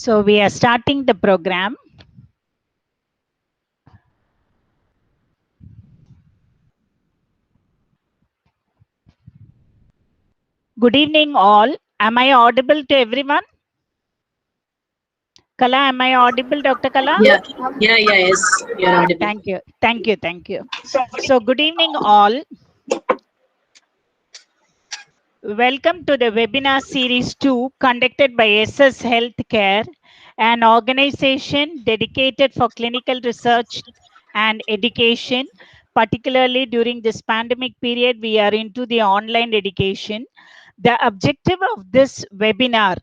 So we are starting the program. Good evening, all. Am I audible to everyone? Kala, am I audible, Dr. Kala? Yes, you're audible. Thank you. So good evening, all. Welcome to the webinar series 2 conducted by SS Healthcare, an organization dedicated for clinical research and education. Particularly during this pandemic period, we are into the online education. The objective of this webinar,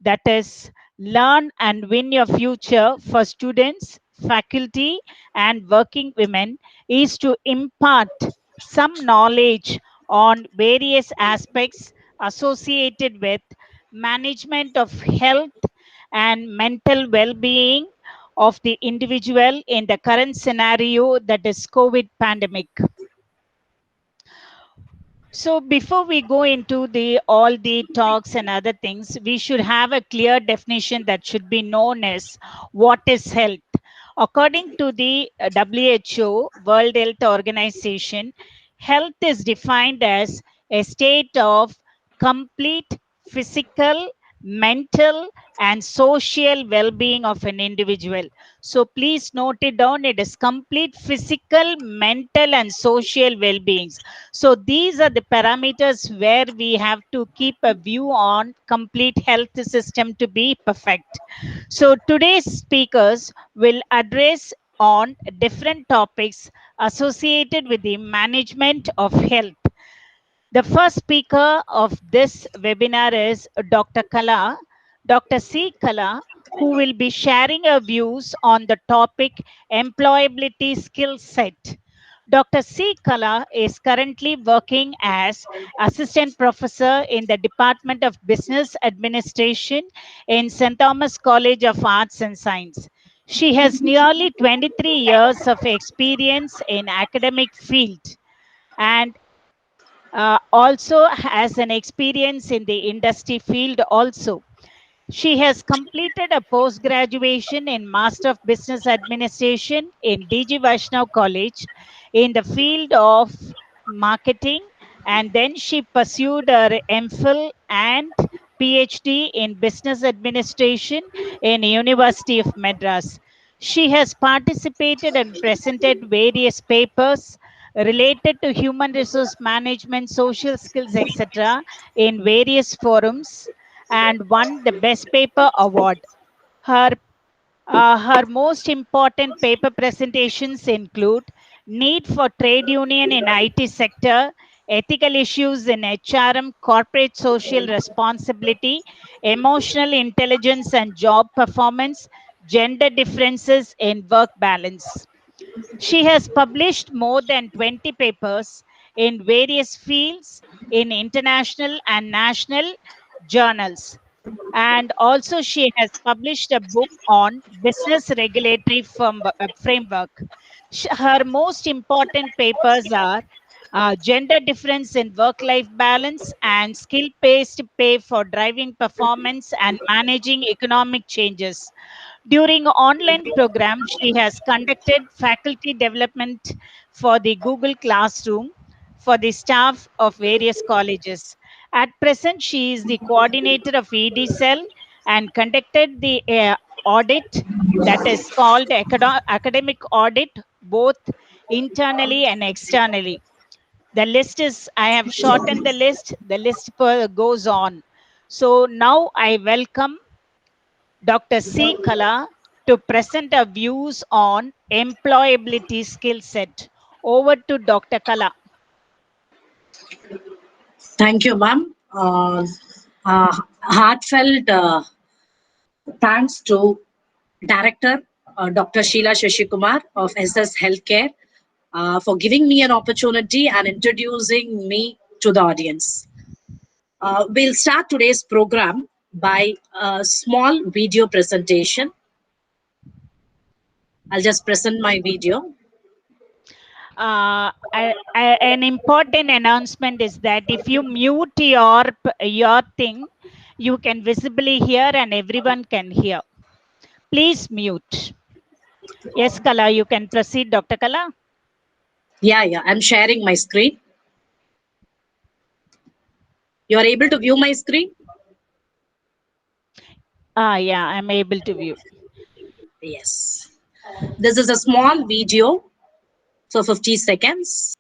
that is, learn and win your future for students, faculty, and working women, is to impart some knowledge on various aspects associated with management of health and mental well-being of the individual in the current scenario, that is COVID pandemic. So before we go into all the talks and other things, we should have a clear definition that should be known as what is health. According to the WHO, World Health Organization, health is defined as a state of complete physical, mental, and social well-being of an individual. So please note it down. It is complete physical, mental, and social well-beings. So these are the parameters where we have to keep a view on complete health system to be perfect. So today's speakers will address on different topics associated with the management of health. The first speaker of this webinar is Dr. Kala, Dr. C. Kala, who will be sharing her views on the topic Employability Skill Set. Dr. C. Kala is currently working as Assistant Professor in the Department of Business Administration in St. Thomas College of Arts and Science. She has nearly 23 years of experience in academic field and also has an experience in the industry field also. She has completed a post-graduation in Master of Business Administration in DG Vaishnav College in the field of marketing, and then she pursued her MPhil and PhD in Business Administration in University of Madras. She has participated and presented various papers related to human resource management, social skills, etc., in various forums and won the Best Paper Award. Her, her most important paper presentations include Need for Trade Union in IT Sector, Ethical Issues in HRM, Corporate Social Responsibility, Emotional Intelligence and Job Performance, Gender Differences in Work Balance. She has published more than 20 papers in various fields in international and national journals. And also, she has published a book on business regulatory framework. Her most important papers are Gender Difference in Work-Life Balance and Skill-Based Pay for Driving Performance and Managing Economic Changes. During online program, she has conducted faculty development for the Google Classroom for the staff of various colleges. At present, she is the coordinator of ED Cell and conducted the audit that is called academic audit, both internally and externally. The list is, I have shortened the list goes on. So now I welcome Dr. C. Kala to present our views on employability skill set. Over to Dr. Kala. Thank you, ma'am. Heartfelt thanks to Director Dr. Sheila Shashikumar of SS Healthcare for giving me an opportunity and introducing me to the audience. We'll start today's program by a small video presentation. I'll just present my video. An important announcement is that if you mute your thing, you can visibly hear and everyone can hear. Please mute. Yes, Kala, you can proceed, Dr. Kala. Yeah, I'm sharing my screen. You are able to view my screen? Yeah, I'm able to view. Yes. This is a small video for 50 seconds.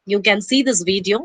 You can see this video.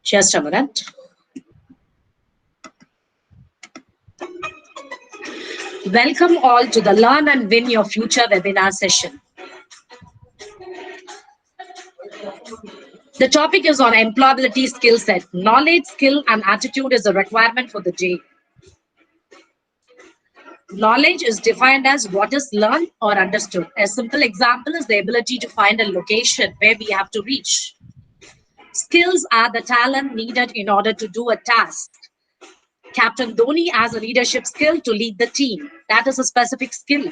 Just a minute. Welcome all to the Learn and Win Your Future webinar session. The topic is on employability skill set. Knowledge, skill, and attitude is a requirement for the day. Knowledge is defined as what is learned or understood. A simple example is the ability to find a location where we have to reach. Skills are the talent needed in order to do a task. Captain Dhoni has a leadership skill to lead the team. That is a specific skill.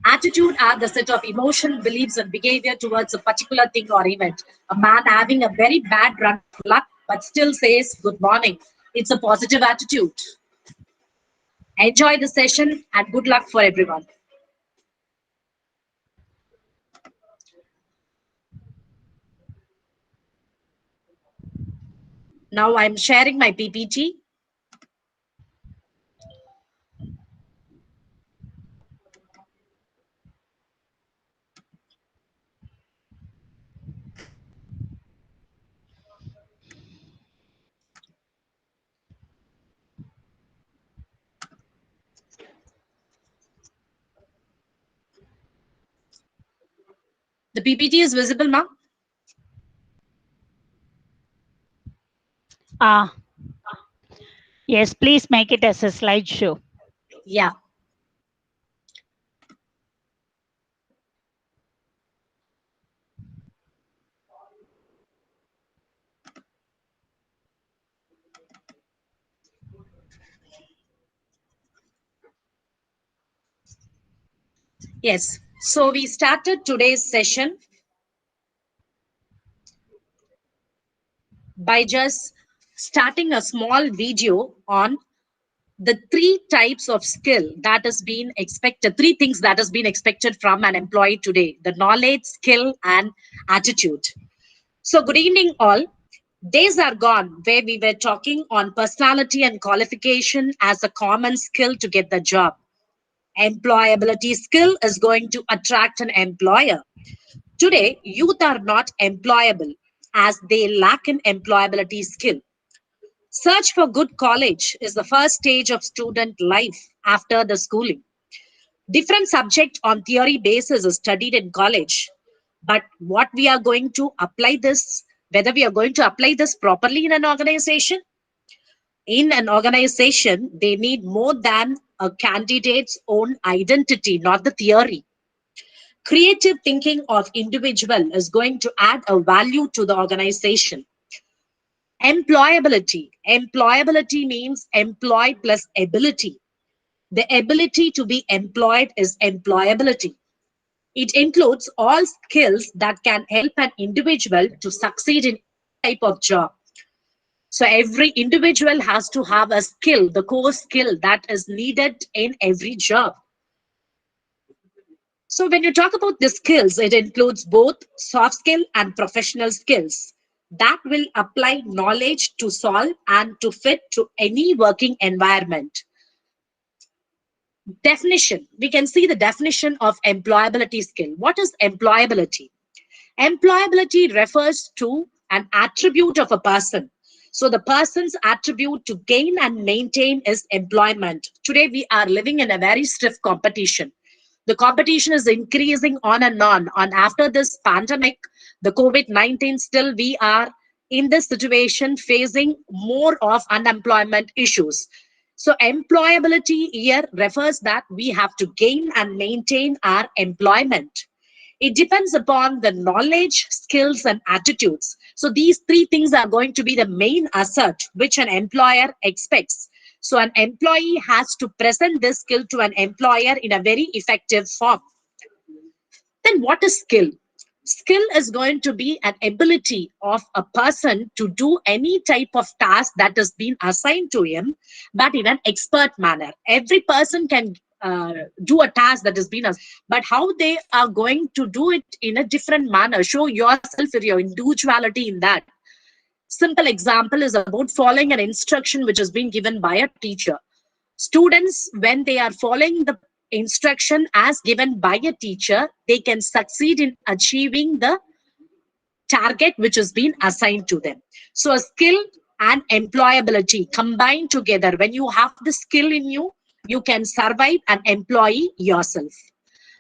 Attitude are the set of emotion, beliefs, and behavior towards a particular thing or event. A man having a very bad run of luck but still says good morning. It's a positive attitude. Enjoy the session and good luck for everyone. Now I'm sharing my PPT. The PPT is visible, ma'am? Yes, please make it as a slideshow. Yeah. Yes. So we started today's session by just starting a small video on the three types of skill that has been expected, three things that has been expected from an employee today: the knowledge, skill, and attitude. So good evening all. Days are gone where we were talking on personality and qualification as a common skill to get the job. Employability skill is going to attract an employer. Today, youth are not employable as they lack an employability skill. Search for good college is the first stage of student life after the schooling. Different subject on theory basis is studied in college, but what we are going to apply this, whether we are going to apply this properly in an organization, they need more than a candidate's own identity, not the theory. Creative thinking of individual is going to add a value to the organization. Employability means employ plus ability. The ability to be employed is employability. It includes all skills that can help an individual to succeed in any type of job. So every individual has to have a skill, the core skill that is needed in every job. So when you talk about the skills, it includes both soft skill and professional skills that will apply knowledge to solve and to fit to any working environment. Definition. We can see the definition of employability skill. What is employability? Employability refers to an attribute of a person. So the person's attribute to gain and maintain is employment. Today we are living in a very stiff competition. The competition is increasing on and on. And after this pandemic, the COVID-19, still we are in this situation facing more of unemployment issues. So employability here refers that we have to gain and maintain our employment. It depends upon the knowledge, skills, and attitudes. So these three things are going to be the main asset which an employer expects. So an employee has to present this skill to an employer in a very effective form. Then what is skill? Skill is going to be an ability of a person to do any type of task that has been assigned to him, but in an expert manner. Every person can do a task that has been assigned, but how they are going to do it in a different manner, show yourself or your individuality in that. Simple example is about following an instruction which has been given by a teacher. Students, when they are following the instruction as given by a teacher, they can succeed in achieving the target which has been assigned to them. So a skill and employability combined together. When you have the skill in you, you can survive and employ yourself.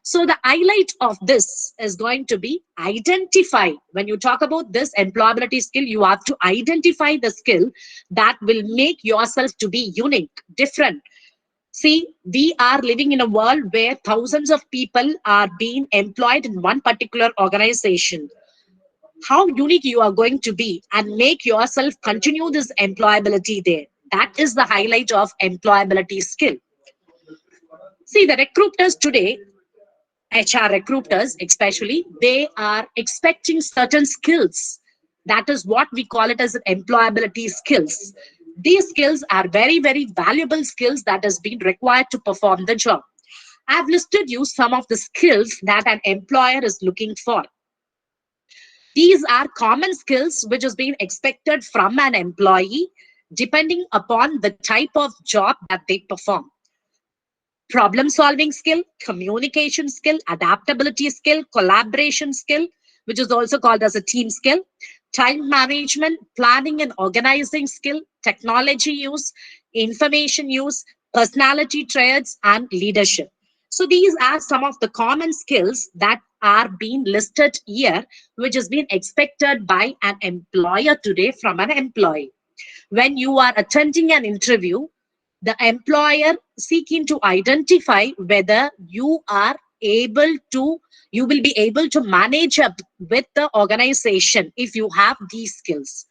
So the highlight of this is going to be identify. When you talk about this employability skill, you have to identify the skill that will make yourself to be unique, different. See, we are living in a world where thousands of people are being employed in one particular organization. How unique you are going to be and make yourself continue this employability there. That is the highlight of employability skill. See, the recruiters today, HR recruiters especially, they are expecting certain skills. That is what we call it as employability skills. These skills are very, very valuable skills that has been required to perform the job. I've listed you some of the skills that an employer is looking for. These are common skills which is being expected from an employee depending upon the type of job that they perform. Problem solving skill, communication skill, adaptability skill, collaboration skill, which is also called as a team skill, time management, planning and organizing skill, technology use, information use, personality traits, and leadership. So these are some of the common skills that are being listed here, which is being expected by an employer today from an employee. When you are attending an interview, the employer seeking to identify whether you will be able to manage up with the organization if you have these skills.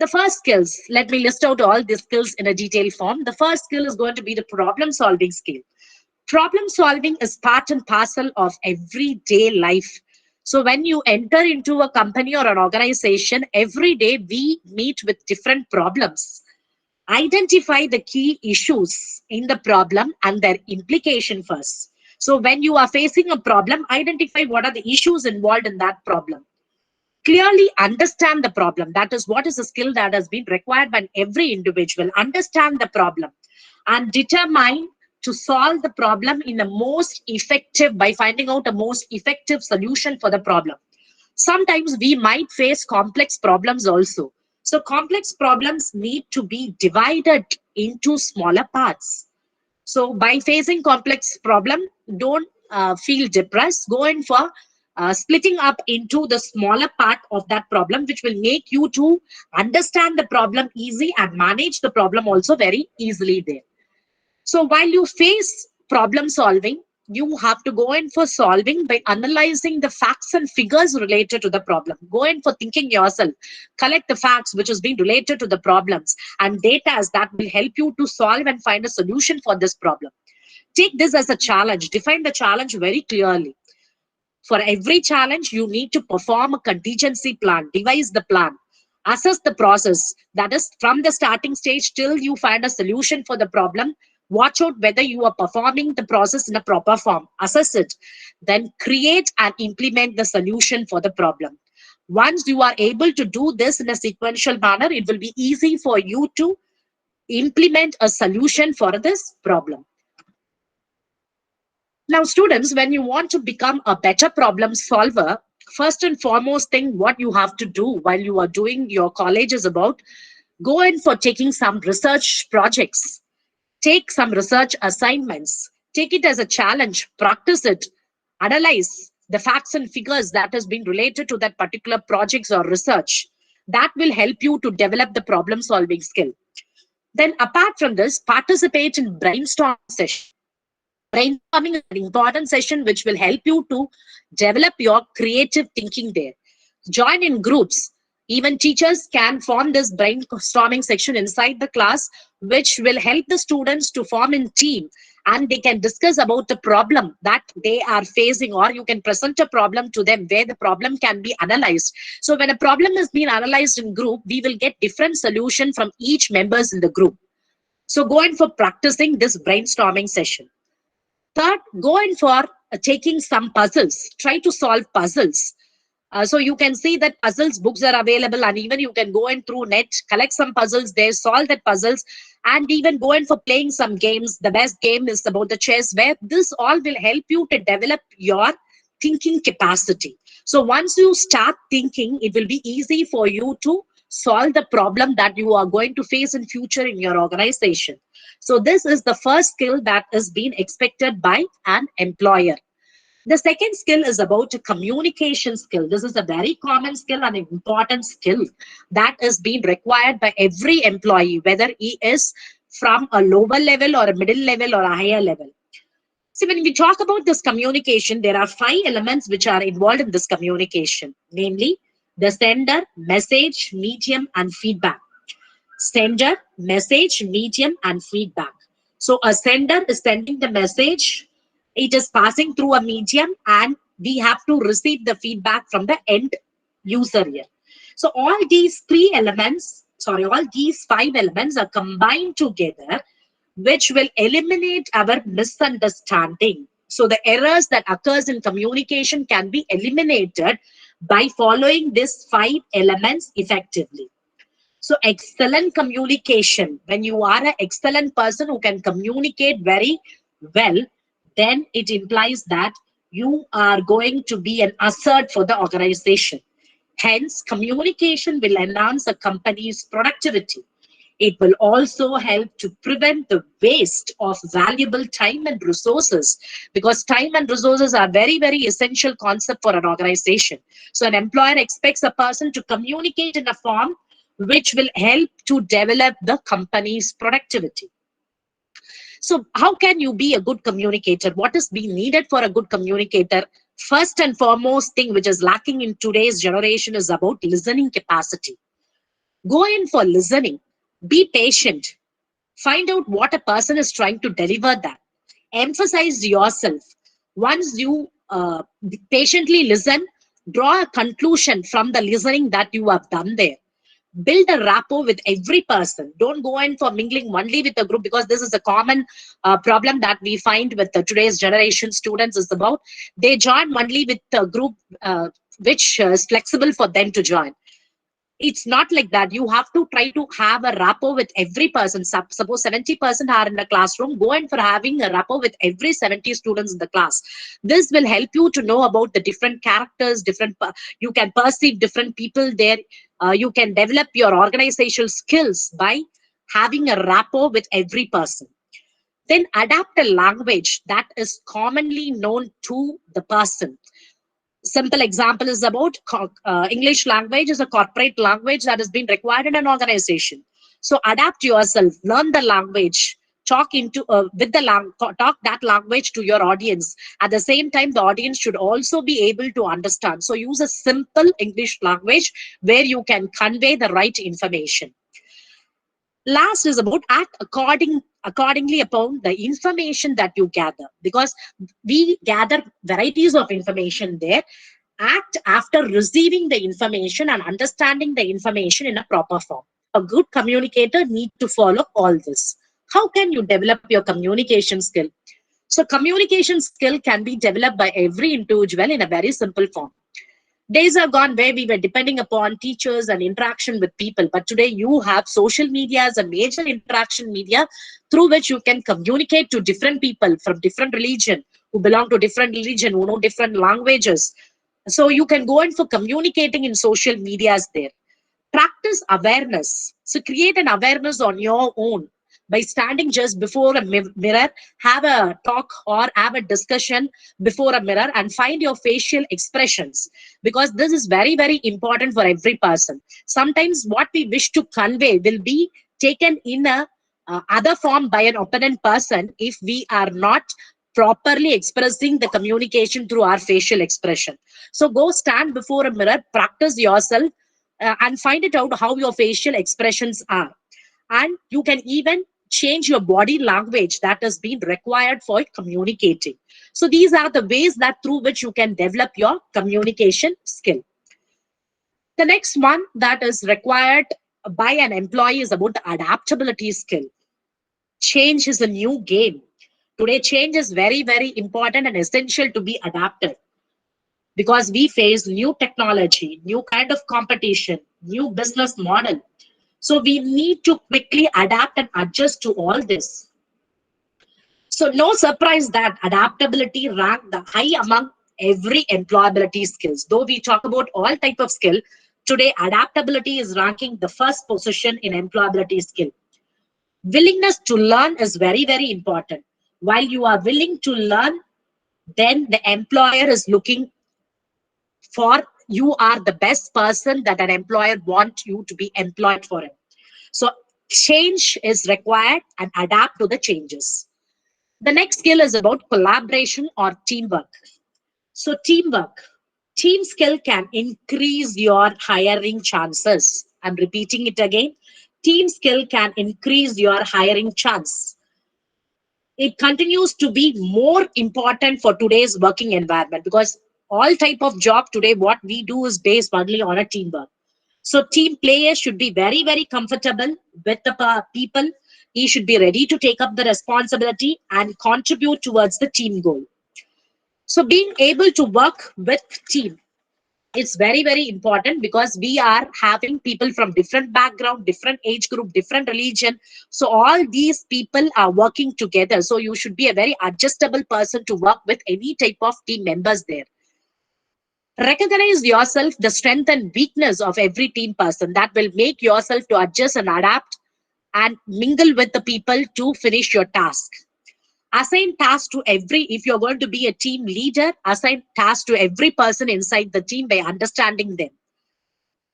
The first skills, let me list out all these skills in a detailed form. The first skill is going to be the problem solving skill. Problem solving is part and parcel of everyday life. So when you enter into a company or an organization, every day we meet with different problems. Identify the key issues in the problem and their implication first. So when you are facing a problem, identify what are the issues involved in that problem. Clearly understand the problem. That is what is a skill that has been required by every individual. Understand the problem and determine to solve the problem in the most effective by finding out a most effective solution for the problem. Sometimes we might face complex problems also. So complex problems need to be divided into smaller parts. So by facing complex problem, don't feel depressed. Go in for splitting up into the smaller part of that problem, which will make you to understand the problem easy and manage the problem also very easily there. So while you face problem solving, you have to go in for solving by analyzing the facts and figures related to the problem. Go in for thinking yourself. Collect the facts which is being related to the problems and data that will help you to solve and find a solution for this problem. Take this as a challenge. Define the challenge very clearly. For every challenge, you need to perform a contingency plan, devise the plan, assess the process. That is from the starting stage till you find a solution for the problem. Watch out whether you are performing the process in a proper form. Assess it. Then create and implement the solution for the problem. Once you are able to do this in a sequential manner, it will be easy for you to implement a solution for this problem. Now, students, when you want to become a better problem solver, first and foremost thing what you have to do while you are doing your college is about go in for taking some research projects, take some research assignments, take it as a challenge, practice it, analyze the facts and figures that has been related to that particular projects or research. That will help you to develop the problem solving skill. Then apart from this, participate in brainstorming session. Brainstorming is an important session which will help you to develop your creative thinking there. Join in groups. Even teachers can form this brainstorming section inside the class, which will help the students to form in team, and they can discuss about the problem that they are facing, or you can present a problem to them where the problem can be analyzed. So when a problem is being analyzed in group, we will get different solution from each members in the group. So go in for practicing this brainstorming session. Third, go in for taking some puzzles. Try to solve puzzles. So you can see that puzzles books are available, and even you can go in through net, collect some puzzles there, solve that puzzles, and even go in for playing some games. The best game is about the chess, where this all will help you to develop your thinking capacity. So once you start thinking, it will be easy for you to solve the problem that you are going to face in future in your organization. So this is the first skill that is being expected by an employer. The second skill is about a communication skill. This is a very common skill and an important skill that is being required by every employee, whether he is from a lower level or a middle level or a higher level. See, when we talk about this communication, there are 5 elements which are involved in this communication, namely the sender, message, medium, and feedback. Sender, message, medium, and feedback. So a sender is sending the message, it is passing through a medium, and we have to receive the feedback from the end user here. So all these 3 elements, sorry, all these 5 elements are combined together, which will eliminate our misunderstanding. So the errors that occurs in communication can be eliminated by following these 5 elements effectively. So excellent communication, when you are an excellent person who can communicate very well, then it implies that you are going to be an asset for the organization. Hence, communication will enhance a company's productivity. It will also help to prevent the waste of valuable time and resources, because time and resources are very, very essential concept for an organization. So an employer expects a person to communicate in a form which will help to develop the company's productivity. So how can you be a good communicator? What is being needed for a good communicator? First and foremost thing which is lacking in today's generation is about listening capacity. Go in for listening. Be patient. Find out what a person is trying to deliver that. Emphasize yourself. Once you patiently listen, draw a conclusion from the listening that you have done there. Build a rapport with every person. Don't go in for mingling only with a group, because this is a common problem that we find with today's generation students is about they join only with a group which is flexible for them to join. It's not like that. You have to try to have a rapport with every person. Suppose 70% are in the classroom, go in for having a rapport with every 70 students in the class. This will help you to know about the different characters, you can perceive different people there. You can develop your organizational skills by having a rapport with every person. Then adapt a language that is commonly known to the person. Simple example is about English language is a corporate language that has been required in an organization. So adapt yourself, learn the language, talk into with the talk that language to your audience. At the same time, the audience should also be able to understand. So use a simple English language where you can convey the right information. Last is about act accordingly upon the information that you gather, because we gather varieties of information there. Act after receiving the information and understanding the information in a proper form. A good communicator need to follow all this. How can you develop your communication skill? So communication skill can be developed by every individual in a very simple form. Days are gone where we were depending upon teachers and interaction with people, but today you have social media as a major interaction media through which you can communicate to different people from different religion who belong to different religion, who know different languages. So you can go in for communicating in social medias there. Practice awareness. So create an awareness on your own by standing just before a mirror, have a talk or have a discussion before a mirror and find your facial expressions, because this is very, very important for every person. Sometimes what we wish to convey will be taken in a other form by an opponent person if we are not properly expressing the communication through our facial expression. So go stand before a mirror, practice yourself, and find it out how your facial expressions are. And you can even change your body language that has been required for communicating. So these are the ways that through which you can develop your communication skill. The next one that is required by an employee is about the adaptability skill. Change is a new game. Today, change is very, very important and essential to be adapted, because we face new technology, new kind of competition, new business model. So we need to quickly adapt and adjust to all this. So no surprise that adaptability ranked the high among every employability skills. Though we talk about all type of skill, today adaptability is ranking the first position in employability skill. Willingness to learn is very, very important. While you are willing to learn, then the employer is looking for, you are the best person that an employer wants you to be employed for him. So change is required and adapt to the changes. The next skill is about collaboration or teamwork. So teamwork, team skill can increase your hiring chances. I'm repeating it again. Team skill can increase your hiring chance. It continues to be more important for today's working environment, because all type of job today, what we do is based only on a teamwork. So team players should be very, very comfortable with the people. He should be ready to take up the responsibility and contribute towards the team goal. So being able to work with team, it's very, very important, because we are having people from different background, different age group, different religion. So all these people are working together. So you should be a very adjustable person to work with any type of team members there. Recognize yourself, the strength and weakness of every team person. That will make yourself to adjust and adapt and mingle with the people to finish your task. Assign tasks to every, if you're going to be a team leader, assign tasks to every person inside the team by understanding them.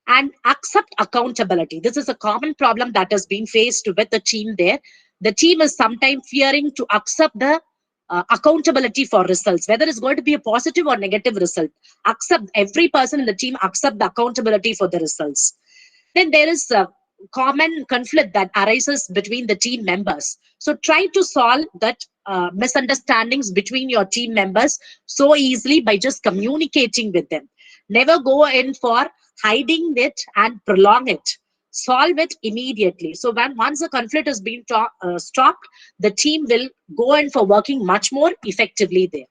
And accept accountability. This is a common problem that has been faced with the team there. The team is sometimes fearing to accept the accountability for results, whether it's going to be a positive or negative result. Accept, every person in the team accept the accountability for the results. Then there is a common conflict that arises between the team members. So try to solve that misunderstandings between your team members so easily by just communicating with them. Never go in for hiding it and prolong it. Solve it immediately. So when once the conflict has been stopped, the team will go in for working much more effectively there.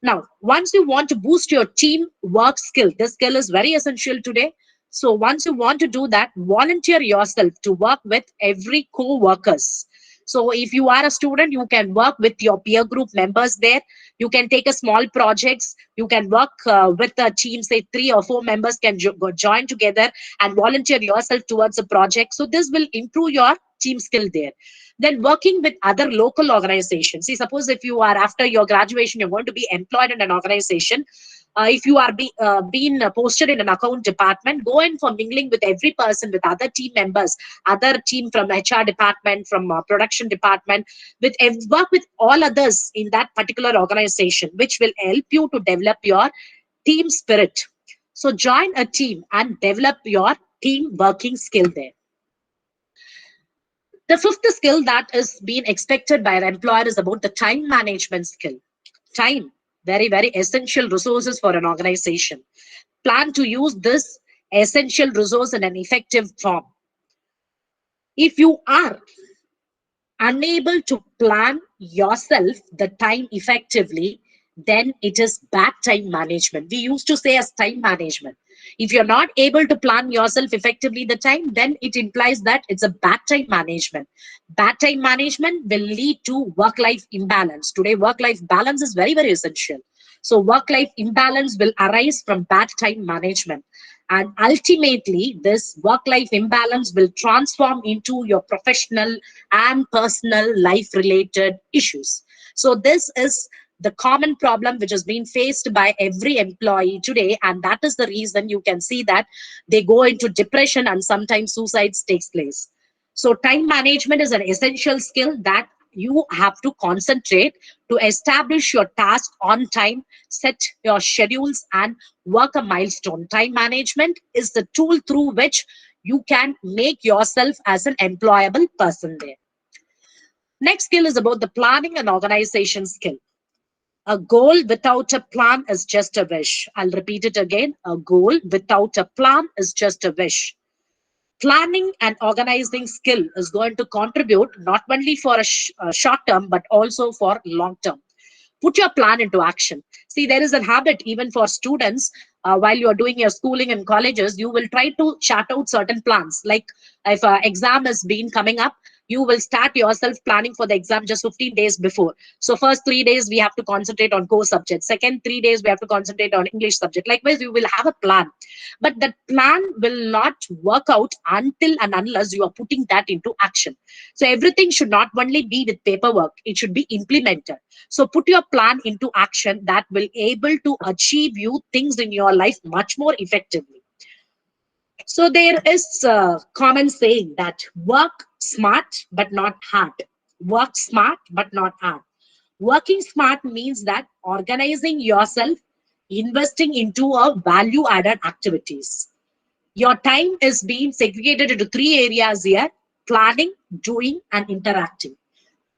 Now, once you want to boost your team work skill, this skill is very essential today. So once you want to do that, volunteer yourself to work with every co-workers. So if you are a student, you can work with your peer group members there. You can take a small projects. You can work with a team, say 3 or 4 members can join together and volunteer yourself towards a project. So this will improve your team skill there. Then working with other local organizations. See, suppose if you are after your graduation, you're going to be employed in an organization. If you are being posted in an account department, go in for mingling with every person, with other team members, other team from HR department, from production department, work with all others in that particular organization, which will help you to develop your team spirit. So join a team and develop your team working skill there. The fifth skill that is being expected by an employer is about the time management skill. Time, very, very essential resources for an organization. Plan to use this essential resource in an effective form. If you are unable to plan yourself the time effectively, then it is bad time management. We used to say as time management. If you're not able to plan yourself effectively the time, then it implies that it's a bad time management. Bad time management will lead to work-life imbalance. Today, work-life balance is very, very essential. So work-life imbalance will arise from bad time management. And ultimately, this work-life imbalance will transform into your professional and personal life-related issues. So this is the common problem which is being faced by every employee today, and that is the reason you can see that they go into depression and sometimes suicides takes place. So time management is an essential skill that you have to concentrate to establish your task on time, set your schedules, and work a milestone. Time management is the tool through which you can make yourself as an employable person there. Next skill is about the planning and organization skill. A goal without a plan is just a wish. I'll repeat it again. A goal without a plan is just a wish. Planning and organizing skill is going to contribute not only for a short term, but also for long term. Put your plan into action. See, there is a habit even for students. While you are doing your schooling in colleges, you will try to chart out certain plans. Like if an exam is been coming up, you will start yourself planning for the exam just 15 days before. So first 3 days we have to concentrate on core subjects. Second 3 days we have to concentrate on English subject. Likewise, you will have a plan, but that plan will not work out until and unless you are putting that into action. So everything should not only be with paperwork; it should be implemented. So put your plan into action that will able to achieve you things in your life much more effectively. So there is a common saying that work smart but not hard. Work smart but not hard. Working smart means that organizing yourself, investing into a value added activities. Your time is being segregated into three areas here: planning, doing, and interacting.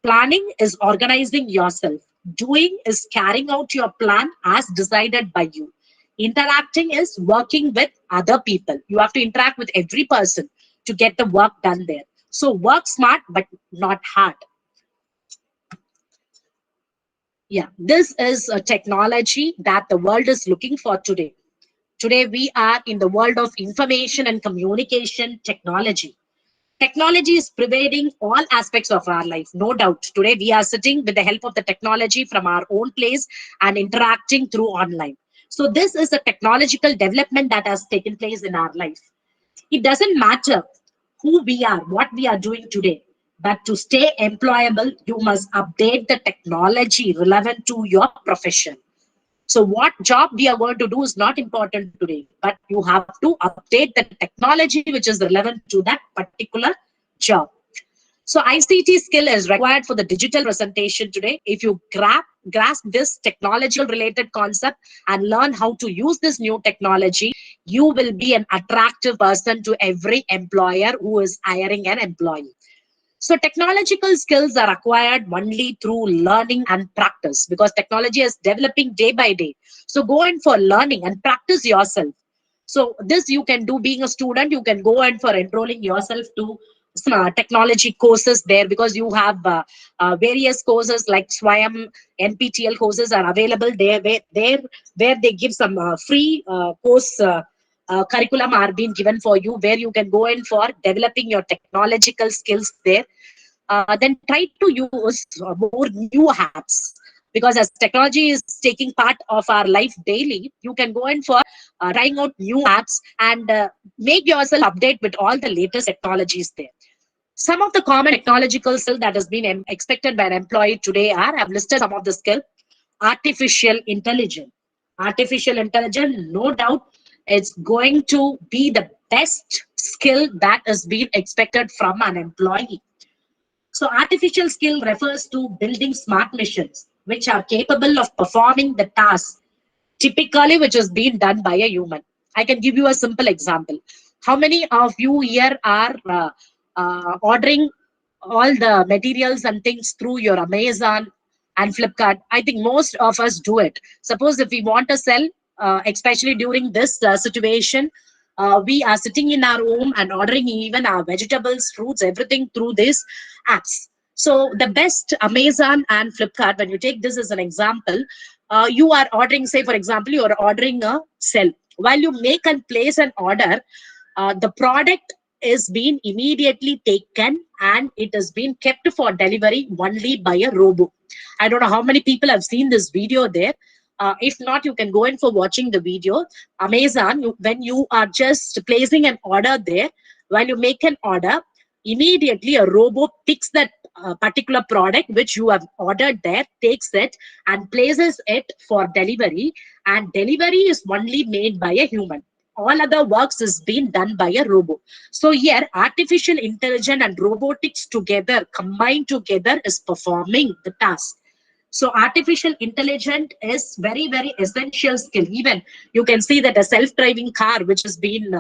Planning is organizing yourself. Doing is carrying out your plan as decided by you. Interacting is working with other people. You have to interact with every person to get the work done there. So work smart but not hard. Yeah, this is a technology that the world is looking for today. Today we are in the world of information and communication technology. Technology is pervading all aspects of our life, no doubt. Today, we are sitting with the help of the technology from our own place and interacting through online. So, this is a technological development that has taken place in our life. It doesn't matter who we are, what we are doing today, but to stay employable, you must update the technology relevant to your profession. So, what job we are going to do is not important today, but you have to update the technology which is relevant to that particular job. So, ICT skill is required for the digital presentation today. If you grasp this technological related concept and learn how to use this new technology, you will be an attractive person to every employer who is hiring an employee. So technological skills are acquired only through learning and practice, because technology is developing day by day. So go in for learning and practice yourself. So this you can do being a student. You can go in for enrolling yourself to some technology courses there, because you have various courses like Swayam, NPTEL courses are available there, where they give some free course curriculum are being given for you, where you can go in for developing your technological skills there. Then try to use more new apps, because as technology is taking part of our life daily, you can go in for trying out new apps and make yourself update with all the latest technologies there. Some of the common technological skill that has been expected by an employee today are, I've listed some of the skill. Artificial intelligence. Artificial intelligence, no doubt, it's going to be the best skill that is being expected from an employee. So artificial skill refers to building smart machines which are capable of performing the task typically which is being done by a human. I can give you a simple example. How many of you here are ordering all the materials and things through your Amazon and Flipkart? I think most of us do it. Suppose if we want to sell, especially during this situation, we are sitting in our home and ordering even our vegetables, fruits, everything through these apps. So the best Amazon and Flipkart, when you take this as an example, you are ordering, say for example, you are ordering a cell While you make and place an order, the product is being immediately taken and it is being kept for delivery only by a robot. I don't know how many people have seen this video there. If not, you can go in for watching the video. Amazon, when you are just placing an order there, while you make an order, immediately a robot picks that particular product which you have ordered there, takes it and places it for delivery. And delivery is only made by a human. All other works is being done by a robot. So here, artificial intelligence and robotics together, combined together, is performing the task. So artificial intelligence is very, very essential skill. Even you can see that a self-driving car, which has been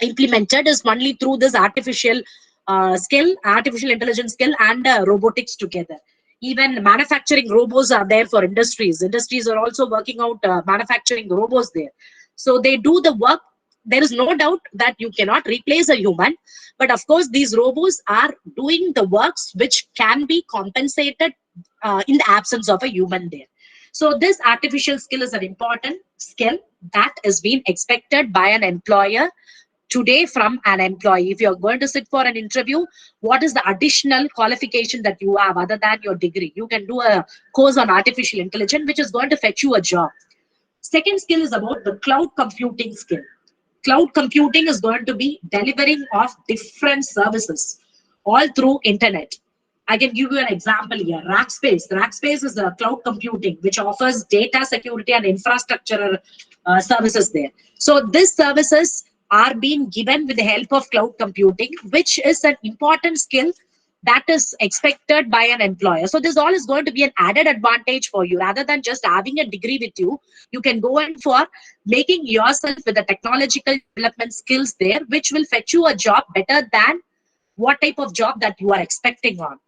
implemented, is only through this artificial intelligence skill and robotics together. Even manufacturing robots are there for industries. Industries are also working out manufacturing robots there. So they do the work. There is no doubt that you cannot replace a human, but of course these robots are doing the works which can be compensated in the absence of a human there. So this artificial skill is an important skill that is being expected by an employer today from an employee. If you're going to sit for an interview, what is the additional qualification that you have other than your degree? You can do a course on artificial intelligence, which is going to fetch you a job. Second skill is about the cloud computing skill. Cloud computing is going to be delivering of different services all through internet. I can give you an example here. Rackspace. Rackspace is a cloud computing which offers data security and infrastructure services there. So these services are being given with the help of cloud computing, which is an important skill that is expected by an employer. So this all is going to be an added advantage for you. Rather than just having a degree with you, you can go in for making yourself with the technological development skills there, which will fetch you a job better than what type of job that you are expecting on.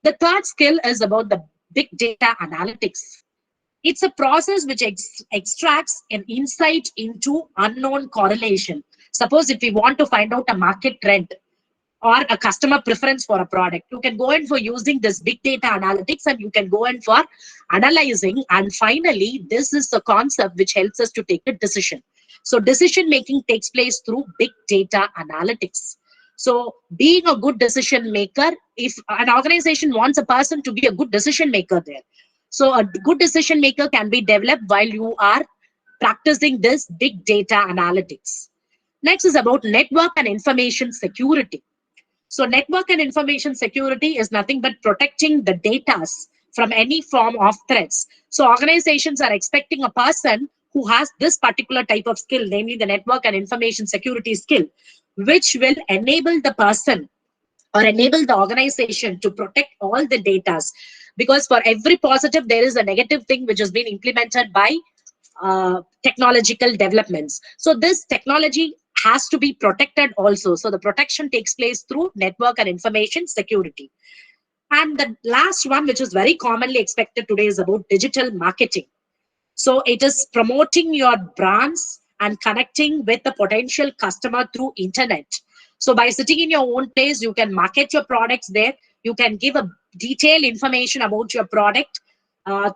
The third skill is about the big data analytics. It's a process which extracts an insight into unknown correlation. Suppose if we want to find out a market trend or a customer preference for a product, you can go in for using this big data analytics and you can go in for analyzing. And finally, this is the concept which helps us to take a decision. So decision making takes place through big data analytics. So being a good decision maker, if an organization wants a person to be a good decision maker there, so a good decision maker can be developed while you are practicing this big data analytics. Next is about network and information security. So network and information security is nothing but protecting the data from any form of threats. So organizations are expecting a person who has this particular type of skill, namely the network and information security skill, which will enable the person or enable the organization to protect all the data. Because for every positive, there is a negative thing which has been implemented by technological developments. So this technology has to be protected also. So the protection takes place through network and information security. And the last one, which is very commonly expected today, is about digital marketing. So it is promoting your brands and connecting with the potential customer through internet. So by sitting in your own place, you can market your products there. You can give a detailed information about your product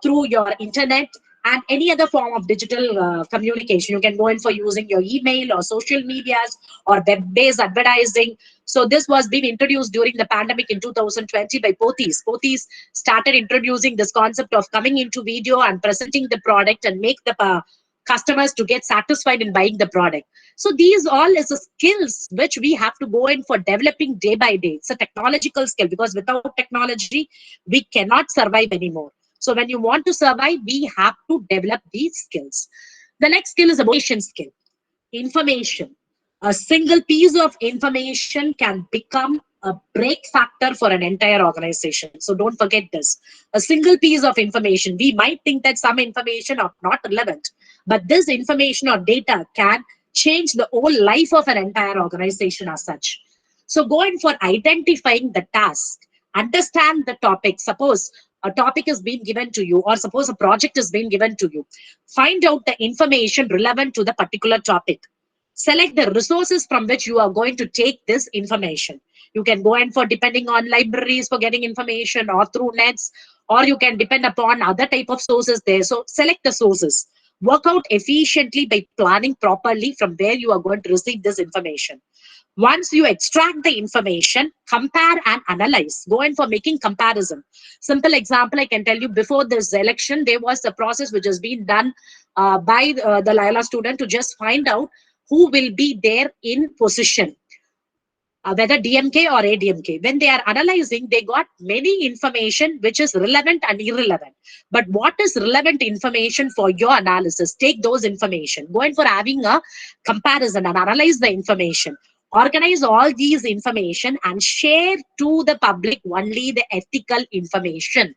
through your internet and any other form of digital communication. You can go in for using your email or social medias or web-based advertising. So this was being introduced during the pandemic in 2020 by Pothys. Pothys started introducing this concept of coming into video and presenting the product and make the customers to get satisfied in buying the product. So these all is the skills which we have to go in for developing day by day. It's a technological skill because without technology, we cannot survive anymore. So when you want to survive, we have to develop these skills. The next skill is emotion skill. Information. A single piece of information can become a break factor for an entire organization. So don't forget this. A single piece of information, we might think that some information are not relevant, but this information or data can change the whole life of an entire organization as such. So go in for identifying the task, understand the topic. Suppose a topic is being given to you, or suppose a project is being given to you. Find out the information relevant to the particular topic. Select the resources from which you are going to take this information. You can go in for depending on libraries for getting information or through nets, or you can depend upon other type of sources there. So select the sources. Work out efficiently by planning properly from where you are going to receive this information. Once you extract the information, compare and analyze. Go in for making comparison. Simple example, I can tell you, before this election, there was a process which has been done by the Lila student to just find out who will be there in position, whether DMK or ADMK. When they are analyzing, they got many information which is relevant and irrelevant. But what is relevant information for your analysis? Take those information. Go in for having a comparison and analyze the information. Organize all these information and share to the public only the ethical information.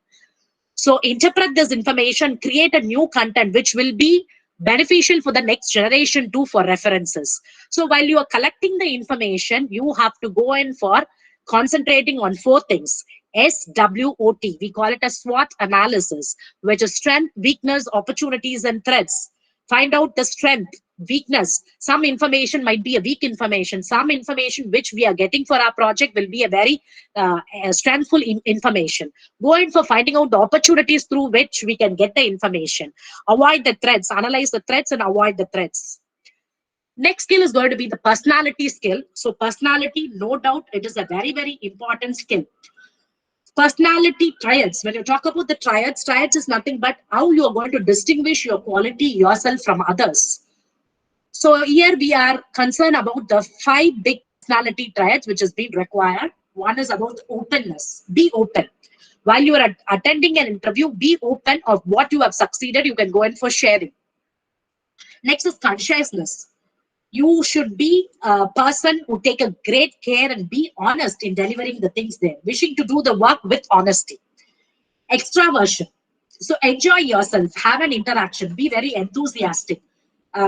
So interpret this information, create a new content which will be beneficial for the next generation too for references. So while you are collecting the information, you have to go in for concentrating on four things. SWOT, we call it a SWOT analysis, which is strength, weakness, opportunities, and threats. Find out the strength, weakness. Some information might be a weak information. Some information which we are getting for our project will be a very strengthful information. Go in for finding out the opportunities through which we can get the information. Avoid the threats, analyze the threats and avoid the threats. Next skill is going to be the personality skill. So personality, no doubt, it is a very, very important skill. Personality triads. When you talk about the triads, triads is nothing but how you are going to distinguish your quality yourself from others. So here we are concerned about the 5 big personality triads which has been required. One is about openness. Be open. While you are attending an interview, be open of what you have succeeded. You can go in for sharing. Next is consciousness. You should be a person who take a great care and be honest in delivering the things there, wishing to do the work with honesty. Extraversion. So enjoy yourself, have an interaction, be very enthusiastic,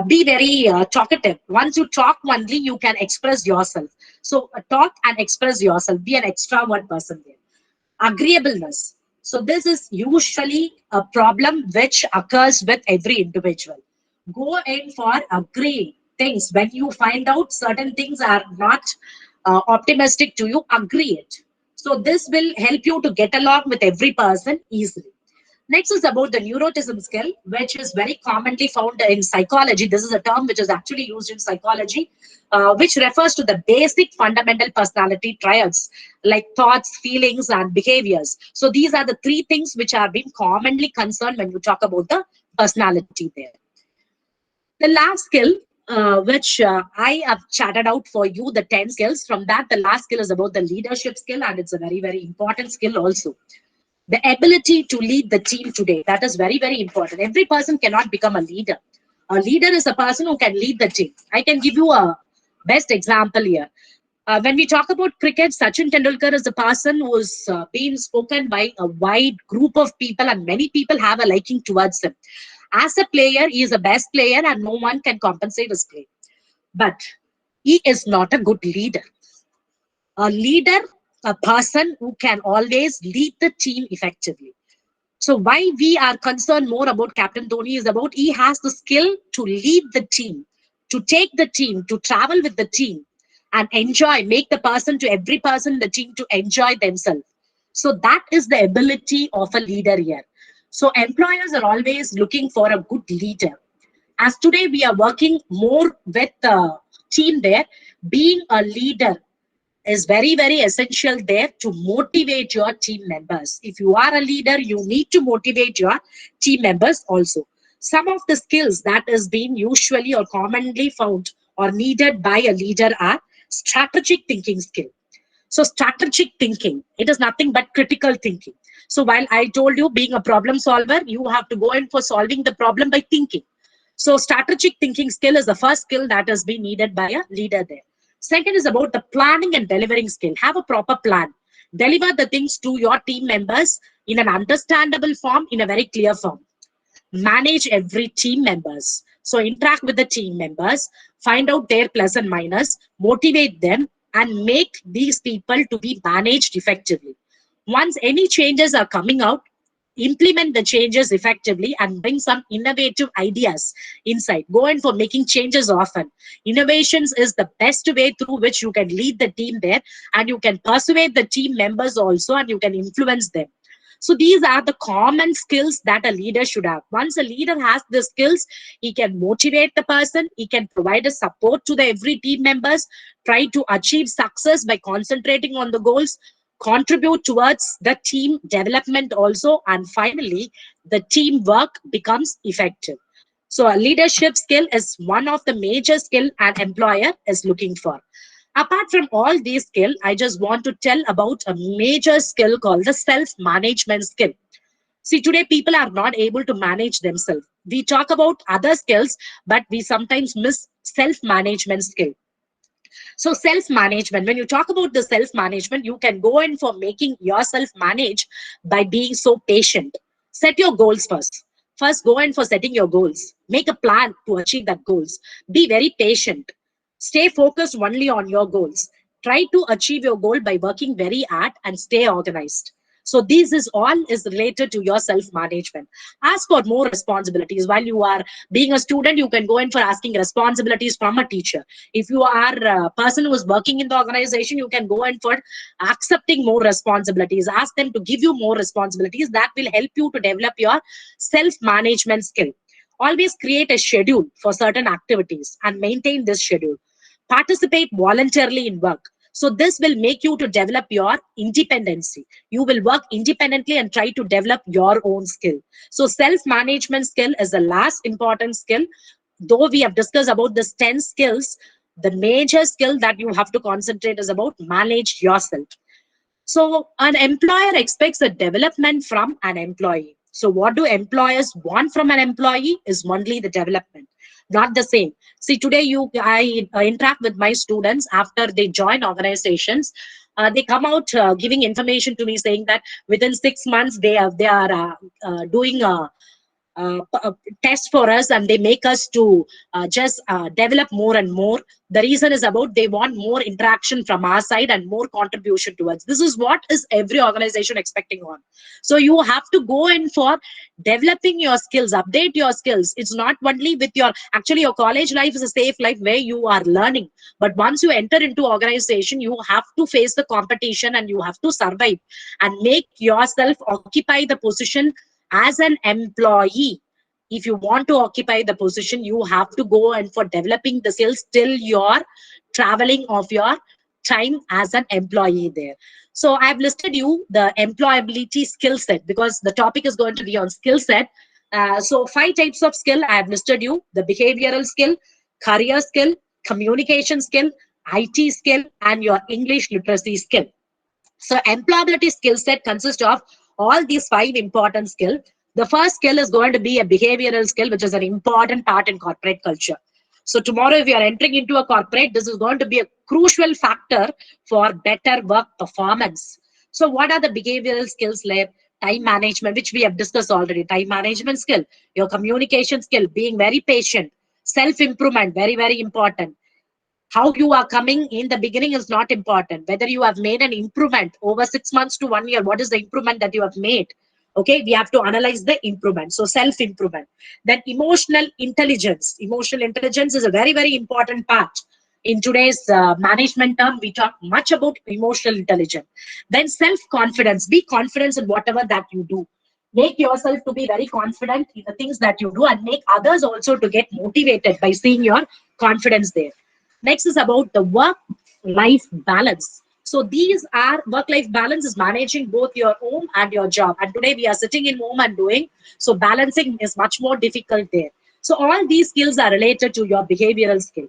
be very talkative. Once you talk only, you can express yourself. So talk and express yourself, be an extrovert person there. Agreeableness. So this is usually a problem which occurs with every individual. Go in for agree things. When you find out certain things are not optimistic to you, agree it. So this will help you to get along with every person easily. Next is about the neurotism skill, which is very commonly found in psychology. This is a term which is actually used in psychology, which refers to the basic fundamental personality triads like thoughts, feelings, and behaviors. So these are the 3 things which are being commonly concerned when you talk about the personality there. The last skill, which I have chatted out for you, the 10 skills. From that, the last skill is about the leadership skill, and it's a very, very important skill also. The ability to lead the team today, that is very, very important. Every person cannot become a leader. A leader is a person who can lead the team. I can give you a best example here. When we talk about cricket, Sachin Tendulkar is a person who is being spoken by a wide group of people, and many people have a liking towards him. As a player, he is the best player and no one can compensate his play. But he is not a good leader. A leader, a person who can always lead the team effectively. So why we are concerned more about Captain Dhoni is about he has the skill to lead the team, to take the team, to travel with the team and enjoy, make the person to every person in the team to enjoy themselves. So that is the ability of a leader here. So employers are always looking for a good leader. As today we are working more with the team there, being a leader is very, very essential there to motivate your team members. If you are a leader, you need to motivate your team members also. Some of the skills that is being usually or commonly found or needed by a leader are strategic thinking skill. So strategic thinking, it is nothing but critical thinking. So while I told you being a problem solver, you have to go in for solving the problem by thinking. So strategic thinking skill is the first skill that has been needed by a leader there. Second is about the planning and delivering skill. Have a proper plan. Deliver the things to your team members in an understandable form, in a very clear form. Manage every team members. So interact with the team members, find out their plus and minus, motivate them, and make these people to be managed effectively. Once any changes are coming out, implement the changes effectively and bring some innovative ideas inside. Go in for making changes often. Innovations is the best way through which you can lead the team there, and you can persuade the team members also, and you can influence them. So these are the common skills that a leader should have. Once a leader has the skills, he can motivate the person, he can provide a support to the every team members, try to achieve success by concentrating on the goals, contribute towards the team development also, and finally, the teamwork becomes effective. So a leadership skill is one of the major skill an employer is looking for. Apart from all these skill, I just want to tell about a major skill called the self-management skill. See, today people are not able to manage themselves. We talk about other skills, but we sometimes miss self-management skill. So self-management, when you talk about the self-management, you can go in for making yourself manage by being so patient. Set your goals first. First, go in for setting your goals. Make a plan to achieve that goals. Be very patient. Stay focused only on your goals. Try to achieve your goal by working very hard and stay organized. So this is all is related to your self-management. Ask for more responsibilities. While you are being a student, you can go in for asking responsibilities from a teacher. If you are a person who is working in the organization, you can go in for accepting more responsibilities. Ask them to give you more responsibilities. That will help you to develop your self-management skill. Always create a schedule for certain activities and maintain this schedule. Participate voluntarily in work. So this will make you to develop your independency. You will work independently and try to develop your own skill. So self-management skill is the last important skill. Though we have discussed about this 10 skills, the major skill that you have to concentrate is about manage yourself. So an employer expects a development from an employee. So what do employers want from an employee is only the development, not the same. See, today I interact with my students after they join organizations. They come out giving information to me saying that within 6 months they are doing test for us, and they make us to just develop more and more. The reason is about they want more interaction from our side and more contribution towards. This is what is every organization expecting on. So you have to go in for developing your skills, update your skills. It's not only with your, actually your college life is a safe life where you are learning, but once you enter into organization, you have to face the competition and you have to survive and make yourself occupy the position as an employee. If you want to occupy the position, you have to go and for developing the skills till your traveling of your time as an employee there. So I've listed you the employability skill set because the topic is going to be on skill set. So 5 types of skill I have listed you: the behavioral skill, career skill, communication skill, IT skill, and your English literacy skill. So employability skill set consists of all these 5 important skills. The first skill is going to be a behavioral skill, which is an important part in corporate culture. So tomorrow, if you are entering into a corporate, this is going to be a crucial factor for better work performance. So what are the behavioral skills like? Time management, which we have discussed already. Time management skill, your communication skill, being very patient, self-improvement, very, very important. How you are coming in the beginning is not important. Whether you have made an improvement over 6 months to 1 year, what is the improvement that you have made? Okay, we have to analyze the improvement. So self improvement. Then emotional intelligence. Emotional intelligence is a very, very important part. In today's management term, we talk much about emotional intelligence. Then self confidence. Be confident in whatever that you do. Make yourself to be very confident in the things that you do, and make others also to get motivated by seeing your confidence there. Next is about the work-life balance. So these are work-life balance is managing both your home and your job. And today we are sitting in home and doing, so balancing is much more difficult there. So all these skills are related to your behavioral skill.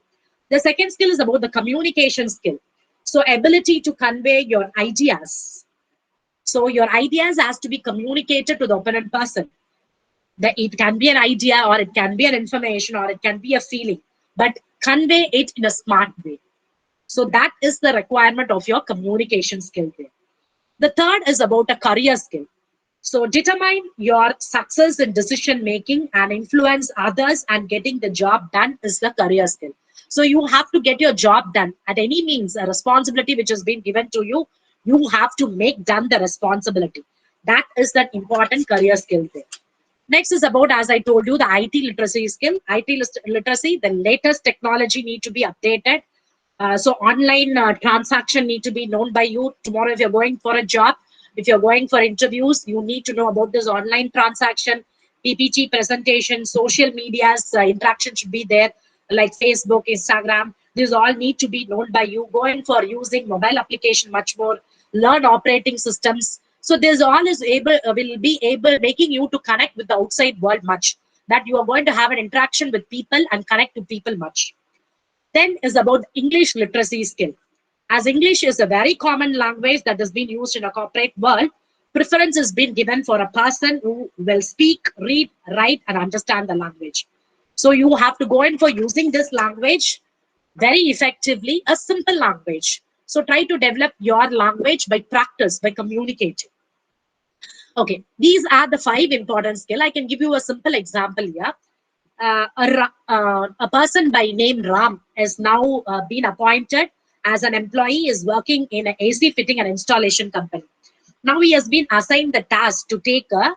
The second skill is about the communication skill. So ability to convey your ideas. So your ideas has to be communicated to the opponent person. That it can be an idea, or it can be an information, or it can be a feeling, but convey it in a smart way. So that is the requirement of your communication skill there. The third is about a career skill. So determine your success in decision making and influence others and getting the job done is the career skill. So you have to get your job done at any means. A responsibility which has been given to you, you have to make done the responsibility. That is that important career skill there. Next is about, as I told you, the IT literacy skill. Literacy, the latest technology need to be updated. So online transaction need to be known by you. Tomorrow, if you're going for a job, If you're going for interviews, you need to know about this online transaction, PPT presentation, social media's interaction should be there, like Facebook, Instagram. These all need to be known by you. Going for using mobile application much more, learn operating systems. So this all is able will be able making you to connect with the outside world much. That you are going to have an interaction with people and connect to people much. Then is about English literacy skill. As English is a very common language that has been used in a corporate world, preference has been given for a person who will speak, read, write, and understand the language. So you have to go in for using this language very effectively, a simple language. So try to develop your language by practice, by communicating. Okay, these are the 5 important skills. I can give you a simple example here. A person by name Ram has now been appointed as an employee, is working in an AC fitting and installation company. Now he has been assigned the task to take a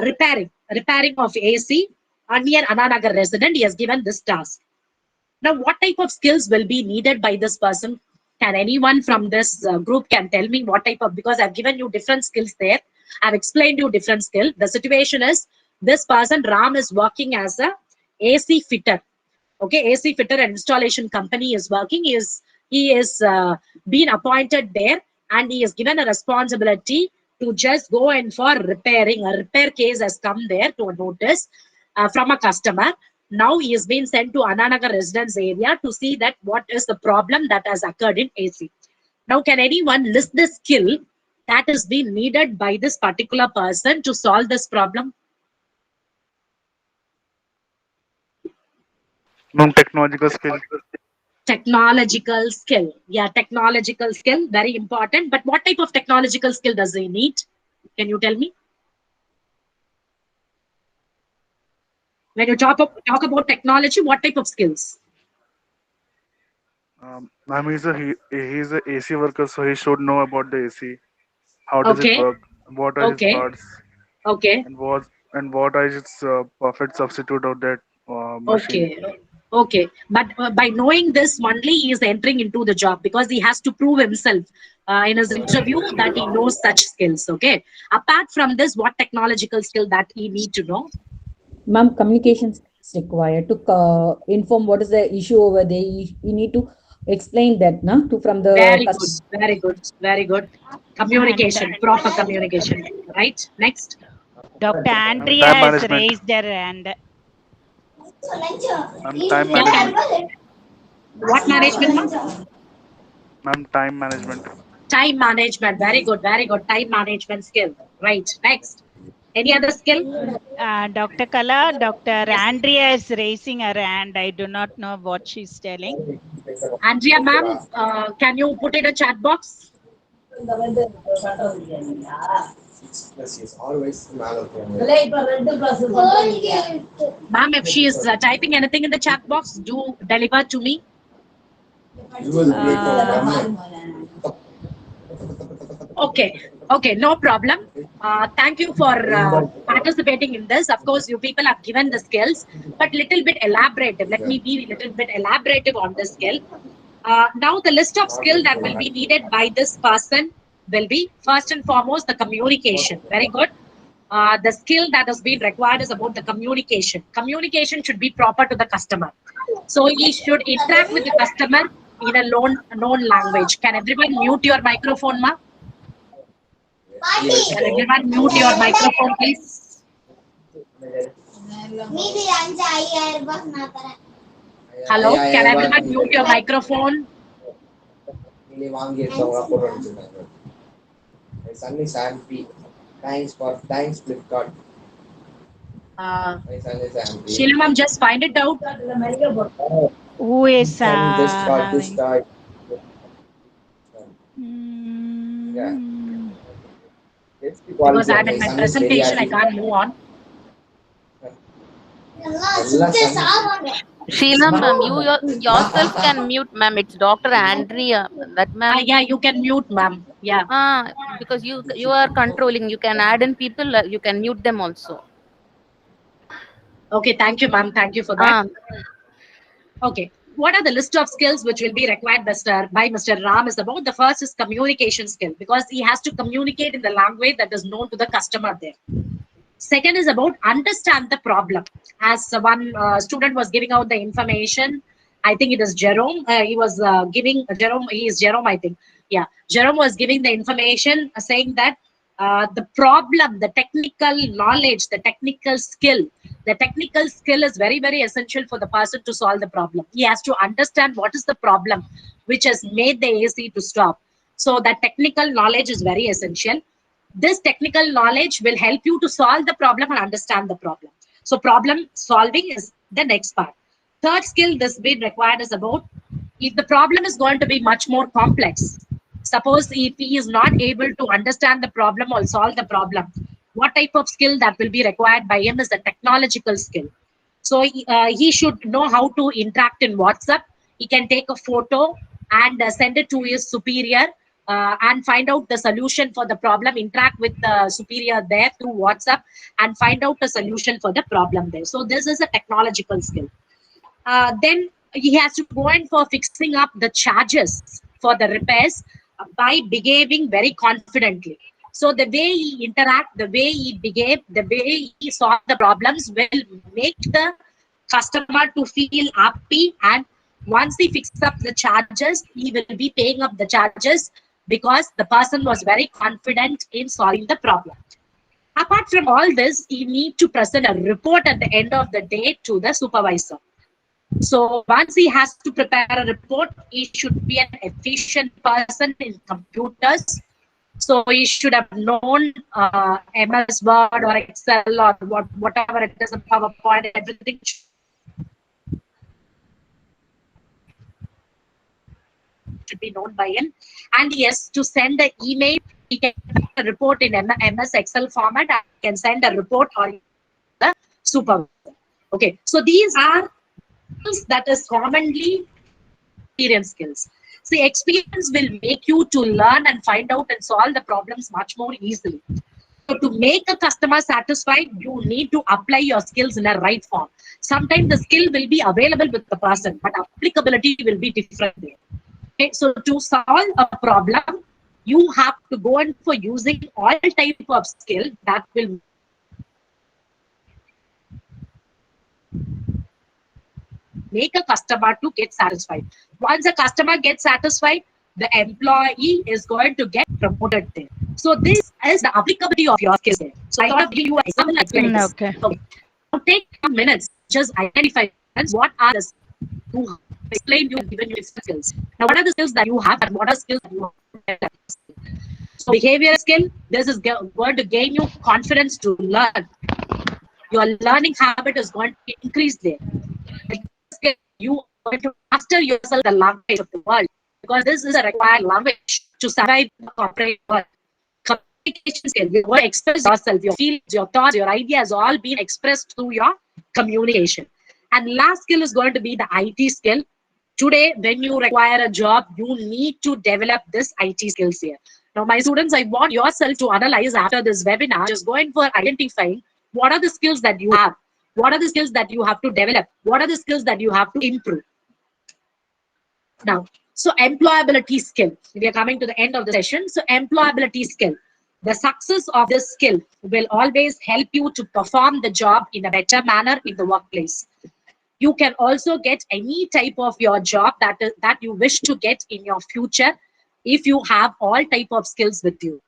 repairing of AC near Ananagar resident. He has given this task. Now, what type of skills will be needed by this person? Can anyone from this group can tell me what type of, because I've given you different skills there. I've explained you different skill. The situation is this person, Ram, is working as a AC fitter. Okay, AC fitter and installation company is working. He is been appointed there, and he is given a responsibility to just go in for repairing. A repair case has come there to a notice from a customer. Now he is being sent to Ananagar residence area to see that what is the problem that has occurred in AC. Now, can anyone list the skill that is being needed by this particular person to solve this problem? Ma'am, technological skill. Technological skill. Yeah, technological skill, very important. But what type of technological skill does he need? Can you tell me? When you talk about technology, what type of skills? Ma'am, he's a AC worker, so he should know about the AC. How does it Okay, work? What are its okay, parts? okay, And what are its perfect substitute of that machine? okay, okay. But by knowing this, only he is entering into the job because he has to prove himself in his interview that he knows such skills. Okay. Apart from this, what technological skill that he need to know? Ma'am, communication is required to inform what is the issue over there. You need to explain that, na, to from the Very good, customer. very good, very good. And Communication, proper communication. Right. Next. Dr. Ma'am, Andrea time has management. raised her hand. Ma'am, time Yeah. management. What management, ma'am? Ma'am, time management. Time management. Very good, very good. Time management skill. Right. Next. Any other skill? Dr. Kala, Dr. Yes. Andrea is raising her hand. I do not know what she's telling. Andrea, ma'am, can you put in a chat box? Ma'am, if she is typing anything in the chat box, do deliver to me. Uh, Okay, okay, no problem. Thank you for participating in this. Of course, you people have given the skills, but little bit elaborative. Let me be a little bit elaborative on the skill. Now, the list of skill that will be needed by this person will be first and foremost the communication. Very good. The skill that has been required is about the communication. Communication should be proper to the customer. So he should interact with the customer in a known language. Can everyone mute your microphone, ma? Can everyone mute your microphone, please? Hello, can everyone mute your microphone? Uh, Sheila ma'am, just find it out. who is having? Mm, Because I'm in my presentation, I can't move on. Sheila ma'am, yourself can mute ma'am. It's Dr. Andrea. That ma'am. Yeah, you can mute, ma'am. Yeah. Because you are controlling. You can add in people. You can mute them also. Okay, thank you, ma'am. Thank you for that. Okay. what are the list of skills which will be required by Mr. Ram is about the first is communication skill, because he has to communicate in the language that is known to the customer there. Second is about understand the problem. As one student was giving out the information, I think it is Jerome. He was giving Jerome. He is Jerome, I think. Yeah, Jerome was giving the information, saying that the problem, the technical knowledge, the technical skill is very, very essential for the person to solve the problem. He has to understand what is the problem which has made the AC to stop. So that technical knowledge is very essential. This technical knowledge will help you to solve the problem and understand the problem. So problem solving is the next part. Third skill this bit required is about, if the problem is going to be much more complex, suppose if he is not able to understand the problem or solve the problem, what type of skill that will be required by him is a technological skill. So he should know how to interact in WhatsApp. He can take a photo and send it to his superior and find out the solution for the problem, interact with the superior there through WhatsApp and find out the solution for the problem there. So this is a technological skill. Then he has to go in for fixing up the charges for the repairs by behaving very confidently. So the way he interact, the way he behave, the way he solve the problems will make the customer to feel happy, and once he fixes up the charges, he will be paying up the charges because the person was very confident in solving the problem. Apart from all this, you need to present a report at the end of the day to the supervisor. So once he has to prepare a report, he should be an efficient person in computers. So he should have known MS Word or Excel or whatever it is, a PowerPoint, everything should be known by him. And yes, to send an email, he can put a report in MS Excel format and can send a report or the supervisor. Okay, so these are skills that is commonly experience skills. See, experience will make you to learn and find out and solve the problems much more easily. So to make a customer satisfied, you need to apply your skills in a right form. Sometimes the skill will be available with the person, but applicability will be different there. Okay, so to solve a problem, you have to go in for using all type of skill that will make a customer to get satisfied. Once a customer gets satisfied, the employee is going to get promoted there. So this is the applicability of your skills there. So I thought of giving you an example explaining this. Okay. Okay. Now take 2 minutes, just identify what are the skills you have explained you and given you skills. Now what are the skills that you have and what are the skills that you have? So behavior skill, this is going to gain you confidence to learn. Your learning habit is going to increase there. You are going to master yourself the language of the world, because this is a required language to survive the corporate world. Communication skill, you want to express yourself, your feelings, your thoughts, your ideas, all being expressed through your communication. And last skill is going to be the IT skill. Today, when you require a job, you need to develop this IT skills here. Now, my students, I want yourself to analyze after this webinar, just going for identifying what are the skills that you have, what are the skills that you have to develop, what are the skills that you have to improve. Now, so employability skill, we are coming to the end of the session. So employability skill, the success of this skill will always help you to perform the job in a better manner in the workplace. You can also get any type of your job that you wish to get in your future if you have all type of skills with you.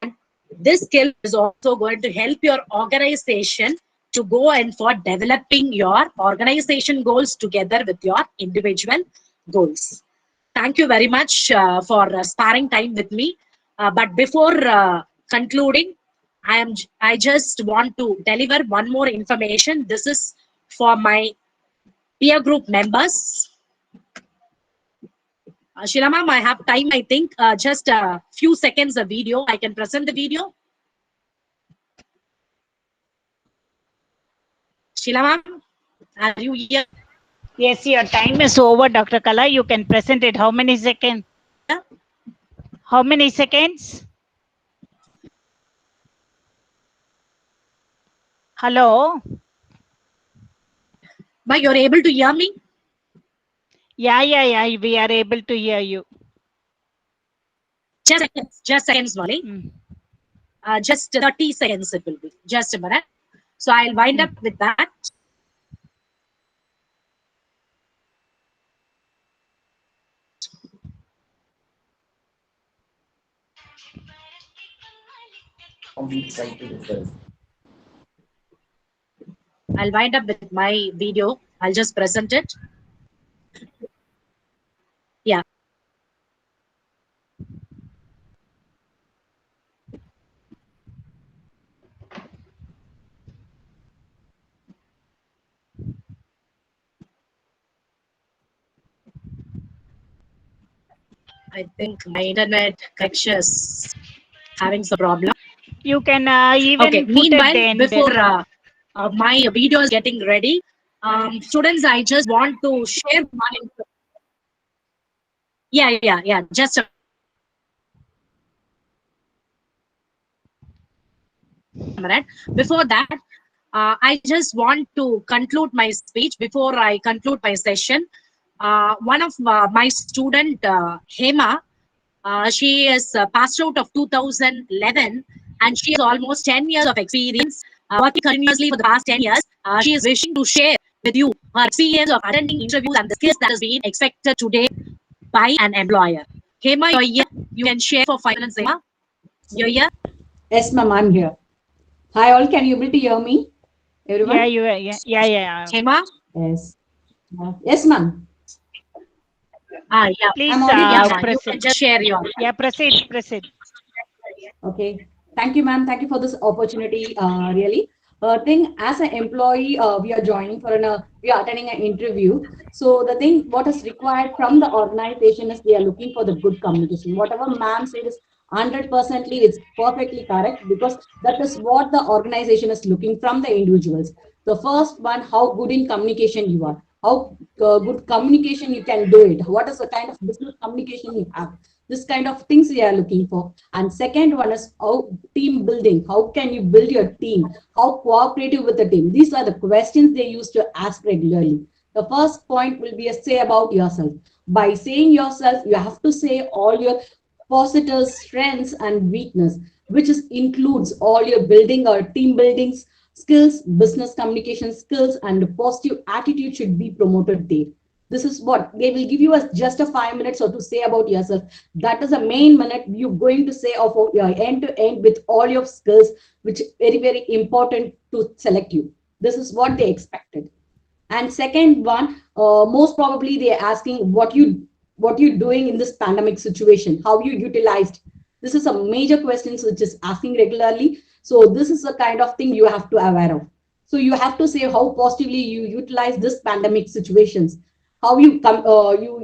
And this skill is also going to help your organization to go and for developing your organization goals together with your individual goals. Thank you very much for sparing time with me. But before concluding, I just want to deliver one more information. This is for my peer group members. Sheila ma'am, I have time, I think. Just a few seconds of video. I can present the video. Sheila ma'am, are you here? Yes, your time is over, Dr. Kala. You can present it. How many seconds? Yeah. How many seconds? Hello? But you're able to hear me? Yeah. We are able to hear you. Just seconds, Molly. Mm. Just 30 seconds it will be. Just a minute. So I'll wind up Mm. with that. I'll wind up with my video. I'll just present it. Yeah. I think my internet connection is having some problem. You can Okay. even put at Meanwhile, the end. before my video is getting ready, students, I just want to share one. Yeah. Just a minute. Before that, I just want to conclude my speech. Before I conclude my session, one of my student, Hema, she is passed out of 2011, and she has almost 10 years of experience working continuously for the past 10 years. She is wishing to share with you her experience of attending interviews and the skills that is being expected today by an employer. Hema, you're here. You can share for 5 minutes, Hema. You're here. Yes, ma'am, I'm here. Hi, all. Can you able to hear me? Yeah, Everyone? you are. Yeah. Hema? Yes. Yes, ma'am. Yeah. I'm Please Yeah, audible. ma. You can proceed. just share your. Yeah, proceed. Okay. Thank you, ma'am. Thank you for this opportunity. Really, thing as an employee, we are joining for we are attending an interview. So the thing, what is required from the organization is they are looking for the good communication. Whatever ma'am said is 100%ly it's perfectly correct because that is what the organization is looking from the individuals. The first one, how good in communication you are, how good communication you can do it. What is the kind of business communication you have? This kind of things we are looking for. And second one is how team building. How can you build your team? How cooperative with the team? These are the questions they used to ask regularly. The first point will be a say about yourself. By saying yourself, you have to say all your positives, strengths, and weakness, which is, includes all your building or team buildings skills, business communication skills, and positive attitude should be promoted there. This is what they will give you as just a 5 minutes or to say about yourself. That is a main minute you're going to say of your end to end with all your skills, which is very important to select you. This is what they expected. And second one, most probably they're asking what you doing in this pandemic situation, how you utilized. This is a major question which is asking regularly. So this is the kind of thing you have to aware of. So you have to say how positively you utilize this pandemic situations, how you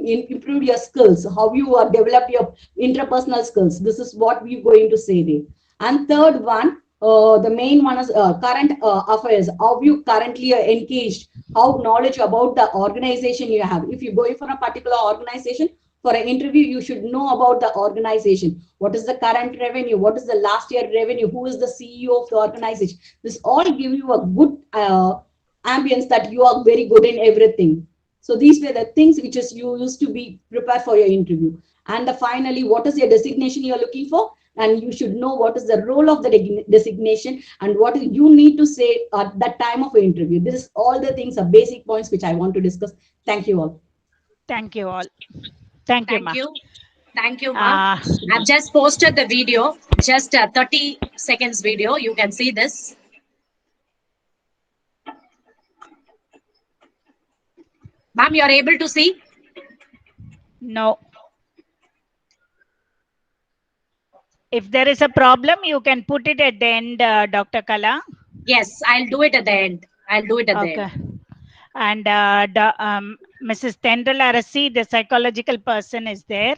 improve your skills, how you develop your interpersonal skills. This is what we're going to say there. And third one, the main one is current affairs. How you currently are engaged, how knowledge about the organization you have. If you're going for a particular organization for an interview, you should know about the organization. What is the current revenue? What is the last year revenue? Who is the CEO of the organization? This all give you a good ambience that you are very good in everything. So these were the things which is you used to be prepared for your interview. And finally, what is your designation you're looking for? And you should know what is the role of the designation and what you need to say at that time of an interview. This is all the things are basic points which I want to discuss. Thank you all. Thank you all. Thank you, Thank ma. you. Thank you, Ma. Uh, I've just posted the video, just a 30 seconds video. You can see this. Ma'am, you're able to see? no. If there is a problem, you can put it at the end, Dr. Kala. Yes, I'll do it at the end. I'll do it at the Okay. end. And Mrs. Tendral Arasi, the psychological person, is there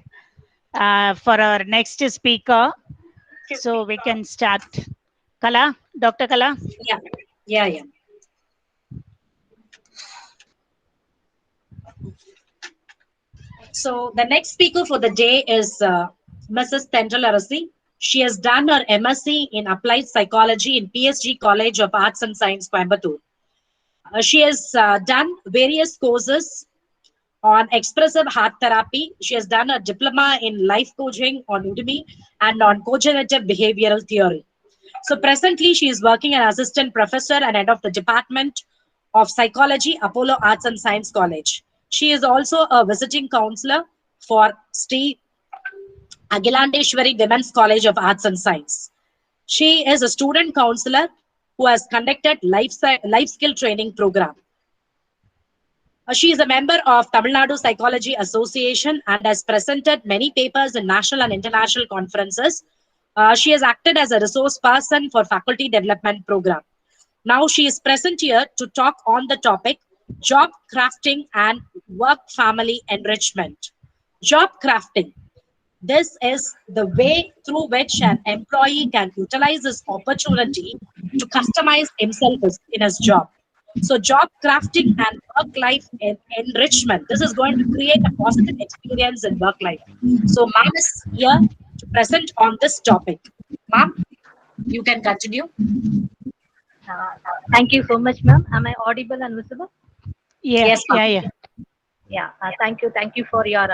for our next speaker. So we can start. Kala, Dr. Kala. Yeah. So the next speaker for the day is Mrs. Tendral Arasi. She has done her MSc in Applied Psychology in PSG College of Arts and Science, Coimbatore. She has done various courses on expressive heart therapy. She has done a diploma in life coaching on Udemy and on cognitive behavioral theory. So presently, she is working as assistant professor and head of the Department of Psychology, Apollo Arts and Science College. She is also a visiting counselor for Sri Agilandeshwari Women's College of Arts and Science. She is a student counselor who has conducted life skill training program. She is a member of Tamil Nadu Psychology Association and has presented many papers in national and international conferences. She has acted as a resource person for faculty development program. Now she is present here to talk on the topic job crafting and work family enrichment. Job crafting. This is the way through which an employee can utilize his opportunity to customize himself in his job. So, job crafting and work life enrichment. This is going to create a positive experience in work life. So, ma'am is here to present on this topic. Ma'am, you can continue. Uh, Thank you so much, ma'am. Am I audible and visible? Yeah, Yes, yeah, ma'am. yeah. Yeah. Thank you. Thank you for your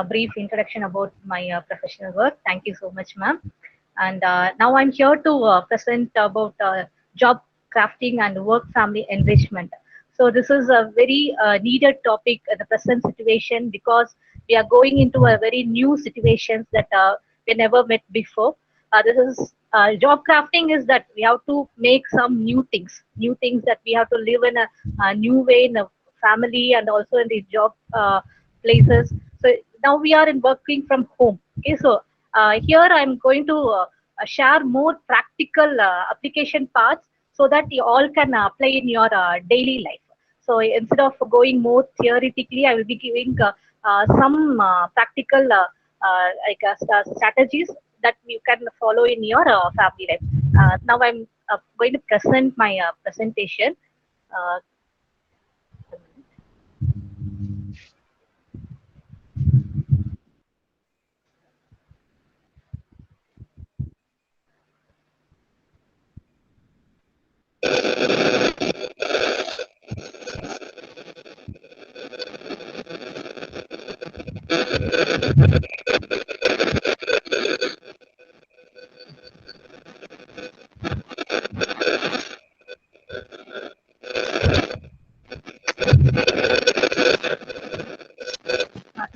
brief introduction about my professional work. Thank you so much, ma'am. And now I'm here to present about job crafting and work family enrichment. So this is a very needed topic at the present situation because we are going into a very new situations that we never met before. This is job crafting is that we have to make some new things that we have to live in a new way in a family and also in the job places. So now we are in working from home. Okay, so here I'm going to share more practical application parts so that you all can apply in your daily life. So instead of going more theoretically, I will be giving some practical strategies that you can follow in your family life. Now I'm going to present my presentation. Uh,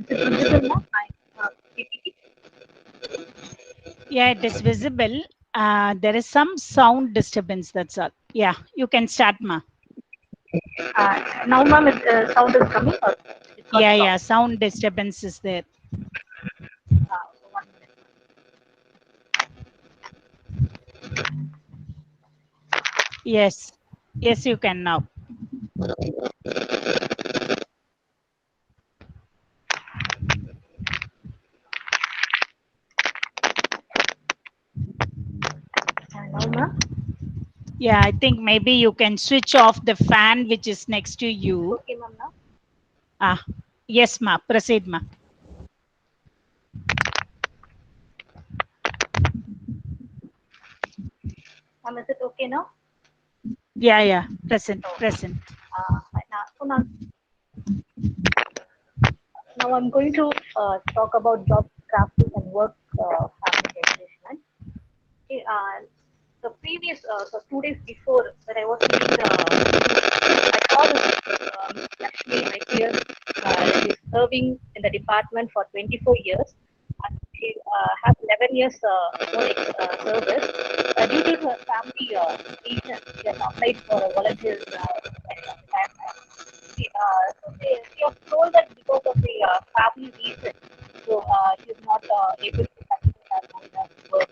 is it visible now? PPT? Yeah, it is visible. There is some sound disturbance. That's all. Yeah, you can start, ma. Now, ma'am, sound is coming or it got Yeah, stopped? yeah, sound disturbance is there. One minute. Yes, yes, you can now. Now, ma'am, Yeah, I think maybe you can switch off the fan which is next to it's you. okay, ma'am, now. Ah, yes, ma. Proceed, ma. Ma'am, is it okay now? Yeah, yeah. Present, So, present. now I'm going to talk about job crafting and work family engagement. Okay, the previous, so 2 days before when I was reading I saw this Lakshmi, my peer, she's serving in the department for 24 years. And she has 11 years service. Due to her family reason, she has applied for a volunteer retirement. She was told that because of the family reason, so she is not able to continue her work.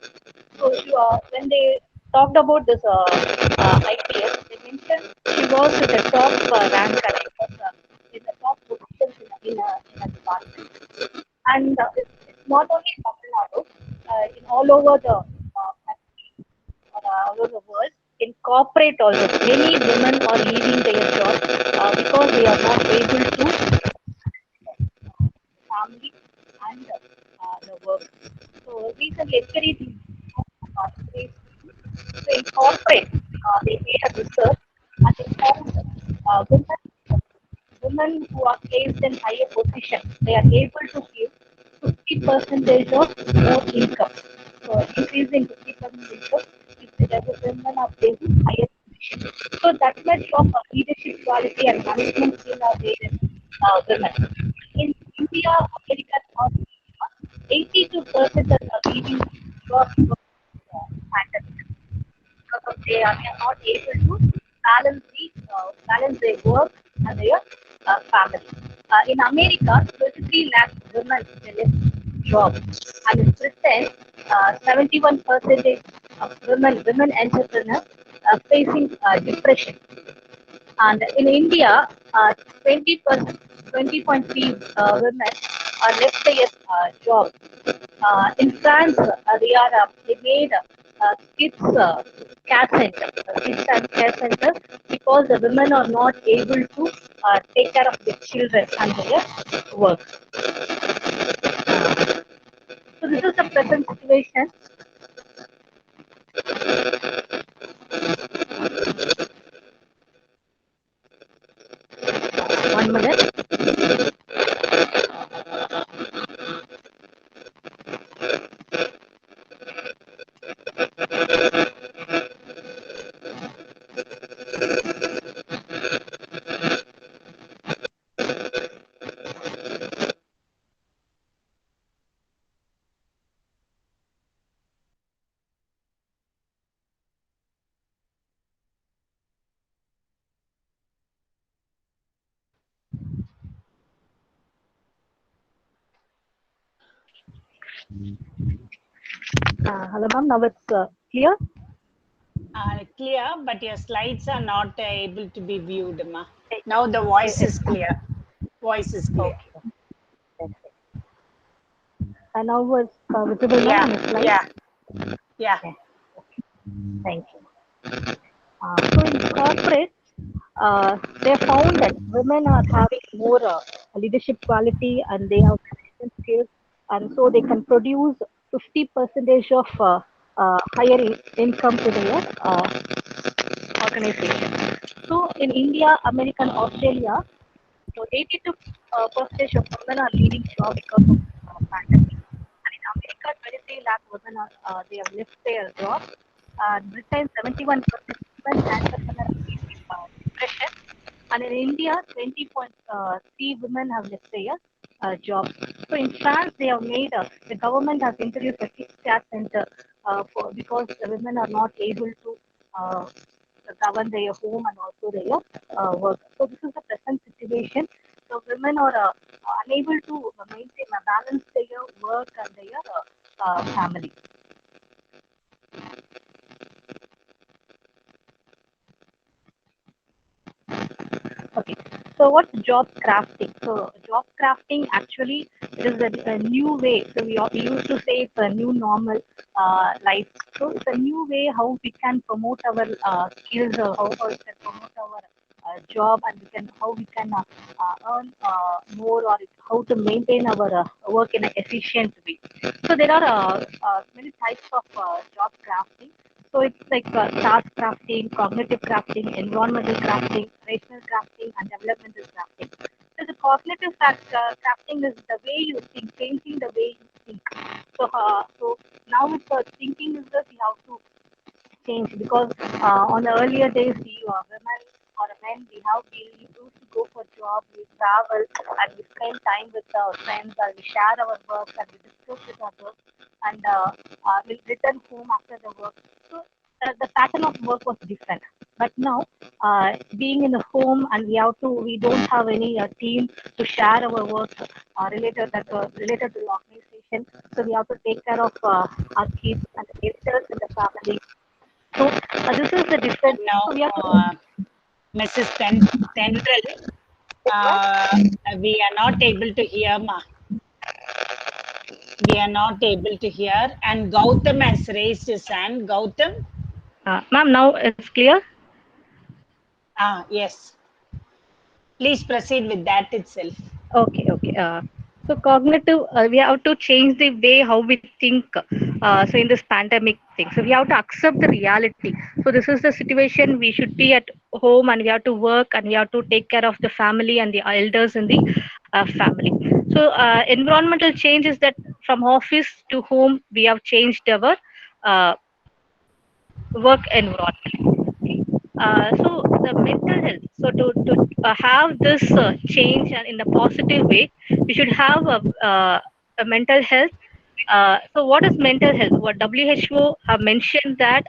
So when they talked about this IPS, they mentioned she was in the top rank and it was in the top positions in a department. And it's not only in Tamil Nadu, in all over the country or all over the world. In corporate also, many women are leaving their job because they are not able to family and the work. So recently, yesterday, so in corporate, they made a research and they found women women who are placed in higher position, they are able to give 50% of more income. So increasing 50% income if the women are placed in higher position. So that much of leadership quality and management skill are there in women. In India, America, North America, 82% are leaving jobs because of pandemic, because of they are not able to balance their work and their family. In America, 33 lakh women they left jobs, and in Britain, 71% of women entrepreneurs facing depression. And in India, 20%, 20.3 women are left their job. In France, they made care center, kids and care centers because the women are not able to take care of their children and their work. So this is the present situation. One minute. Hello, ma'am. Now it's clear. Clear, but your slides are not able to be viewed, Ma. Now the voice is clear. Voice is clear. Okay. That's it. And now it's visible now Yeah, on the slide. yeah, yeah. Okay. Thank you. So in corporate, they found that women are having more leadership quality and they have management skills, and so they can produce 50 percentage of higher income to their organization. So in India, America, and Australia, so 82 percentage of women are leaving job because of pandemic. And in America, 23 lakh women are they have left their job. Britain, 71% women entrepreneurs are facing depression. And in India, 20.3 women have left their jobs. So in France, they have made the government has introduced a kids care center for because the women are not able to govern their home and also their work. So this is the present situation. So women are unable to maintain a balance their work and their family. Okay. So what's job crafting? So job crafting actually is a new way. So we used to say it's a new normal life. So it's a new way how we can promote our skills or how we can promote our job and how we can earn more or how to maintain our work in an efficient way. So there are many types of job crafting. So it's like task crafting, cognitive crafting, environmental crafting, rational crafting, and developmental crafting. So the cognitive crafting is the way you think, changing the way you think. So now with thinking is that you have to change because on the earlier days, women or men, we used to go for job, we travel, and we spend time with our friends, and we share our work, and we discuss with others, and we return home after the work. So the pattern of work was different. But now, being in the home, and we don't have any team to share our work related to the organization. So we have to take care of our kids and the elders in the family. So this is the difference. Now, So we have to. Mrs. Tendril, we are not able to hear, Ma. We are not able to hear. And Gautam has raised his hand. Gautam? Ma'am, now it's clear. Yes. Please proceed with that itself. Okay. So cognitive, we have to change the way how we think. So in this pandemic thing, so we have to accept the reality. So this is the situation. We should be at home and we have to work and we have to take care of the family and the elders in the family. So environmental change is that from office to home, we have changed our uh, work environment. So the mental health. So to have this change and in a positive way, we should have a mental health. So what is mental health? What WHO have mentioned that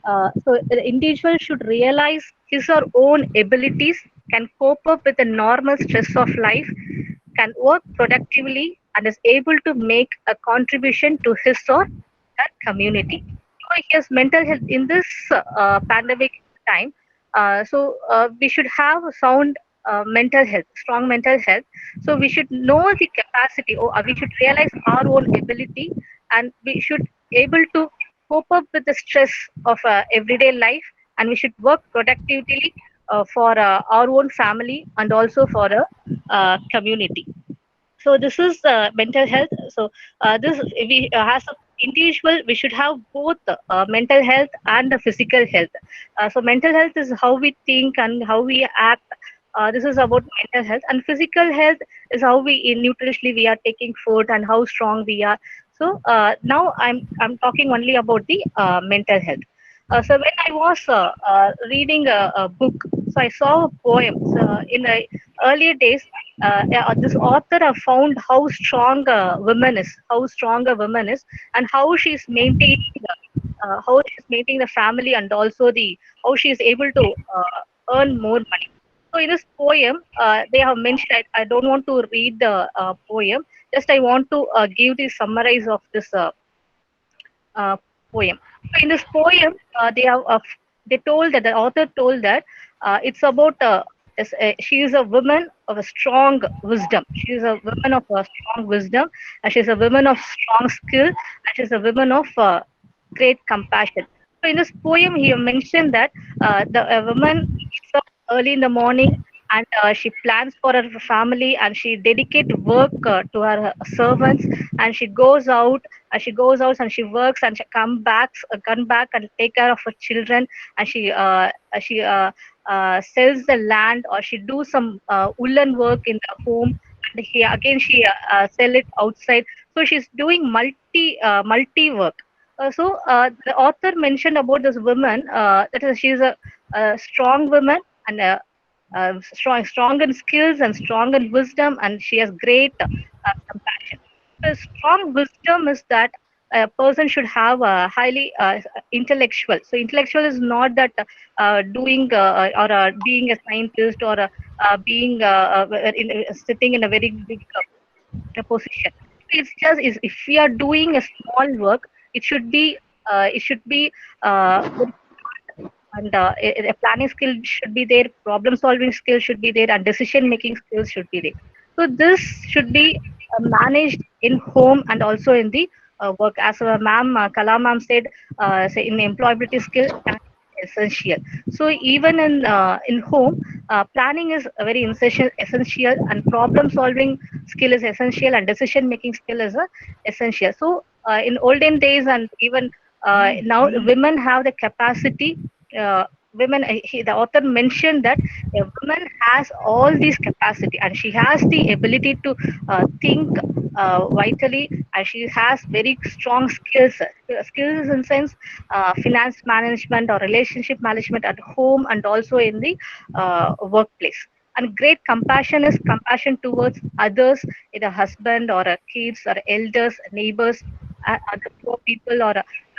so the individual should realize his or own abilities, can cope up with the normal stress of life, can work productively, and is able to make a contribution to his or her community. So yes, mental health in this pandemic time. We should have a sound mental health, strong mental health. So we should know the capacity, or we should realize our own ability, and we should able to cope up with the stress of everyday life, and we should work productively for our own family and also for a community. So this is mental health. So this we as an individual we should have both mental health and the physical health. So mental health is how we think and how we act. This is about mental health, and physical health is how we in nutritionally we are taking food and how strong we are. So now I'm talking only about the mental health. So when I was reading a book, so I saw a poem. So in the earlier days, this author have found how strong a woman is, and how she's maintaining the family, and also the how she is able to earn more money. So in this poem, they have mentioned. I don't want to read the poem. Just I want to give the summarize of this uh, poem. So in this poem, they told that the author told that it's about she is a woman of a strong wisdom. She is a woman of a strong wisdom, and she is a woman of strong skill, and she is a woman of great compassion. So in this poem, he mentioned that the a woman gets up early in the morning and she plans for her family and she dedicate work to her servants, and she goes out and she works and she come back and take care of her children, and she sells the land, or she do some woolen work in the home, and she sell it outside. So she's doing multi work. The author mentioned about this woman, that is she's a strong woman, and strong in skills and strong in wisdom, and she has great compassion. So strong wisdom is that a person should have a highly intellectual. So intellectual is not that doing or being a scientist, or being sitting in a very big position. It's just is if we are doing a small work, it should be very, and a planning skill should be there, problem solving skill should be there, and decision making skills should be there. So this should be managed in home and also in the work. As ma'am Kala ma'am said, say in employability skill, that is essential. So even in home, planning is a very essential, and problem solving skill is essential, and decision making skill is essential. So in olden days, and even now women have the capacity. The author mentioned that a woman has all these capacity, and she has the ability to think vitally, and she has very strong skills in sense finance management or relationship management at home and also in the workplace. And great compassion is compassion towards others, either husband or kids or elders, neighbors, other poor people, or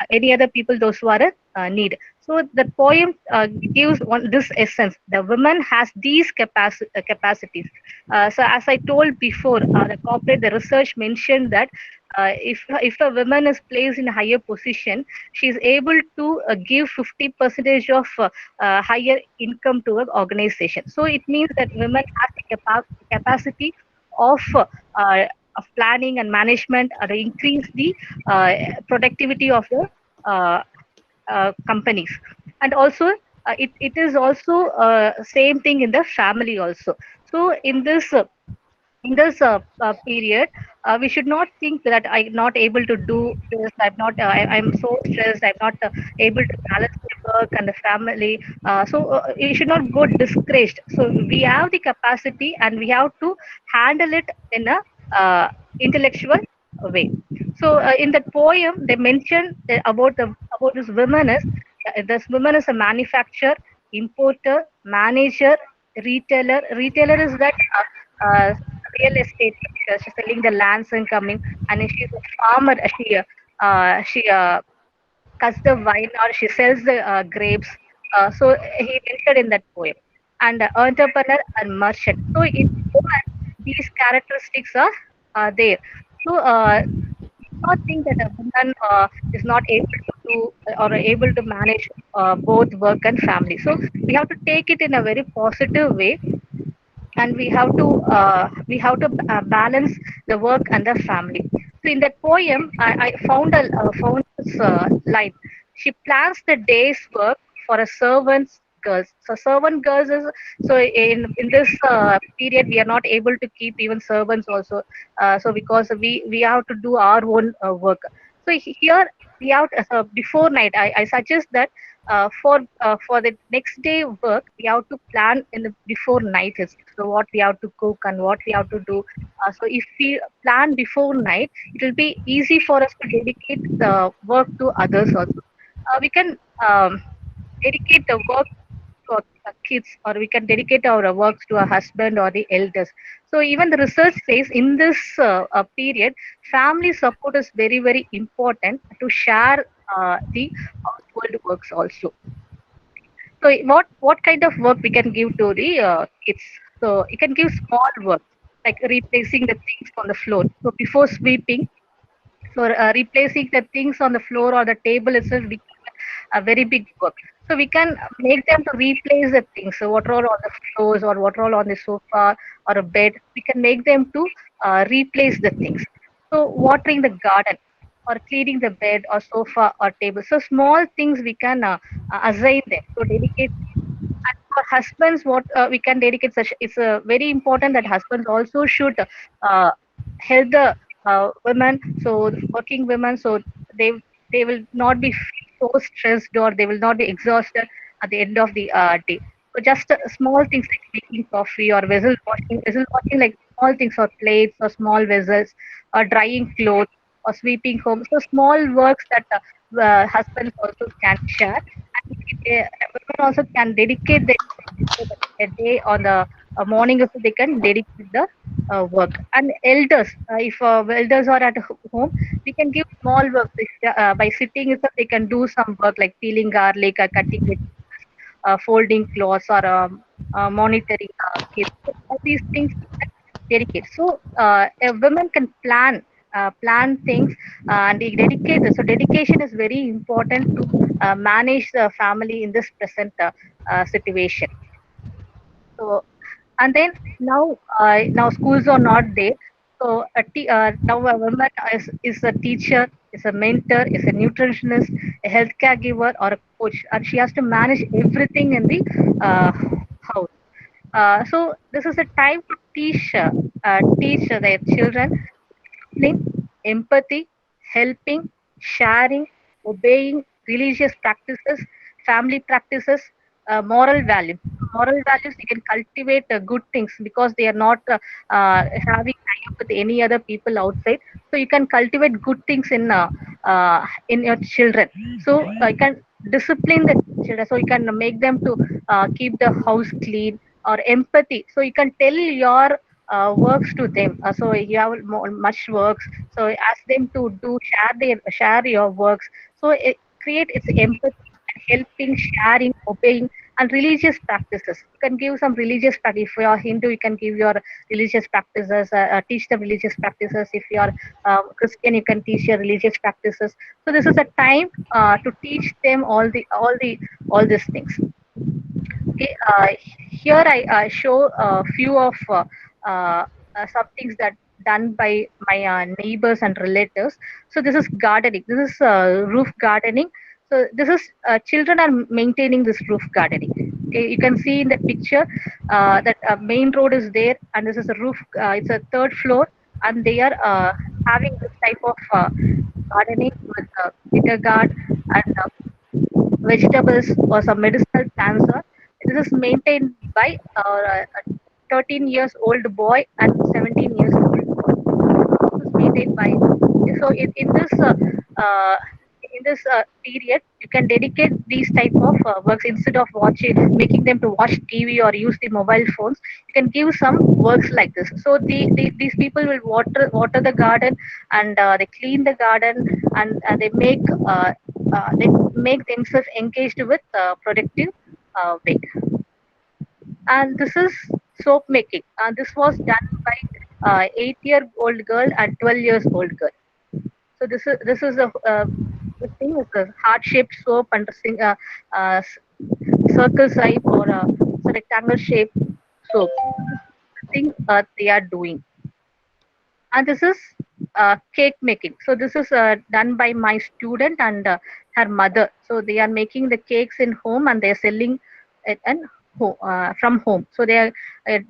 any other people those who are in need. So the poem gives this essence. The woman has these capacities. So as I told before, the research mentioned that if a woman is placed in a higher position, she is able to give 50 percentage of higher income to an organization. So it means that women have the capacity of planning and management, to increase the productivity of the companies. And also it is also same thing in the family also. So in this period, we should not think that I'm not able to do this. I'm so stressed. I'm not able to balance the work and the family. So you should not go discouraged. So we have the capacity, and we have to handle it in a intellectual way. So in that poem, they mention about this woman is a manufacturer, importer, manager, retailer. Retailer is that real estate. She's selling the lands and coming, and then she's a farmer. She cuts the wine, or she sells the grapes. So he mentioned in that poem, and entrepreneur and merchant. So in woman, these characteristics are there. So not think that a woman is not able to do or able to manage both work and family. So we have to take it in a very positive way, and we have to balance the work and the family. So in that poem, I found this line. She plans the day's work for a servant's girls. So servant girls is, so in this period we are not able to keep even servants also. So because we have to do our own work. So here we have before night. I suggest that for the next day work we have to plan in the before night itself. So what we have to cook and what we have to do. So if we plan before night, it will be easy for us to dedicate the work to others also. We can dedicate the work to our kids, or we can dedicate our works to our husband or the elders. So even the research says in this period, family support is very, very important to share the household works also. So what kind of work we can give to the kids? So you can give small work like replacing the things on the floor. So before sweeping, so replacing the things on the floor or the table itself become a very big work. So we can make them to replace the things. So what are all on the floors, or what are all on the sofa or a bed, we can make them to replace the things. So watering the garden, or cleaning the bed or sofa or table. So small things we can assign them. So dedicate. And for husbands, what we can dedicate such, it's very important that husbands also should help the women, so working women, so they they will not be so stressed, or they will not be exhausted at the end of the day. So just small things like making coffee or vessel washing, like small things, or plates or small vessels, or drying clothes or sweeping home. So small works that husbands also can share, and women also can dedicate a day on the morning, also they can dedicate the work. And elders, if elders are at home, we can give small work. By sitting itself, they can do some work like peeling garlic, cutting vegetables, folding clothes, or monitoring kids. So all these things we can dedicate. So a woman can plan things and they dedicate. So dedication is very important to manage the family in this present situation. So, and then now schools are not there. So now a woman is a teacher, is a mentor, is a nutritionist, a health caregiver, or a coach, and she has to manage everything in the house. So this is a time to teach their children discipline, empathy, helping, sharing, obeying, religious practices, family practices, moral values. Moral values, you can cultivate good things because they are not having tie up with any other people outside. So you can cultivate good things in your children. So you can discipline the children. So you can make them to keep the house clean, or empathy. So you can tell your works to them. So you have much works. So ask them to share your works. So it create its empathy, helping, sharing, obeying, and religious practices. You can give some religious practice. If you are Hindu, you can give your religious practices, teach them religious practices. If you are Christian, you can teach your religious practices. So this is a time to teach them all these things. Okay, here I show a few of some things that done by my neighbors and relatives. So this is gardening. This is roof gardening. So this is children are maintaining this roof gardening. You can see in the picture that main road is there, and this is a roof. It's a third floor, and they are having this type of gardening with bitter gourd and vegetables or some medicinal plants. This is maintained by a 13 years old boy and 17 years old boy. This is maintained by. So uh, in this period, you can dedicate these type of works instead of making them to watch TV or use the mobile phones. You can give some works like this. So these people will water the garden, and they clean the garden, and they make themselves engaged with productive way. And this is soap making. This was done by 8-year-old girl and 12 years old girl. So this is a this thing is a heart shaped soap and uh, circle shape or a rectangle shape soap. This is the thing they are doing. And this is cake making. So this is done by my student and her mother. So they are making the cakes in home, and they are selling it from home. So they are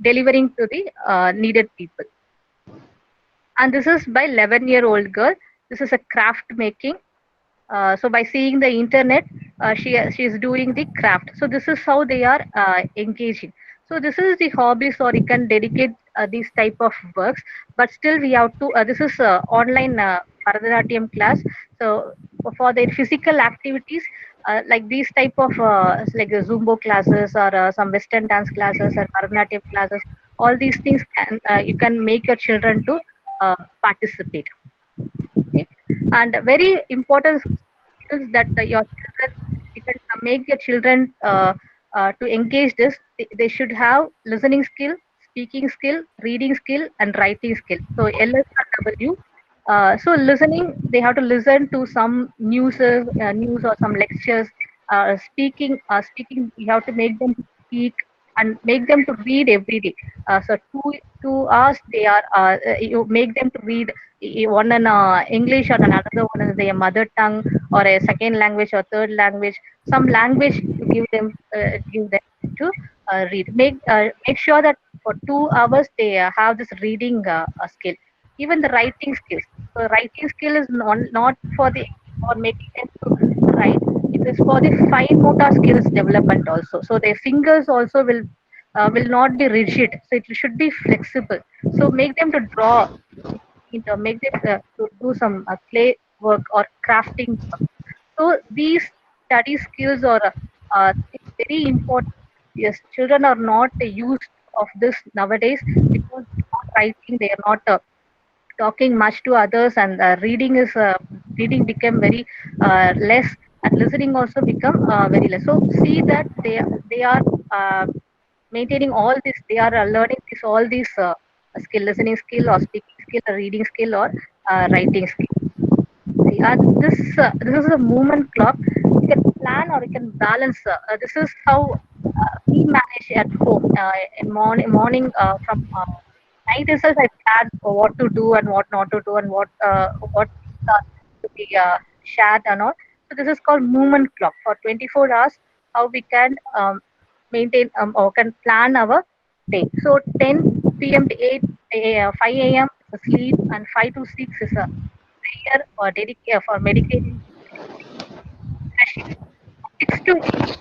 delivering to the needed people. And this is by 11-year-old girl. This is a craft making. So by seeing the internet, she is doing the craft. So this is how they are engaging. So this is the hobbies, or you can dedicate these type of works. But still, we have to. This is online Bharatanatyam class. So for their physical activities, like these type of like the Zumba classes or some Western dance classes or Bharatanatyam classes, all these things can you can make your children to participate. Okay. And very important skills that your children, you can make your children to engage this. They should have listening skill, speaking skill, reading skill, and writing skill. So LSRW. So listening, they have to listen to some news or some lectures. Speaking, you have to make them to speak and make them to read every day. So 2 hours they are you make them to read one in English, or another one is their mother tongue, or a second language or third language, some language to give them to read. Make sure that for 2 hours they have this reading skill. Even the writing skills. So writing skill is not for making them to write. It is for the fine motor skills development also. So their fingers also will not be rigid. So it should be flexible. So make them to draw, make them to do some clay work or crafting work. So these study skills are very important. Yes, children are not used of this nowadays because they're not writing, they are not talking much to others, and reading become very less, and listening also become very less. So see that they are uh, maintaining all this. They are learning all these skill, listening skill or speaking skill or reading skill or writing skill. This is a movement clock. You can plan or you can balance. This is how we manage at home. In morning from night itself, I plan for what to do and what not to do, and what things are to be shared and all. So this is called movement clock for 24 hours. How we can maintain or can plan our day. So 10 p.m. to 5 a.m. is a sleep, and 5 to 6 is a prayer or dedicate for meditating, refreshing. 6 to 8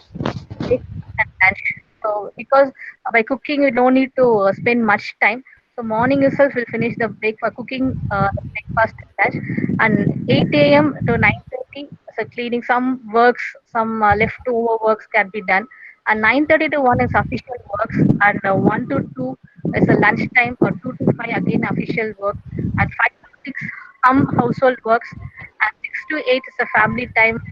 breakfast and lunch. So because by cooking we don't need to spend much time. So morning itself we'll finish the breakfast cooking, breakfast and lunch, and 8 a.m. to 9:30. So cleaning, some works, some leftover works can be done. And 9:30 to 1 is official works, and 1 to 2 is a lunch time, or 2 to 5 again official work, and 5 to 6 some household works, and 6 to 8 is a family time,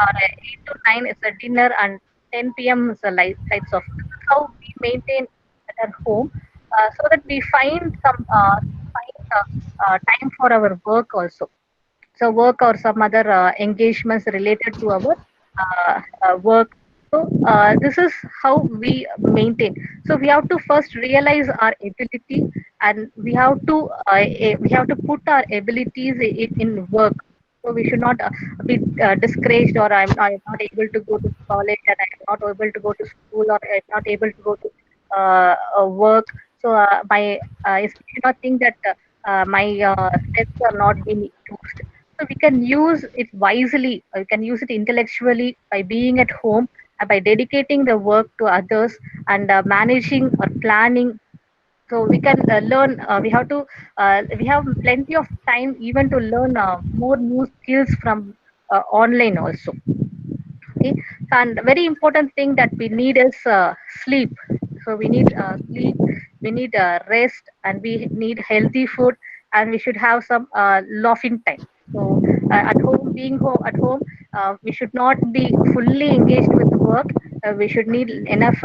or 8 to 9 is a dinner, and 10 p.m. is a lights off. This is how we maintain at our home, so that we find time for our work also. So work or some other engagements related to our work. So this is how we maintain. So we have to first realize our ability, and we have to put our abilities in work. So we should not be discouraged, or I'm not able to go to college, and I'm not able to go to school, or I'm not able to go to work. So we should not think that my steps are not being used. So we can use it wisely. We can use it intellectually by being at home, by dedicating the work to others, and managing or planning. So we can learn. We have plenty of time even to learn more new skills from online also. Okay. And very important thing that we need is sleep. So we need sleep, we need rest, and we need healthy food, and we should have some laughing time. So at home, being home at home, we should not be fully engaged with work. We should need enough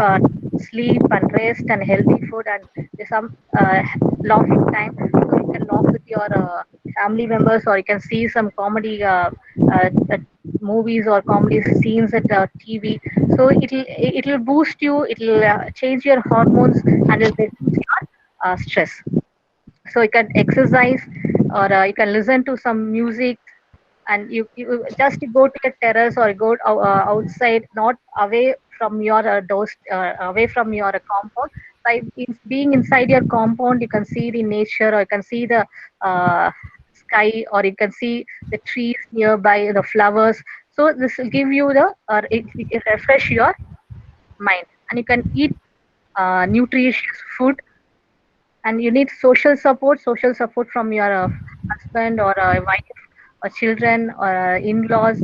sleep and rest and healthy food, and some laughing time. So you can laugh with your family members, or you can see some comedy movies or comedy scenes at TV. So it'll boost you. It'll change your hormones, and it'll reduce your stress. So you can exercise, or you can listen to some music, and you just go to a terrace or go outside, not away from your away from your compound. By being inside your compound, you can see the nature, or you can see the uh, sky, or you can see the trees nearby, the flowers. So this will give you it refresh your mind, and you can eat nutritious food. And you need social support from your husband, or wife, or children, or in-laws,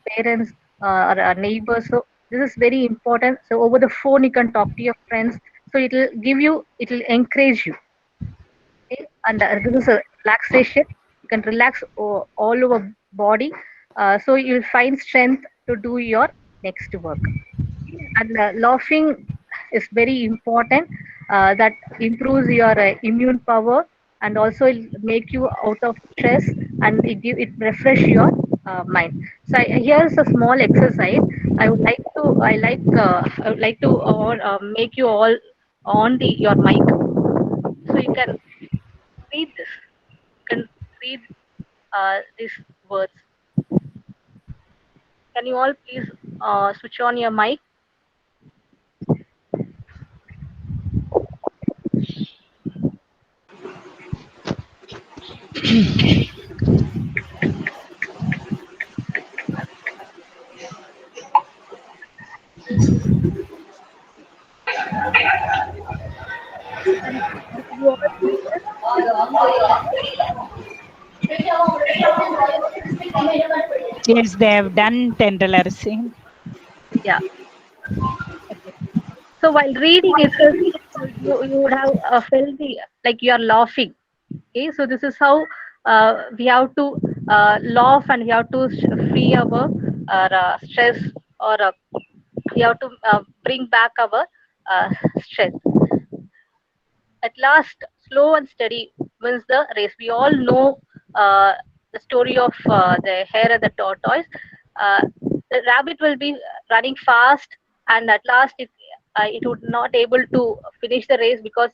parents, or neighbors. So this is very important. So over the phone you can talk to your friends, so it'll encourage you. Okay? And this is a relaxation. You can relax all over body, so you'll find strength to do your next work. And laughing is very important. That improves your immune power, and also it make you out of stress, and it refresh your mind. So here's a small exercise. I would like to make you all on the your mic, so you can read this. You can read these words. Can you all please switch on your mic? Did you all read this? Yes, they have done Tendalarsi. Yeah. Okay. So while reading itself, you would have felt like you are laughing. Okay. So this is how we have to laugh, and we have to free our stress, or we have to bring back our strength. At last, slow and steady wins the race. We all know the story of the hare and the tortoise. The rabbit will be running fast, and at last it would not able to finish the race because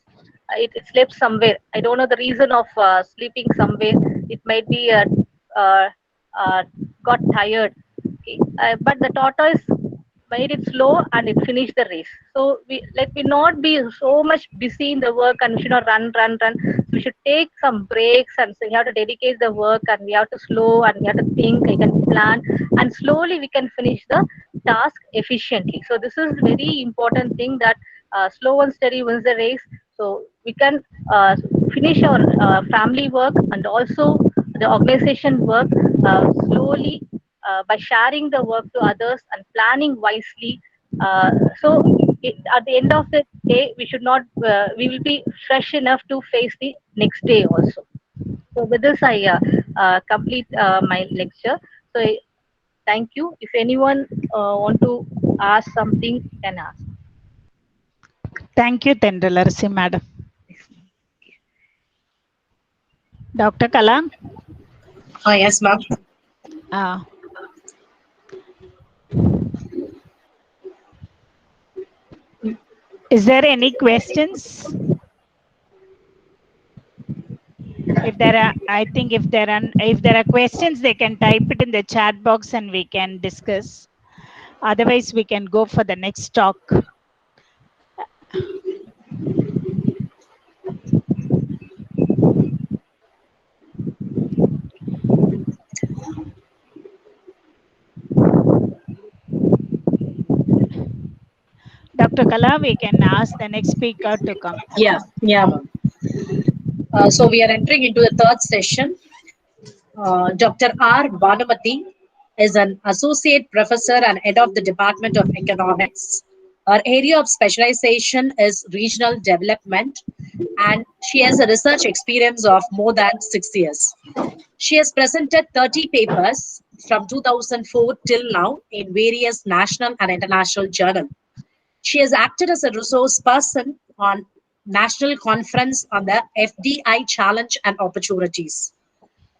it slept somewhere. I don't know the reason of sleeping somewhere. It might be uh, uh, got tired. Okay. But the tortoise made it slow, and it finished the race. So let me not be so much busy in the work, and we should not run. So we should take some breaks, and so we have to dedicate the work, and we have to slow, and we have to think, we can plan, and slowly we can finish the task efficiently. So this is very important thing, that slow and steady wins the race. So we can finish our family work, and also the organization work slowly, by sharing the work to others and planning wisely. So at the end of the day, we should not. We will be fresh enough to face the next day also. So with this, I complete my lecture. So thank you. If anyone want to ask something, can ask. Thank you, Tendalarsi, madam. Dr. Kala? Yes, ma'am. Uh, is there any questions? If there are, I think if there are questions, they can type it in the chat box and we can discuss. Otherwise, we can go for the next talk. Dr. Kala, we can ask the next speaker to come. Yeah, yeah, ma'am. So we are entering into the third session. Dr. R. Bhanumati is an associate professor and head of the Department of Economics. Her area of specialization is regional development, and she has a research experience of more than 6 years. She has presented 30 papers from 2004 till now in various national and international journals. She has acted as a resource person on national conference on the FDI challenge and opportunities.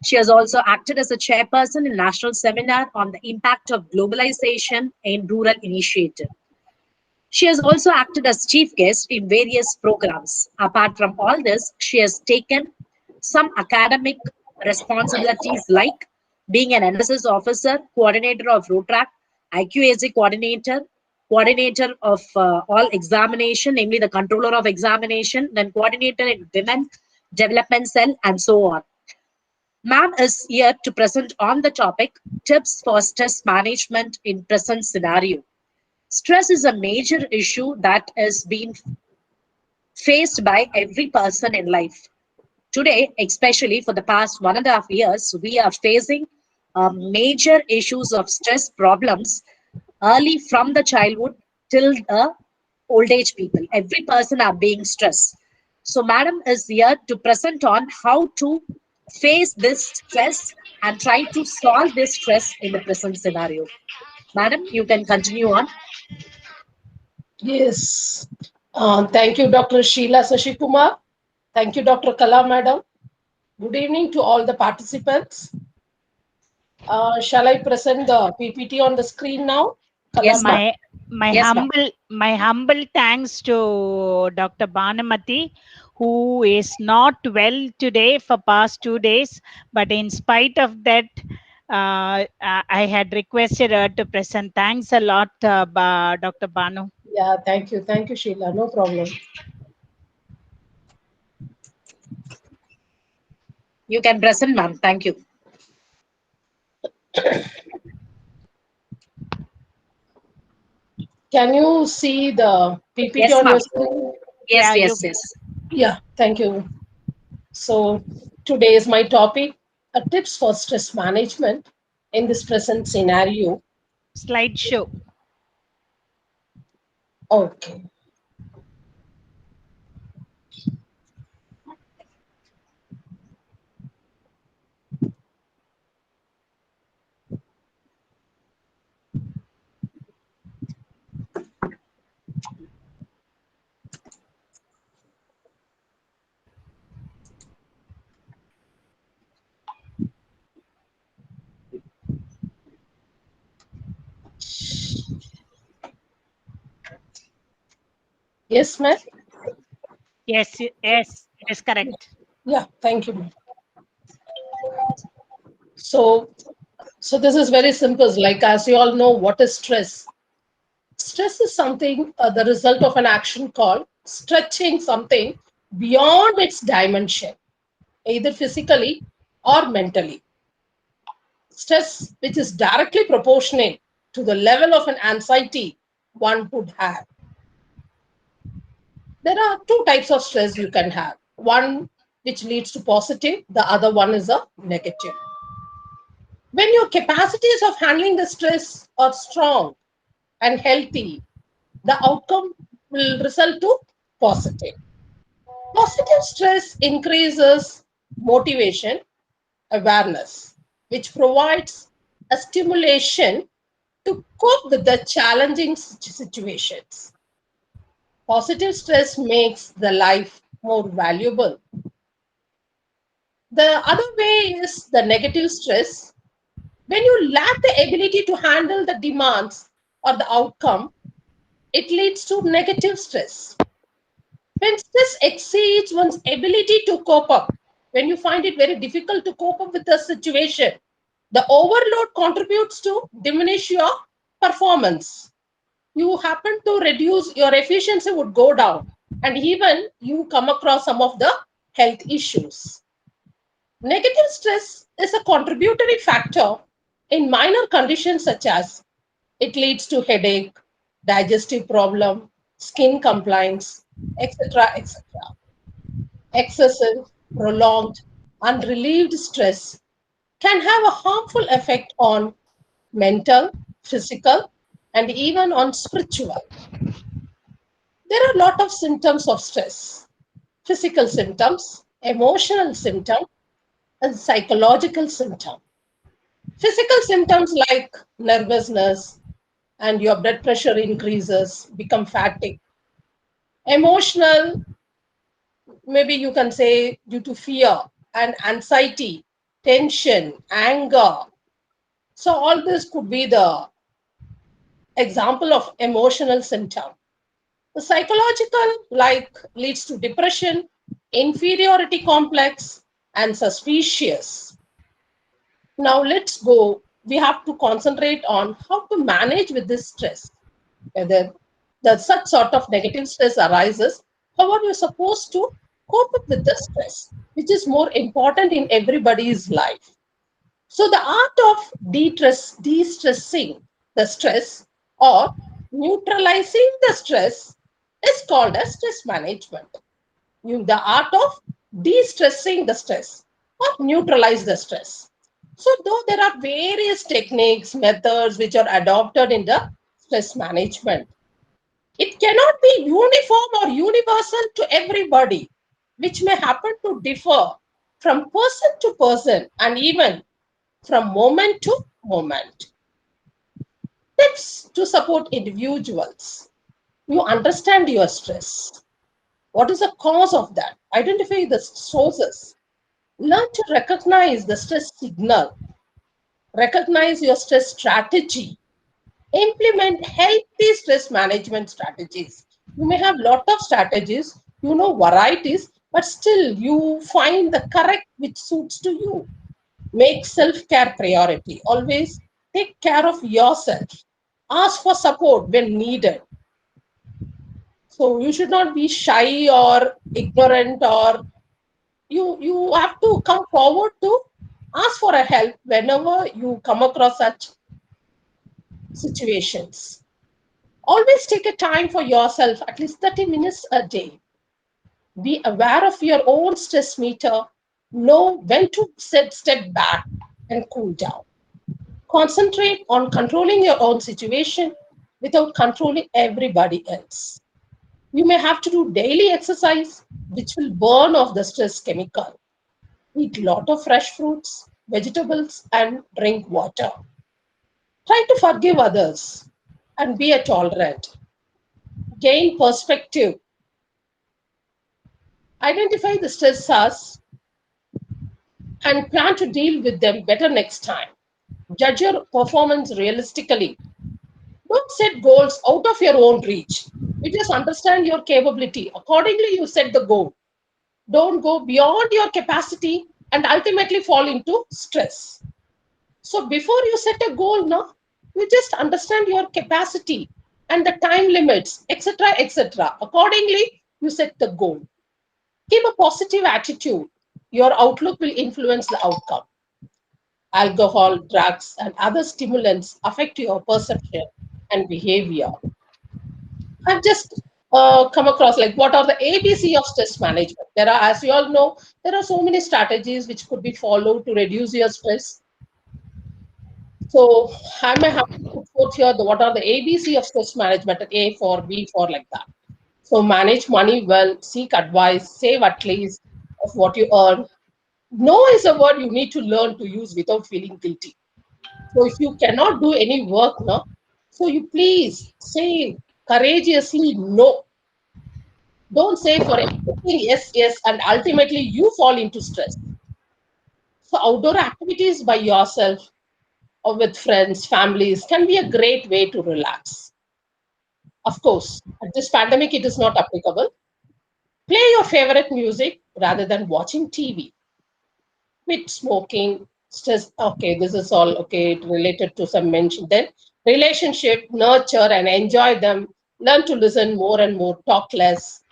She has also acted as a chairperson in national seminar on the impact of globalization in rural initiative. She has also acted as chief guest in various programs. Apart from all this, she has taken some academic responsibilities like being an NSS officer, coordinator of ROTRAC, IQAC coordinator, coordinator of all examination, namely the controller of examination, then coordinator in women development cell, and so on. Ma'am is here to present on the topic tips for stress management in present scenario. Stress is a major issue that is being faced by every person in life. Today, especially for the past 1.5 years, we are facing major issues of stress problems early from the childhood till the old age people. Every person are being stressed. So, madam is here to present on how to face this stress and try to solve this stress in the present scenario. Madam, you can continue on. Yes. Thank you, Dr. Sheila Sashikumar. Thank you, Dr. Kala, madam. Good evening to all the participants. Shall I present the PPT on the screen now? Kala, Yes, ma'am. My Yes, ma'am. humble thanks to Dr. Bhanumati, who is not well today for past 2 days, but in spite of that, I had requested her to present. Thanks a lot, Dr. Banu. Yeah, thank you. Thank you, Sheila. No problem. You can present, ma'am. Thank you. Can you see the PPT Yes, on ma'am. your screen? Yes, Yeah, yes, yes. Yeah, thank you. So today is my topic, tips for stress management in this present scenario. slideshow. Okay. Yes, ma'am? Yes, yes, it is correct. Yeah, thank you, ma'am. So this is very simple. Like, as you all know, what is stress? Stress is something, the result of an action called stretching something beyond its dimension, either physically or mentally. Stress, which is directly proportionate to the level of an anxiety one would have. There are two types of stress you can have. One which leads to positive, the other one is a negative. When your capacities of handling the stress are strong and healthy, the outcome will result to positive. Positive stress increases motivation, awareness, which provides a stimulation to cope with the challenging situations. Positive stress makes the life more valuable. The other way is the negative stress. When you lack the ability to handle the demands or the outcome, it leads to negative stress. When stress exceeds one's ability to cope up when you find it very difficult to cope up with the situation. The overload contributes to diminish your performance. You happen to reduce your efficiency would go down, and even you come across some of the health issues. Negative stress is a contributory factor in minor conditions such as it leads to headache, digestive problem, skin complaints, etc. etc. Excessive, prolonged, unrelieved stress can have a harmful effect on mental, physical, and even on spiritual. There are a lot of symptoms of stress: physical symptoms, emotional symptoms, and psychological symptoms. Physical symptoms like nervousness and your blood pressure increases, become fatigue. Emotional, maybe you can say due to fear and anxiety, tension, anger. So all this could be the example of emotional symptom. The psychological like leads to depression, inferiority complex, and suspicious. Now let's go. We have to concentrate on how to manage with this stress. Whether the such sort of negative stress arises, how are you supposed to cope up with the stress, which is more important in everybody's life. So the art of de-stressing the stress or neutralizing the stress is called as stress management. The art of de-stressing the stress or neutralize the stress. So though there are various techniques, methods which are adopted in the stress management, it cannot be uniform or universal to everybody, which may happen to differ from person to person and even from moment to moment. Tips to support individuals. You understand your stress. What is the cause of that? Identify the sources. Learn to recognize the stress signal. Recognize your stress strategy. Implement healthy stress management strategies. You may have lot of strategies, varieties, but still you find the correct which suits to you. Make self-care priority. Always take care of yourself. Ask for support when needed. So you should not be shy or ignorant, or you have to come forward to ask for a help whenever you come across such situations. Always take a time for yourself, at least 30 minutes a day. Be aware of your own stress meter. Know when to step back and cool down. Concentrate on controlling your own situation without controlling everybody else. You may have to do daily exercise, which will burn off the stress chemical. Eat lot of fresh fruits, vegetables, and drink water. Try to forgive others and be a tolerant. Gain perspective. Identify the stressors and plan to deal with them better next time. Judge your performance realistically. Don't set goals out of your own reach. You just understand your capability. Accordingly, you set the goal. Don't go beyond your capacity and ultimately fall into stress. So before you set a goal, no, you just understand your capacity and the time limits, etc., etc. Accordingly, you set the goal. Keep a positive attitude. Your outlook will influence the outcome. Alcohol, drugs, and other stimulants affect your perception and behavior. I've just come across like what are the ABC of stress management. There are, as you all know, there are so many strategies which could be followed to reduce your stress. So I may have to put forth here what are the ABC of stress management, A for B for like that. So manage money well, seek advice, save at least of what you earn. No is a word you need to learn to use without feeling guilty. So if you cannot do any work now, so you please say courageously no. Don't say for everything yes, yes, and ultimately you fall into stress. So outdoor activities by yourself or with friends, families can be a great way to relax. Of course, at this pandemic, it is not applicable. Play your favorite music rather than watching TV. quit smoking, stress. Okay, this is all okay, related to some mention. Then relationship, nurture and enjoy them. Learn to listen more and more, talk less,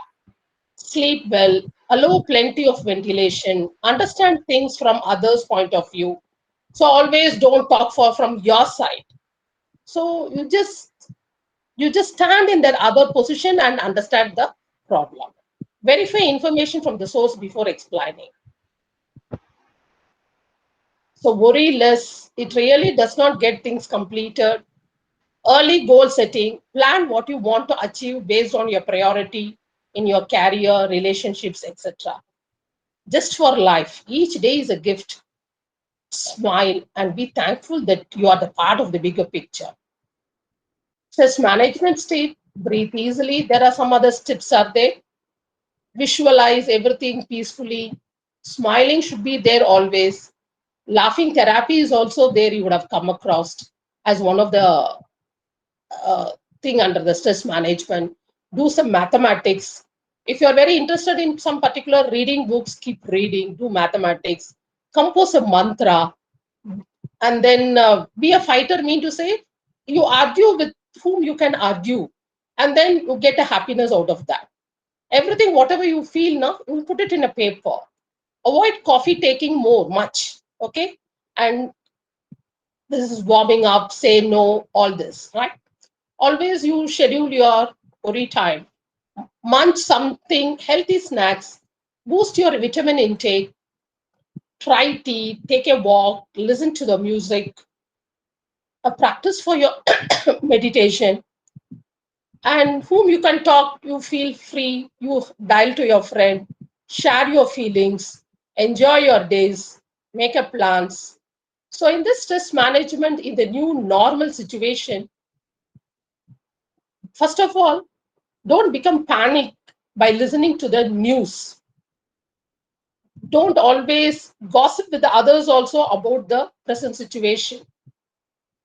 sleep well, allow plenty of ventilation, understand things from others' point of view. So always don't talk for from your side. So you just stand in that other position and understand the problem. Verify information from the source before explaining. So worry less. It really does not get things completed. Early goal setting. Plan what you want to achieve based on your priority in your career, relationships, etc. Just for life. Each day is a gift. Smile and be thankful that you are the part of the bigger picture. Stress management state. Breathe easily. There are some other tips are there. Visualize everything peacefully. Smiling should be there always. Laughing therapy is also there, you would have come across as one of the uh, thing under the stress management. Do some mathematics. If you're very interested in some particular reading books, keep reading, do mathematics, compose a mantra, and then be a fighter, mean to say you argue with whom you can argue, and then you get a happiness out of that. Everything, whatever you feel now, you put it in a paper. Avoid coffee taking more, much. Okay. And this is warming up, say no, all this, right? Always you schedule your worry time. Munch something, healthy snacks, boost your vitamin intake, try tea, take a walk, listen to the music, a practice for your meditation, and whom you can talk, you feel free, you dial to your friend, share your feelings, enjoy your days, make a plans. So in this stress management in the new normal situation, first of all, don't become panic by listening to the news. Don't always gossip with the others also about the present situation.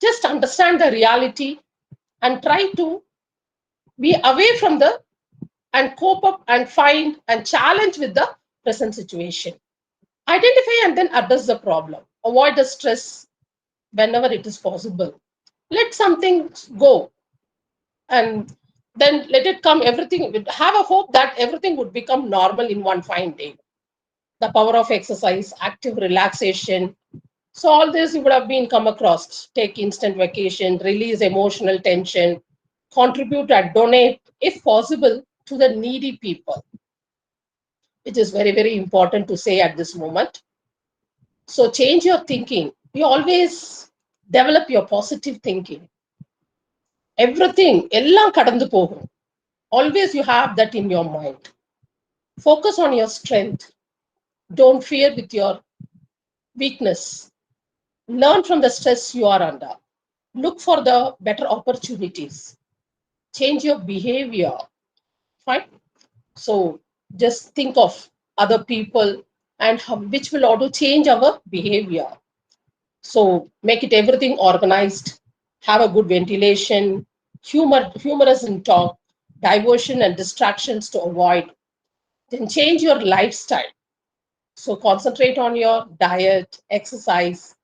Just understand the reality and try to be away from the and cope up and find and challenge with the present situation. Identify and then address the problem. Avoid the stress whenever it is possible. Let something go and then let it come. Everything, have a hope that everything would become normal in one fine day. The power of exercise, active relaxation. So all this you would have been come across. Take instant vacation, release emotional tension, contribute and donate, if possible, to the needy people, which is very, very important to say at this moment. So change your thinking. You always develop your positive thinking. Everything, எல்லாம் கடந்து போகும். Always you have that in your mind. Focus on your strength. Don't fear with your weakness. Learn from the stress you are under. Look for the better opportunities. Change your behavior. Fine. So just think of other people and how, which will auto change our behavior. So make it everything organized. Have a good ventilation. Humorous in talk. Diversion and distractions to avoid. Then change your lifestyle. So concentrate on your diet, exercise,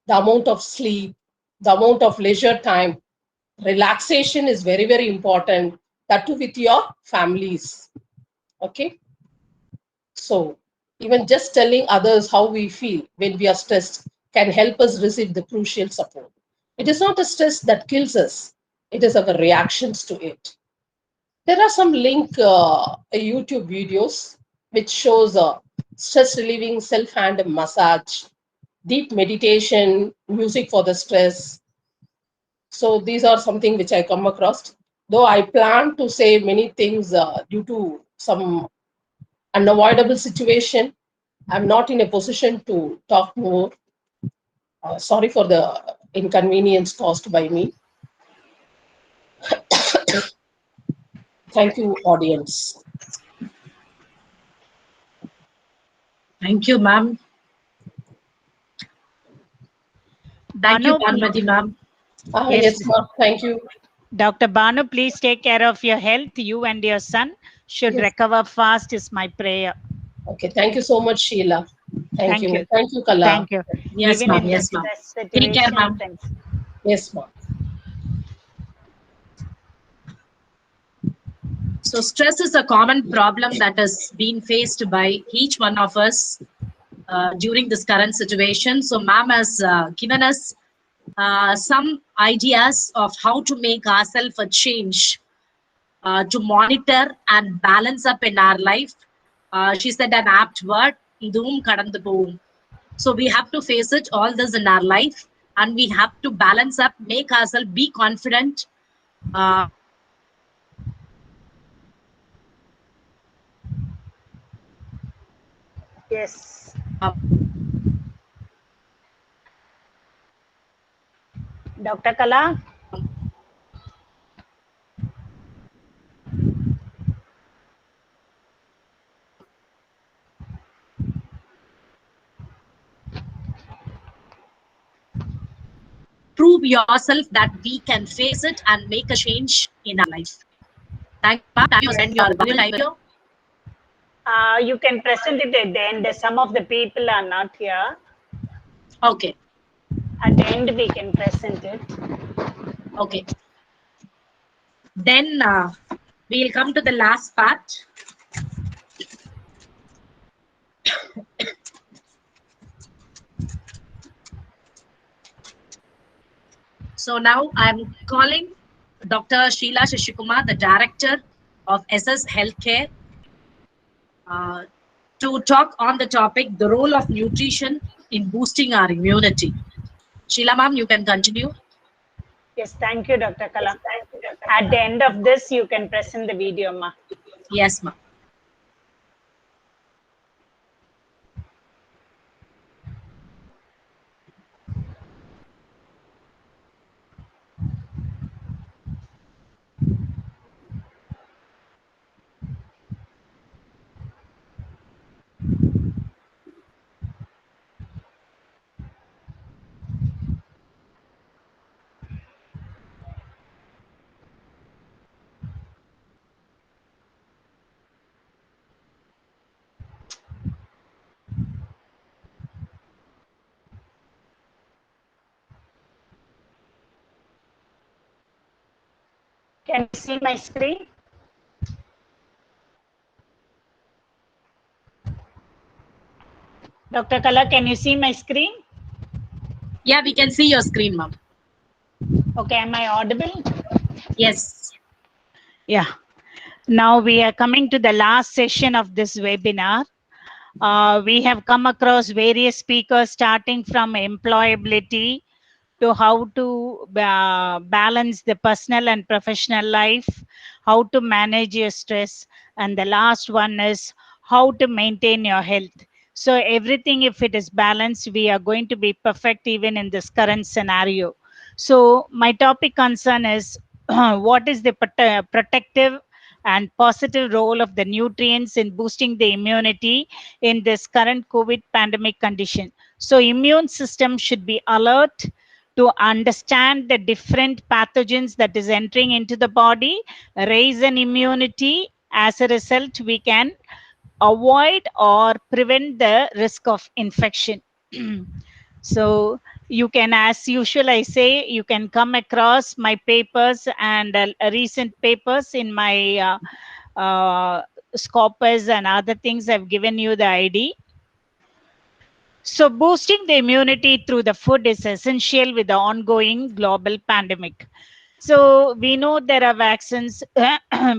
the amount of sleep, the amount of leisure time. Relaxation is very, very important. That too with your families. Okay. So even just telling others how we feel when we are stressed can help us receive the crucial support. It is not a stress that kills us. It is our reactions to it. There are some YouTube videos which shows stress relieving self-hand massage, deep meditation, music for the stress. So these are something which I come across. Though I plan to say many things due to some unavoidable situation, I'm not in a position to talk more. Sorry for the inconvenience caused by me. Thank you, audience. Thank you, ma'am. Thank you, Banu, Bhanumati, ma'am. yes, Yes, ma'am. Thank you. Dr. Banu, please take care of your health. You and your son should Yes. recover fast, is my prayer. Okay, thank you so much, Sheila. Thank Thank you. you. Thank you, Kala. Thank you. Yes, Even ma'am. in the Yes, ma'am. stress Take care, situation, ma'am. thanks. Yes, ma'am. So, stress is a common problem that has been faced by each one of us during this current situation. So, ma'am has given us some ideas of how to make ourselves a change to monitor and balance up in our life. She said an apt word, "Idum kadandu povum." So we have to face it all this in our life, and we have to balance up, make ourselves be confident. Yes. Dr. Kala? Prove yourself that we can face it and make a change in our life. Thank you, ma'am. Thank you for spending Yes. your valuable time here. You can present it at the end. Some of the people are not here. Okay, At the end, we can present it. okay. Then we'll come to the last part. So now I'm calling Dr. Sheila Shashikumar, the director of SS Healthcare, uh, to talk on the topic the role of nutrition in boosting our immunity. Sheila ma'am, you can continue. Yes, thank you, Dr. Kala. At the end of this, you can present the video, ma. Yes, ma'am. Can you see my screen? Dr. Kala, can you see my screen? Yeah, we can see your screen, ma'am. Okay, am I audible? Yes. Yeah. Now we are coming to the last session of this webinar. We have come across various speakers starting from employability to how to balance the personal and professional life, how to manage your stress, and the last one is how to maintain your health. So everything, if it is balanced, we are going to be perfect even in this current scenario. So my topic concern is what is the protective and positive role of the nutrients in boosting the immunity in this current COVID pandemic condition. So immune system should be alert to understand the different pathogens that is entering into the body, raise an immunity. As a result, we can avoid or prevent the risk of infection. So you can, as usual, I say, you can come across my papers and recent papers in my scopus and other things. I've given you the ID. So boosting the immunity through the food is essential with the ongoing global pandemic. So we know there are vaccines.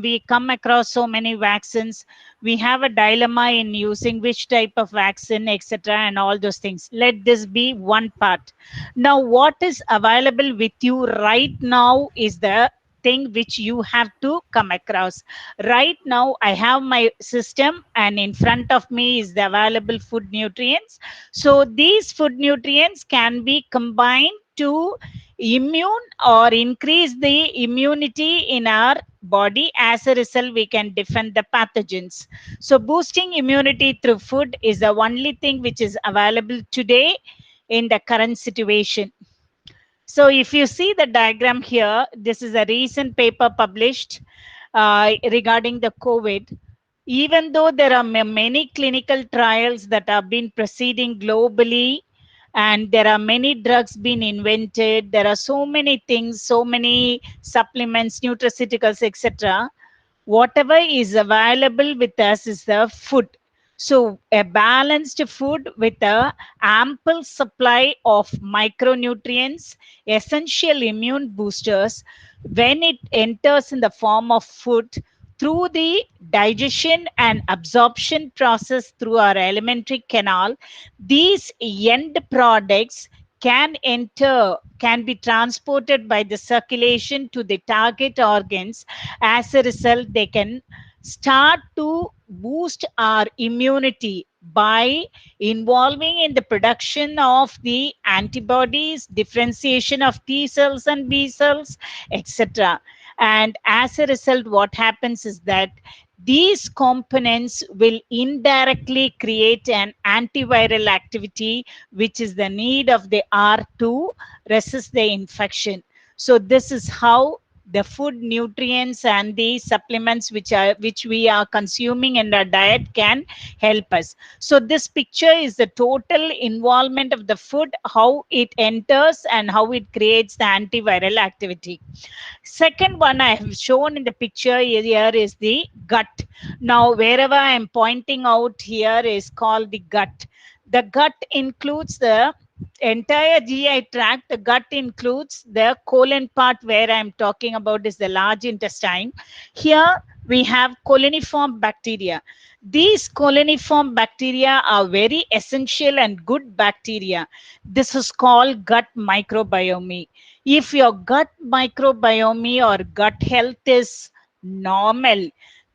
We come across so many vaccines. We have a dilemma in using which type of vaccine, etc., and all those things. Let this be one part. Now, what is available with you right now is the thing which you have to come across. Right now, I have my system, and in front of me is the available food nutrients. So these food nutrients can be combined to immune or increase the immunity in our body. As a result, we can defend the pathogens. So boosting immunity through food is the only thing which is available today in the current situation. So if you see the diagram here, this is a recent paper published regarding the COVID. Even though there are many clinical trials that have been proceeding globally, and there are many drugs being invented, there are so many things, so many supplements, nutraceuticals, etc. Whatever is available with us is the food. So a balanced food with a ample supply of micronutrients, essential immune boosters, when it enters in the form of food through the digestion and absorption process through our alimentary canal, these end products can be transported by the circulation to the target organs. As a result, they can start to boost our immunity by involving in the production of the antibodies, differentiation of T cells and B cells, etc. And as a result, what happens is that these components will indirectly create an antiviral activity, which is the need of the R to resist the infection. So this is how the food nutrients and the supplements which we are consuming in our diet can help us. So this picture is the total involvement of the food, how it enters and how it creates the antiviral activity. Second one I have shown in the picture here is the gut. Now, wherever I am pointing out here is called the gut. The gut includes the entire GI tract. The gut includes the colon part, where I am talking about is the large intestine. Here we have coloniform bacteria. These coloniform bacteria are very essential and good bacteria. This is called gut microbiome. If your gut microbiome or gut health is normal,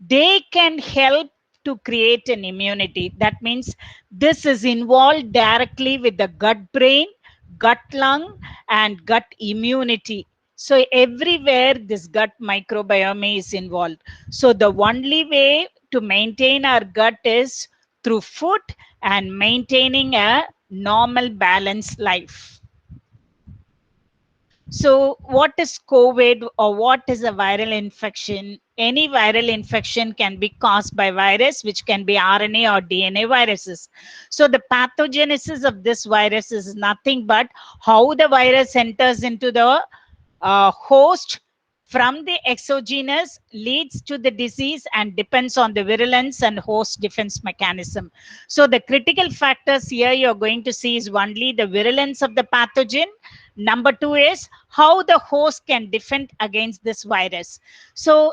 they can help to create an immunity. That means this is involved directly with the gut brain, gut lung, and gut immunity. So everywhere this gut microbiome is involved. So the only way to maintain our gut is through food and maintaining a normal balanced life. So, what is COVID or what is a viral infection? Any viral infection can be caused by virus, which can be RNA or DNA viruses. So, the pathogenesis of this virus is nothing but how the virus enters into the host from the exogenous, leads to the disease and depends on the virulence and host defense mechanism. So the critical factors here you're going to see is only the virulence of the pathogen. Number two is how the host can defend against this virus. So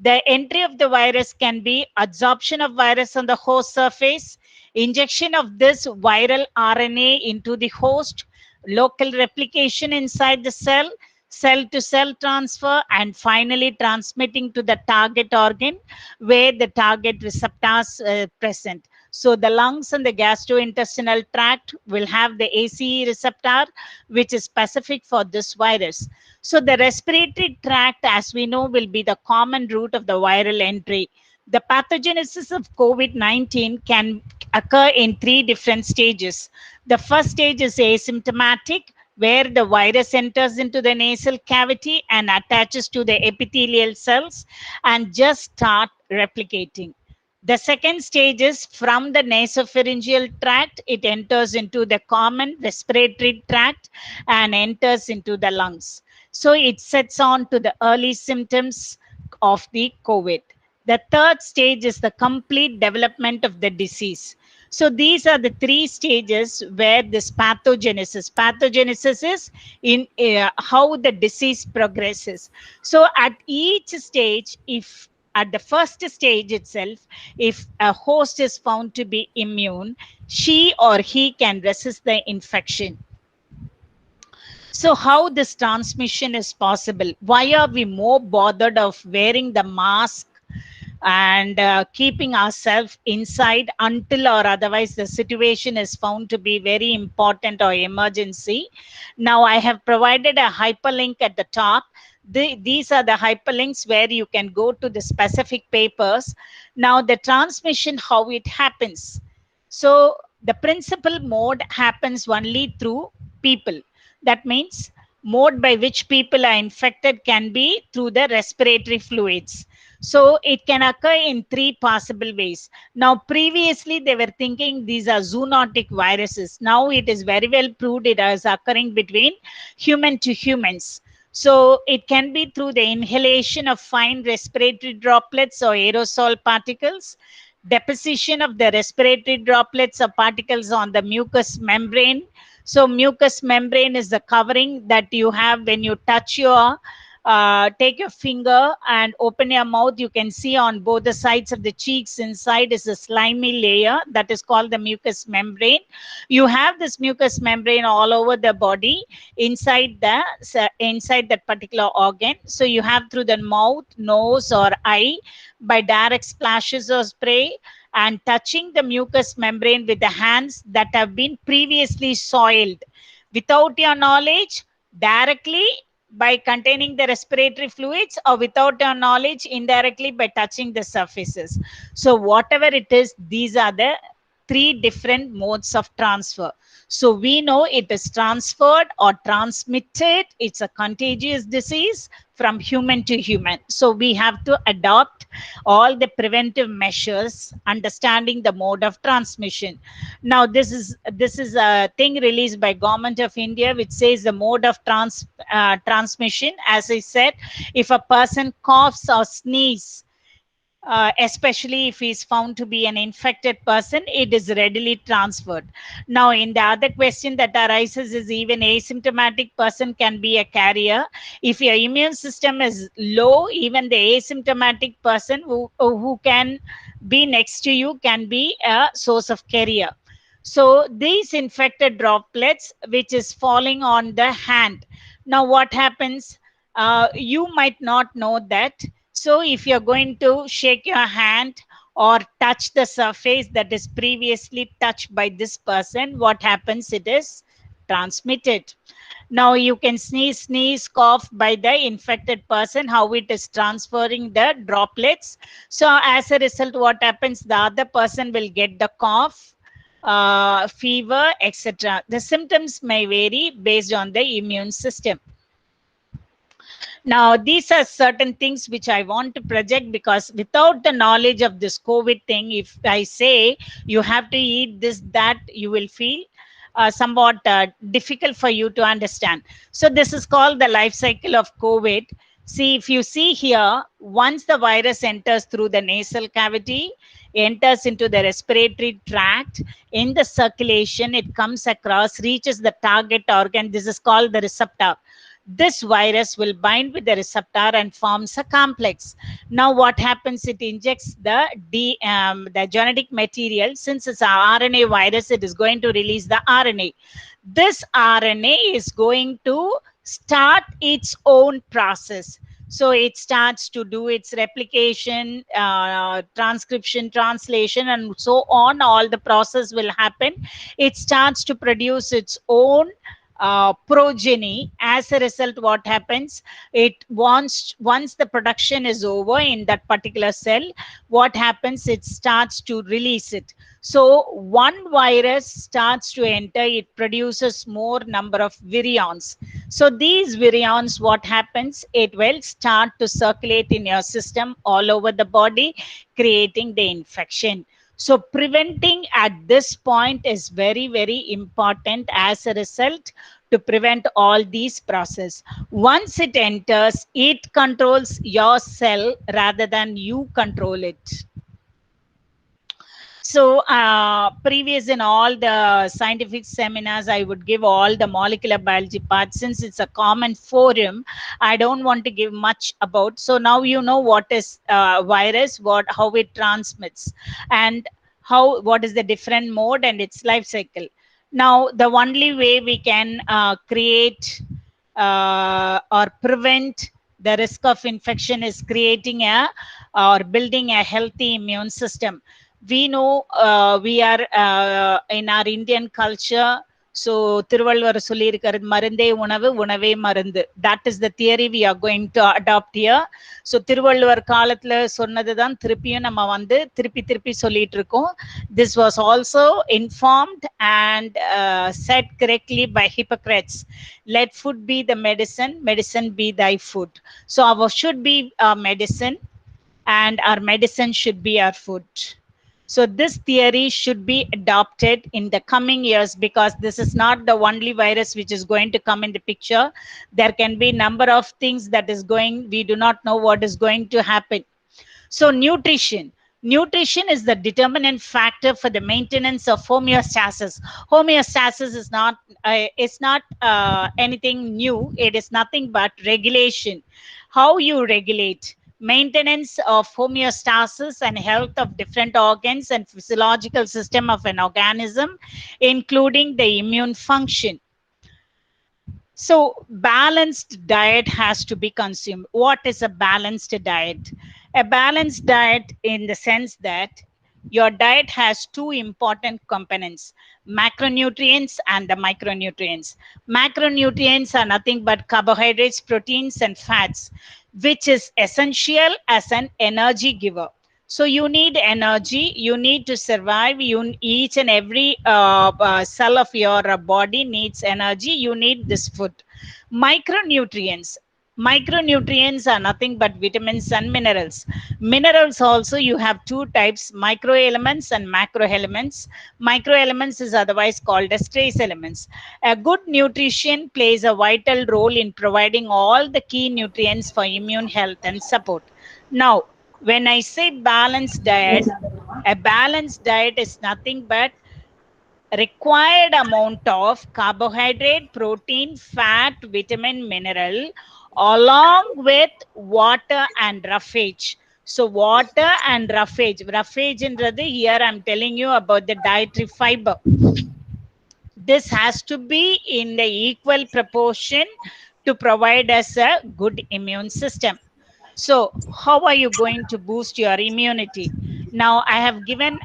the entry of the virus can be absorption of virus on the host surface, injection of this viral RNA into the host, local replication inside the cell to cell transfer, and finally transmitting to the target organ where the target receptors present. So the lungs and the gastrointestinal tract will have the ACE receptor, which is specific for this virus. So the respiratory tract, as we know, will be the common route of the viral entry. The pathogenesis of COVID-19 can occur in three different stages. The first stage is asymptomatic, where the virus enters into the nasal cavity and attaches to the epithelial cells and just start replicating. The second stage is from the nasopharyngeal tract, it enters into the common respiratory tract and enters into the lungs. So it sets on to the early symptoms of the COVID. The third stage is the complete development of the disease. So these are the three stages where this pathogenesis is in how the disease progresses. So at each stage, if at the first stage itself, if a host is found to be immune, she or he can resist the infection. So how this transmission is possible? Why are we more bothered of wearing the mask and keeping ourselves inside until or otherwise the situation is found to be very important or emergency? Now I have provided a hyperlink at the top. These are the hyperlinks where you can go to the specific papers. Now the transmission, how it happens. So the principal mode happens only through people. That means mode by which people are infected can be through the respiratory fluids. So it can occur in three possible ways. Now, previously they were thinking these are zoonotic viruses. Now it is very well proved it is occurring between human to humans. So it can be through the inhalation of fine respiratory droplets or aerosol particles, deposition of the respiratory droplets or particles on the mucous membrane. So mucous membrane is the covering that you have when you touch your take your finger and open your mouth. You can see on both the sides of the cheeks inside is a slimy layer that is called the mucous membrane. You have this mucous membrane all over the body inside the inside that particular organ. So you have through the mouth, nose or eye by direct splashes or spray, and touching the mucous membrane with the hands that have been previously soiled without your knowledge, directly by containing the respiratory fluids, or without your knowledge indirectly by touching the surfaces. So whatever it is, these are the three different modes of transfer. So we know it is transferred or transmitted. It's a contagious disease from human to human. So we have to adopt all the preventive measures, understanding the mode of transmission. Now this is a thing released by Government of India which says the mode of transmission. As I said, if a person coughs or sneezes, especially if he is found to be an infected person, it is readily transferred. Now, in the other question that arises is even asymptomatic person can be a carrier. If your immune system is low, even the asymptomatic person who can be next to you can be a source of carrier. So these infected droplets, which is falling on the hand. Now, what happens? You might not know that. So if you're going to shake your hand or touch the surface that is previously touched by this person, what happens? It is transmitted. Now you can sneeze, cough by the infected person, how it is transferring the droplets. So as a result, what happens? The other person will get the cough, fever, etc. The symptoms may vary based on the immune system. Now, these are certain things which I want to project, because without the knowledge of this COVID thing, if I say you have to eat this, that, you will feel somewhat difficult for you to understand. So this is called the life cycle of COVID. See, if you see here, once the virus enters through the nasal cavity, enters into the respiratory tract, in the circulation, it comes across, reaches the target organ. This is called the receptor. This virus will bind with the receptor and forms a complex. Now what happens? It injects the genetic material. Since it's an RNA virus, it is going to release the RNA. This RNA is going to start its own process. So it starts to do its replication, transcription, translation, and so on. All the process will happen. It starts to produce its own progeny. As a result, what happens? It wants, once the production is over in that particular cell, what happens? It starts to release it. So one virus starts to enter, it produces more number of virions. So these virions, what happens? It will start to circulate in your system all over the body, creating the infection. So preventing at this point is very, very important. As a result, to prevent all these processes, once it enters, it controls your cell rather than you control it. So previous in all the scientific seminars, I would give all the molecular biology part. Since it's a common forum, I don't want to give much about. So now you know what is virus, how it transmits, and what is the different mode and its life cycle. Now the only way we can create or prevent the risk of infection is creating or building a healthy immune system. We know we are in our Indian culture. So Thiruvalluvar சொல்லியிருக்கிறது மருந்தே உணவு உணவே மருந்து. That is the theory we are going to adopt here. So Thiruvalluvar காலத்துல சொன்னதுதான் திருப்பியும் நம்ம திருப்பி திருப்பி சொல்லிட்டு இருக்கோம். This was also informed and said correctly by Hippocrates. Let food be the medicine, medicine be thy food. So our should be medicine, and our medicine should be our food. So this theory should be adopted in the coming years, because this is not the only virus which is going to come in the picture. There can be number of things that is going, we do not know what is going to happen. So nutrition. Nutrition is the determinant factor for the maintenance of homeostasis. Homeostasis is not anything new. It is nothing but regulation. How you regulate maintenance of homeostasis and health of different organs and physiological system of an organism, including the immune function. So balanced diet has to be consumed. What is a balanced diet? A balanced diet in the sense that your diet has two important components, macronutrients and the micronutrients. Macronutrients are nothing but carbohydrates, proteins, and fats, which is essential as an energy giver. So you need energy, you need to survive. Each and every cell of your body needs energy. You need this food. Micronutrients. Micronutrients are nothing but vitamins and minerals. Minerals also, you have two types, microelements and macroelements. Microelements is otherwise called as trace elements. A good nutrition plays a vital role in providing all the key nutrients for immune health and support. Now, when I say balanced diet, a balanced diet is nothing but required amount of carbohydrate, protein, fat, vitamin, mineral, along with water and roughage. So water and roughage. Roughage in here I'm telling you about the dietary fiber. This has to be in the equal proportion to provide us a good immune system. So how are you going to boost your immunity? Now I have given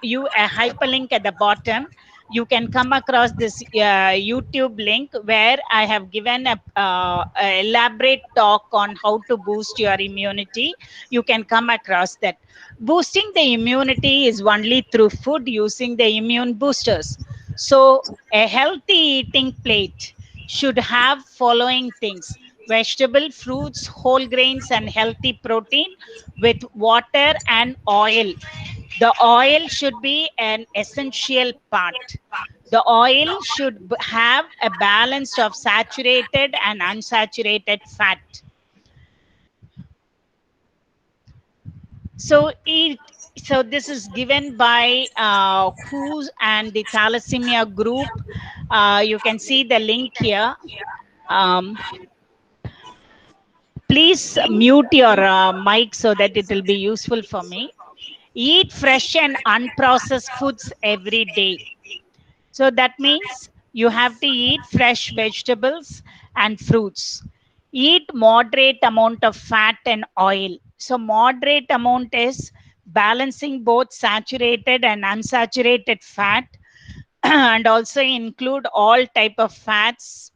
you a hyperlink at the bottom. You can come across this YouTube link where I have given a elaborate talk on how to boost your immunity. You can come across that. Boosting the immunity is only through food using the immune boosters. So a healthy eating plate should have following things: vegetable, fruits, whole grains, and healthy protein with water and oil. The oil should be an essential part. The oil should have a balance of saturated and unsaturated fat. So this is given by WHO and the thalassemia group. You can see the link here. Um, Please mute your mic so that it will be useful for me. Eat fresh and unprocessed foods every day. So that means you have to eat fresh vegetables and fruits. Eat moderate amount of fat and oil. So moderate amount is balancing both saturated and unsaturated fat, and also include all type of fats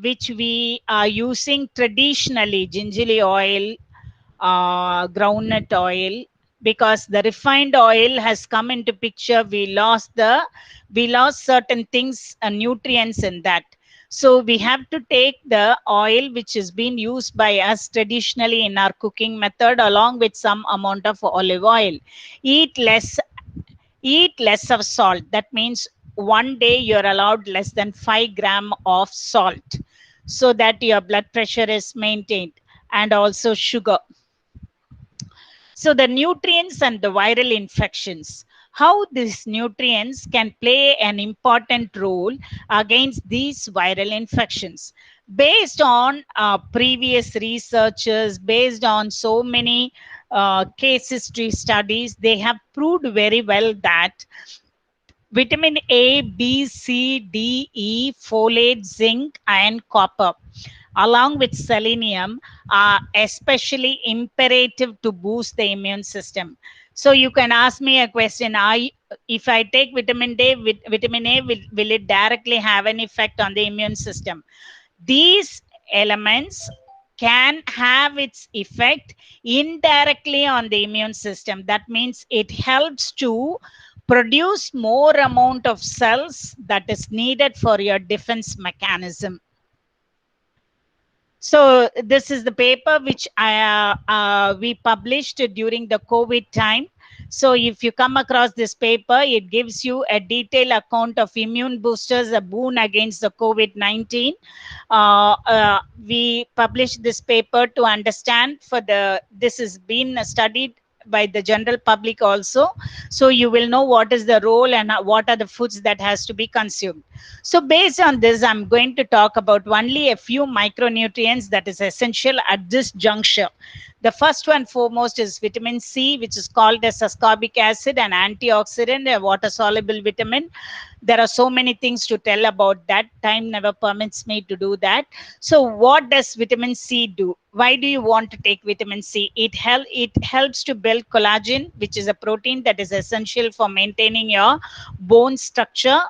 which we are using traditionally: gingerly oil, groundnut oil. Because the refined oil has come into picture, we lost certain things, nutrients in that. So we have to take the oil which is being used by us traditionally in our cooking method, along with some amount of olive oil. Eat less Eat less of salt. That means one day you're allowed less than 5 gram of salt, so that your blood pressure is maintained, and also sugar. So the nutrients and the viral infections, how these nutrients can play an important role against these viral infections. Based on previous researchers, based on so many case history studies, they have proved very well that vitamin A, B, C, D, E, folate, zinc, and copper, along with selenium, are especially imperative to boost the immune system. So you can ask me a question: if I take vitamin D, vitamin A, will it directly have an effect on the immune system? These elements can have its effect indirectly on the immune system. That means it helps to produce more amount of cells that is needed for your defense mechanism. So this is the paper which we published during the COVID time. So if you come across this paper, it gives you a detailed account of immune boosters, a boon against the COVID-19. We published this paper to understand this has been studied by the general public also. So you will know what is the role and what are the foods that has to be consumed. So based on this, I'm going to talk about only a few micronutrients that is essential at this juncture. The first one foremost is vitamin C, which is called as ascorbic acid, an antioxidant, a water soluble vitamin. There are so many things to tell about that. Time never permits me to do that. So what does vitamin C do? Why do you want to take vitamin C? It helps to build collagen, which is a protein that is essential for maintaining your bone structure.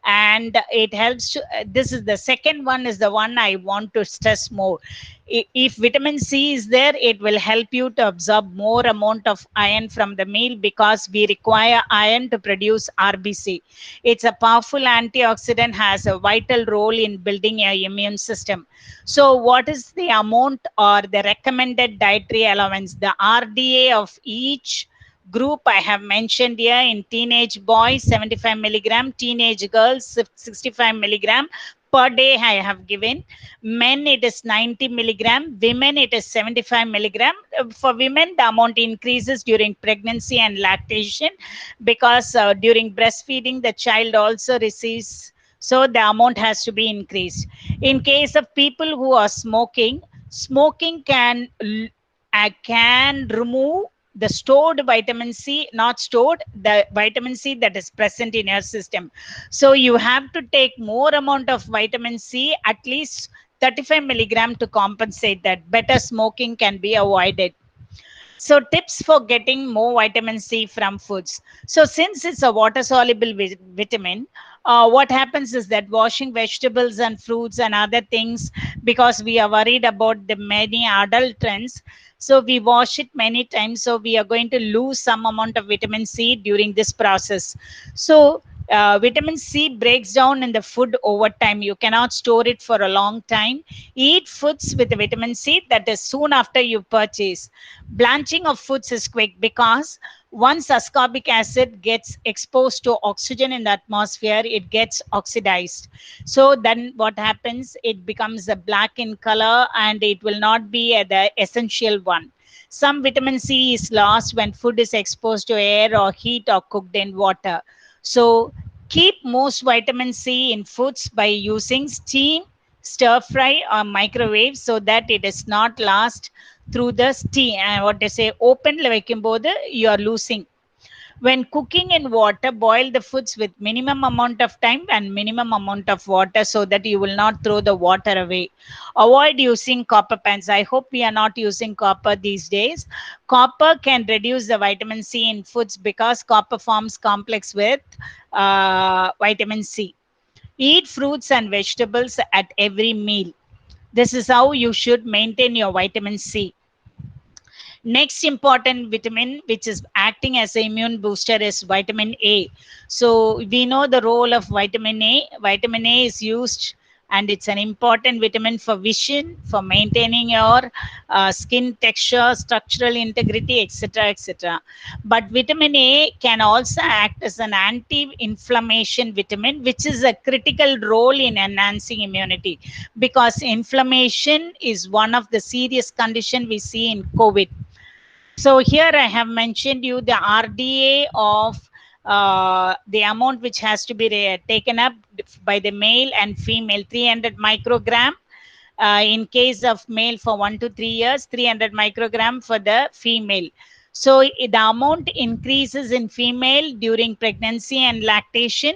And it helps to, this is the second one, is the one I want to stress more. If vitamin C is there, it will help you to absorb more amount of iron from the meal, because we require iron to produce RBC. It's a powerful antioxidant, has a vital role in building your immune system. So what is the amount or the recommended dietary allowance? The RDA of each group I have mentioned here: in teenage boys 75 milligram, teenage girls 65 milligram per day I have given. Men it is 90 milligram, women it is 75 milligram. For women the amount increases during pregnancy and lactation, because during breastfeeding the child also receives, so the amount has to be increased. In case of people who are smoking, smoking can remove the stored vitamin C, not stored, the vitamin C that is present in your system. So you have to take more amount of vitamin C, at least 35 milligram, to compensate that. Better smoking can be avoided. So tips for getting more vitamin C from foods. So since it's a water soluble vitamin, what happens is that washing vegetables and fruits and other things, because we are worried about the many adulterants, so we wash it many times, so we are going to lose some amount of vitamin C during this process. So vitamin C breaks down in the food over time. You cannot store it for a long time. Eat foods with vitamin C, that is soon after you purchase. Blanching of foods is quick, because once ascorbic acid gets exposed to oxygen in the atmosphere, it gets oxidized. So then what happens? It becomes a black in color, and it will not be the essential one. Some vitamin C is lost when food is exposed to air or heat or cooked in water. So keep most vitamin C in foods by using steam, stir fry or microwave, so that it does not last through the steam. What they say, open வைக்கும்போது you are losing. When cooking in water, boil the foods with minimum amount of time and minimum amount of water, so that you will not throw the water away. Avoid using copper pans. I hope we are not using copper these days. Copper can reduce the vitamin C in foods, because copper forms complex with vitamin C. Eat fruits and vegetables at every meal. This is how you should maintain your vitamin C. Next important vitamin which is acting as an immune booster is vitamin A. So we know the role of vitamin A. Vitamin A is used, and it's an important vitamin for vision, for maintaining your skin texture, structural integrity, etc., etc. But vitamin A can also act as an anti-inflammation vitamin, which is a critical role in enhancing immunity, because inflammation is one of the serious conditions we see in COVID. So here I have mentioned you the RDA of the amount which has to be taken up by the male and female: 300 microgram in case of male for 1 to 3 years, 300 microgram for the female. So the amount increases in female during pregnancy and lactation,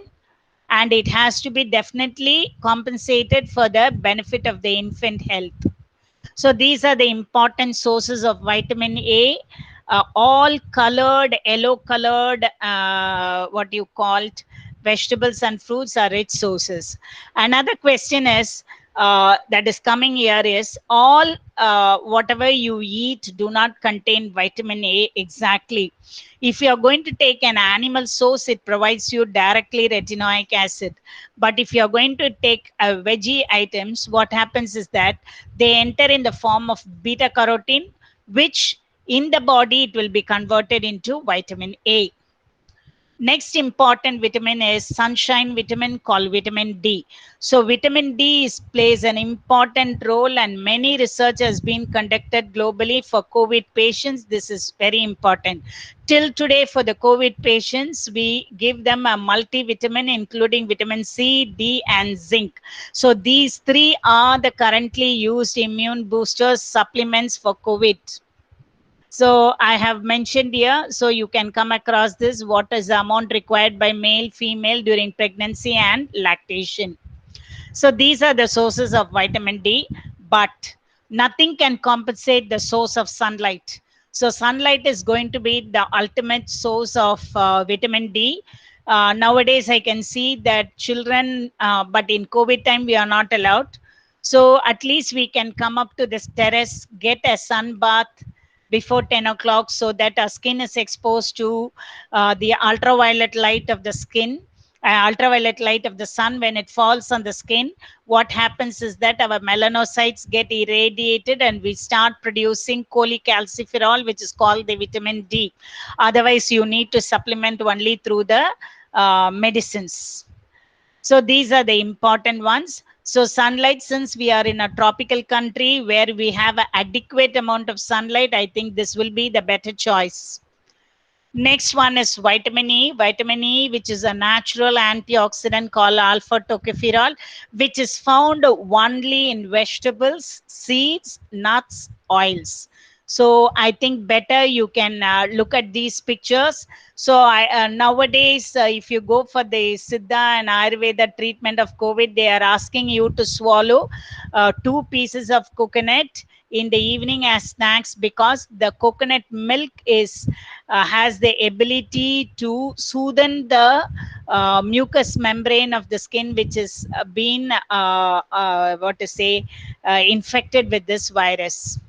and it has to be definitely compensated for the benefit of the infant health. So these are the important sources of vitamin A. All colored, yellow colored, what you called vegetables and fruits are rich sources. Another question is, that is coming here is all whatever you eat do not contain vitamin A exactly. If you are going to take an animal source, it provides you directly retinoic acid. But if you are going to take veggie items, what happens is that they enter in the form of beta carotene, which in the body it will be converted into vitamin A. Next important vitamin is sunshine vitamin called vitamin D. So vitamin D plays an important role, and many research has been conducted globally for COVID patients. This is very important. Till today, for the COVID patients, we give them a multivitamin including vitamin C, D, and zinc. So these three are the currently used immune boosters supplements for COVID. So I have mentioned here, so you can come across this, what is the amount required by male, female during pregnancy and lactation. So these are the sources of vitamin D, but nothing can compensate the source of sunlight. So sunlight is going to be the ultimate source of vitamin D. Nowadays, I can see that children, but in COVID time, we are not allowed. So at least we can come up to this terrace, get a sun bath before 10 o'clock so that our skin is exposed to the ultraviolet light of the skin, ultraviolet light of the sun. When it falls on the skin, what happens is that our melanocytes get irradiated and we start producing cholecalciferol, which is called the vitamin D. Otherwise, you need to supplement only through the medicines. So these are the important ones. So sunlight, since we are in a tropical country where we have an adequate amount of sunlight, I think this will be the better choice. Next one is vitamin E. Vitamin E, which is a natural antioxidant called alpha tocopherol, which is found only in vegetables, seeds, nuts, oils. So I think better you can look at these pictures. So nowadays, if you go for the Siddha and Ayurveda treatment of COVID, they are asking you to swallow 2 pieces of coconut in the evening as snacks, because the coconut milk is has the ability to soothe the mucous membrane of the skin, which is been what to say infected with this virus.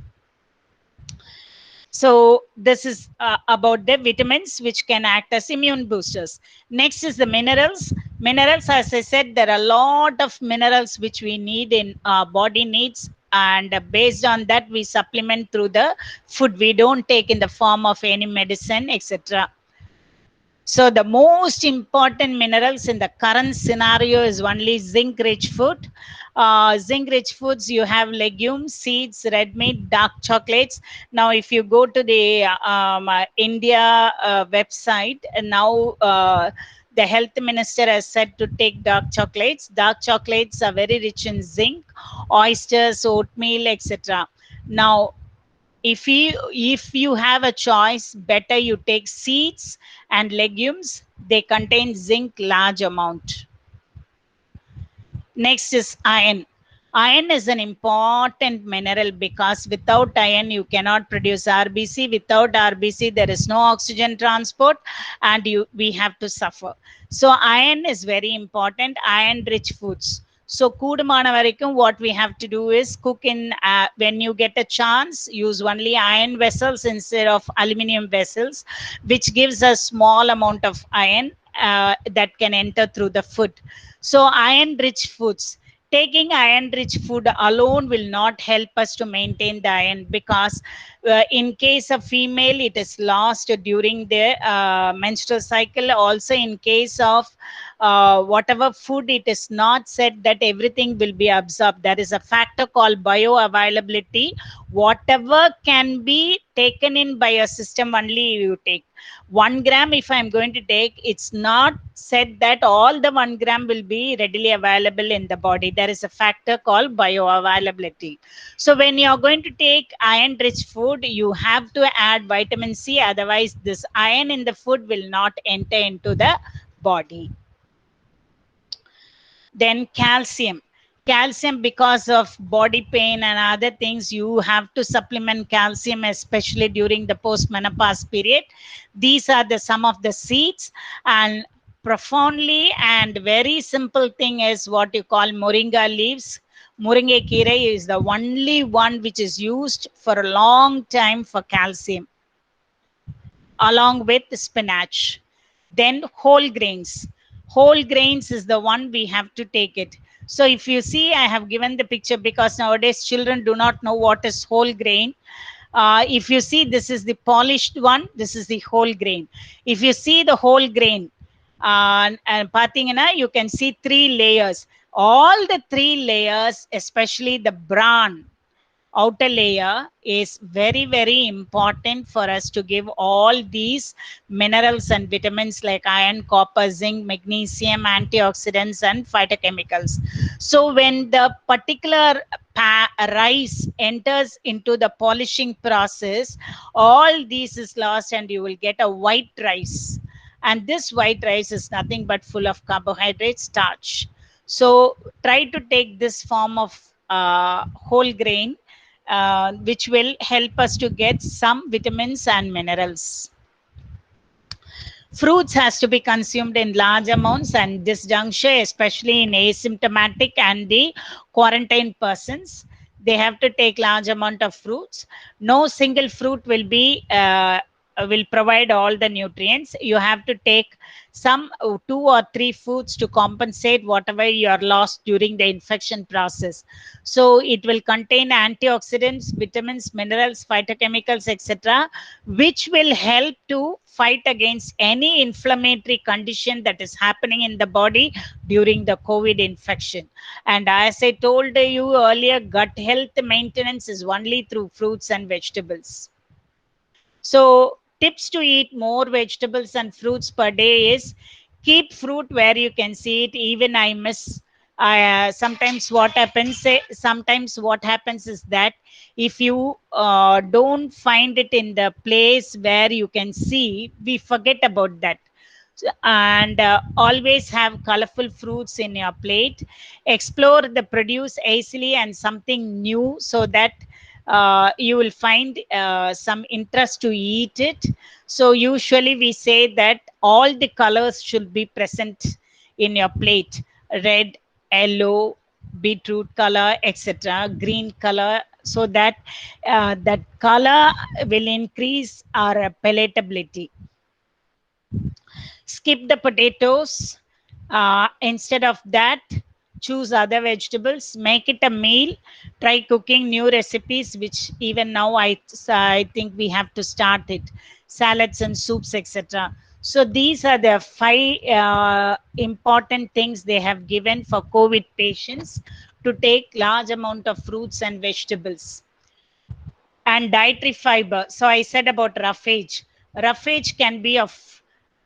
So this is about the vitamins which can act as immune boosters. Next is the minerals. Minerals, as I said, there are a lot of minerals which we need in our body needs, and based on that we supplement through the food. We don't take in the form of any medicine, etc. So the most important minerals in the current scenario is only zinc-rich food. Zinc-rich foods, you have legumes, seeds, red meat, dark chocolates. Now, if you go to the India website, now the health minister has said to take dark chocolates. Dark chocolates are very rich in zinc, oysters, oatmeal, etc. Now, if you have a choice, better you take seeds and legumes. They contain zinc large amount. Next is iron. Iron is an important mineral because without iron you cannot produce RBC. Without RBC there is no oxygen transport, and we have to suffer. So iron is very important. Iron rich foods. So கூடுமான வரைக்கும் what we have to do is cook in when you get a chance, use only iron vessels instead of aluminum vessels, which gives a small amount of iron that can enter through the food. So iron rich foods. Taking iron rich food alone will not help us to maintain the iron, because in case of female it is lost during their menstrual cycle. Also in case of whatever food, it is not said that everything will be absorbed. There is a factor called bioavailability. Whatever can be taken in by your system, only you take. 1 gram if I'm going to take, it's not said that all the 1 gram will be readily available in the body. There is a factor called bioavailability. So when you're going to take iron rich food, you have to add vitamin C, otherwise this iron in the food will not enter into the body. Then calcium. Calcium, because of body pain and other things, you have to supplement calcium, especially during the post-menopause period. These are the some of the seeds. And profoundly and very simple thing is what you call moringa leaves. Muringekkira is the only one which is used for a long time for calcium, along with spinach. Then whole grains. Whole grains is the one we have to take it. So if you see, I have given the picture because nowadays children do not know what is whole grain. If you see, this is the polished one, this is the whole grain. If you see the whole grain, and pathina, you can see three layers. All the three layers, especially the brown outer layer, is very very important for us to give all these minerals and vitamins like iron, copper, zinc, magnesium, antioxidants and phytochemicals. So when the particular rice enters into the polishing process, all these is lost and you will get a white rice. And this white rice is nothing but full of carbohydrates, starch. So try to take this form of whole grain, which will help us to get some vitamins and minerals. Fruits has to be consumed in large amounts, and this juncture, especially in asymptomatic and the quarantine persons, they have to take large amount of fruits. No single fruit will provide all the nutrients. You have to take some 2 or 3 foods to compensate whatever you are lost during the infection process. So it will contain antioxidants, vitamins, minerals, phytochemicals, etc., which will help to fight against any inflammatory condition that is happening in the body during the COVID infection. And as I told you earlier, gut health maintenance is only through fruits and vegetables. So tips to eat more vegetables and fruits per day is keep fruit where you can see it. Even I miss sometimes what happens. Sometimes what happens is that if you don't find it in the place where you can see, we forget about that. And always have colorful fruits in your plate. Explore the produce easily and something new, so that you will find some interest to eat it. So usually we say that all the colors should be present in your plate: red, yellow, beetroot color, etc., green color, so that that color will increase our palatability. Skip the potatoes. Instead of that, choose other vegetables. Make it a meal. Try cooking new recipes, which even now I think we have to start it. Salads and soups, etc. So these are the 5 important things they have given for COVID patients: to take large amount of fruits and vegetables. And dietary fiber. So I said about roughage. Roughage can be of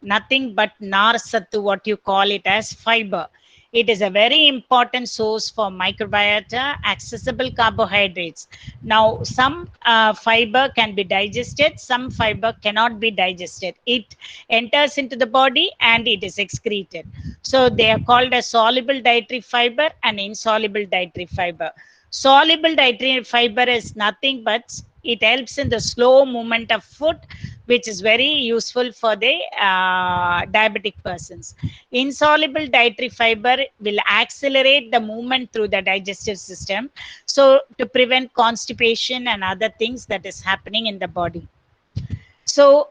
nothing but nar sattu, what you call it as fiber. It is a very important source for microbiota, accessible carbohydrates. Now, some fiber can be digested, some fiber cannot be digested. It enters into the body and it is excreted. So they are called as soluble dietary fiber and insoluble dietary fiber. Soluble dietary fiber is nothing but it helps in the slow movement of food, which is very useful for the diabetic persons. Insoluble dietary fiber will accelerate the movement through the digestive system, so to prevent constipation and other things that is happening in the body. So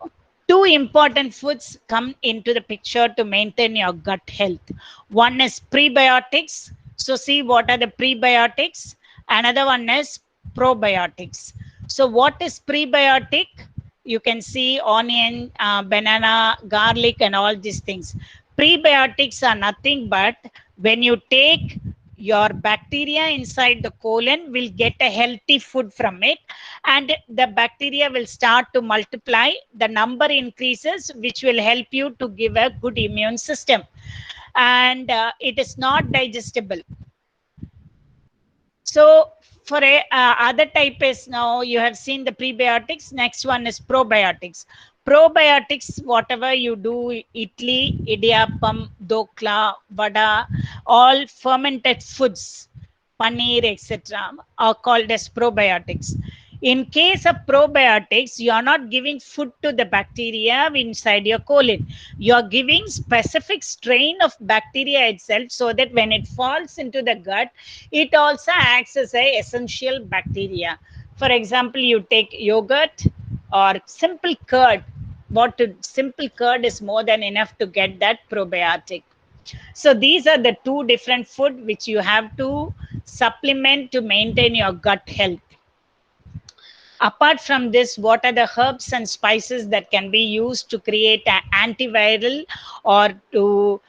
2 important foods come into the picture to maintain your gut health. One is prebiotics. So see what are the prebiotics. Another one is probiotics. So what is prebiotic? You can see onion, banana, garlic and all these things. Prebiotics are nothing but when you take your bacteria inside the colon will get a healthy food from it, and the bacteria will start to multiply, the number increases, which will help you to give a good immune system. And it is not digestible. So for a other type is, now you have seen the prebiotics. Next one is probiotics. Probiotics, whatever you do, idli, idiyappam, dokla, vada, all fermented foods, paneer, etc., are called as probiotics. In case of probiotics, you are not giving food to the bacteria inside your colon. You are giving specific strain of bacteria itself, so that when it falls into the gut, it also acts as a essential bacteria. For example, you take yogurt or simple curd. Simple curd is more than enough to get that probiotic. So these are the two different food which you have to supplement to maintain your gut health. Apart from this, what are the herbs and spices that can be used to create an antiviral or to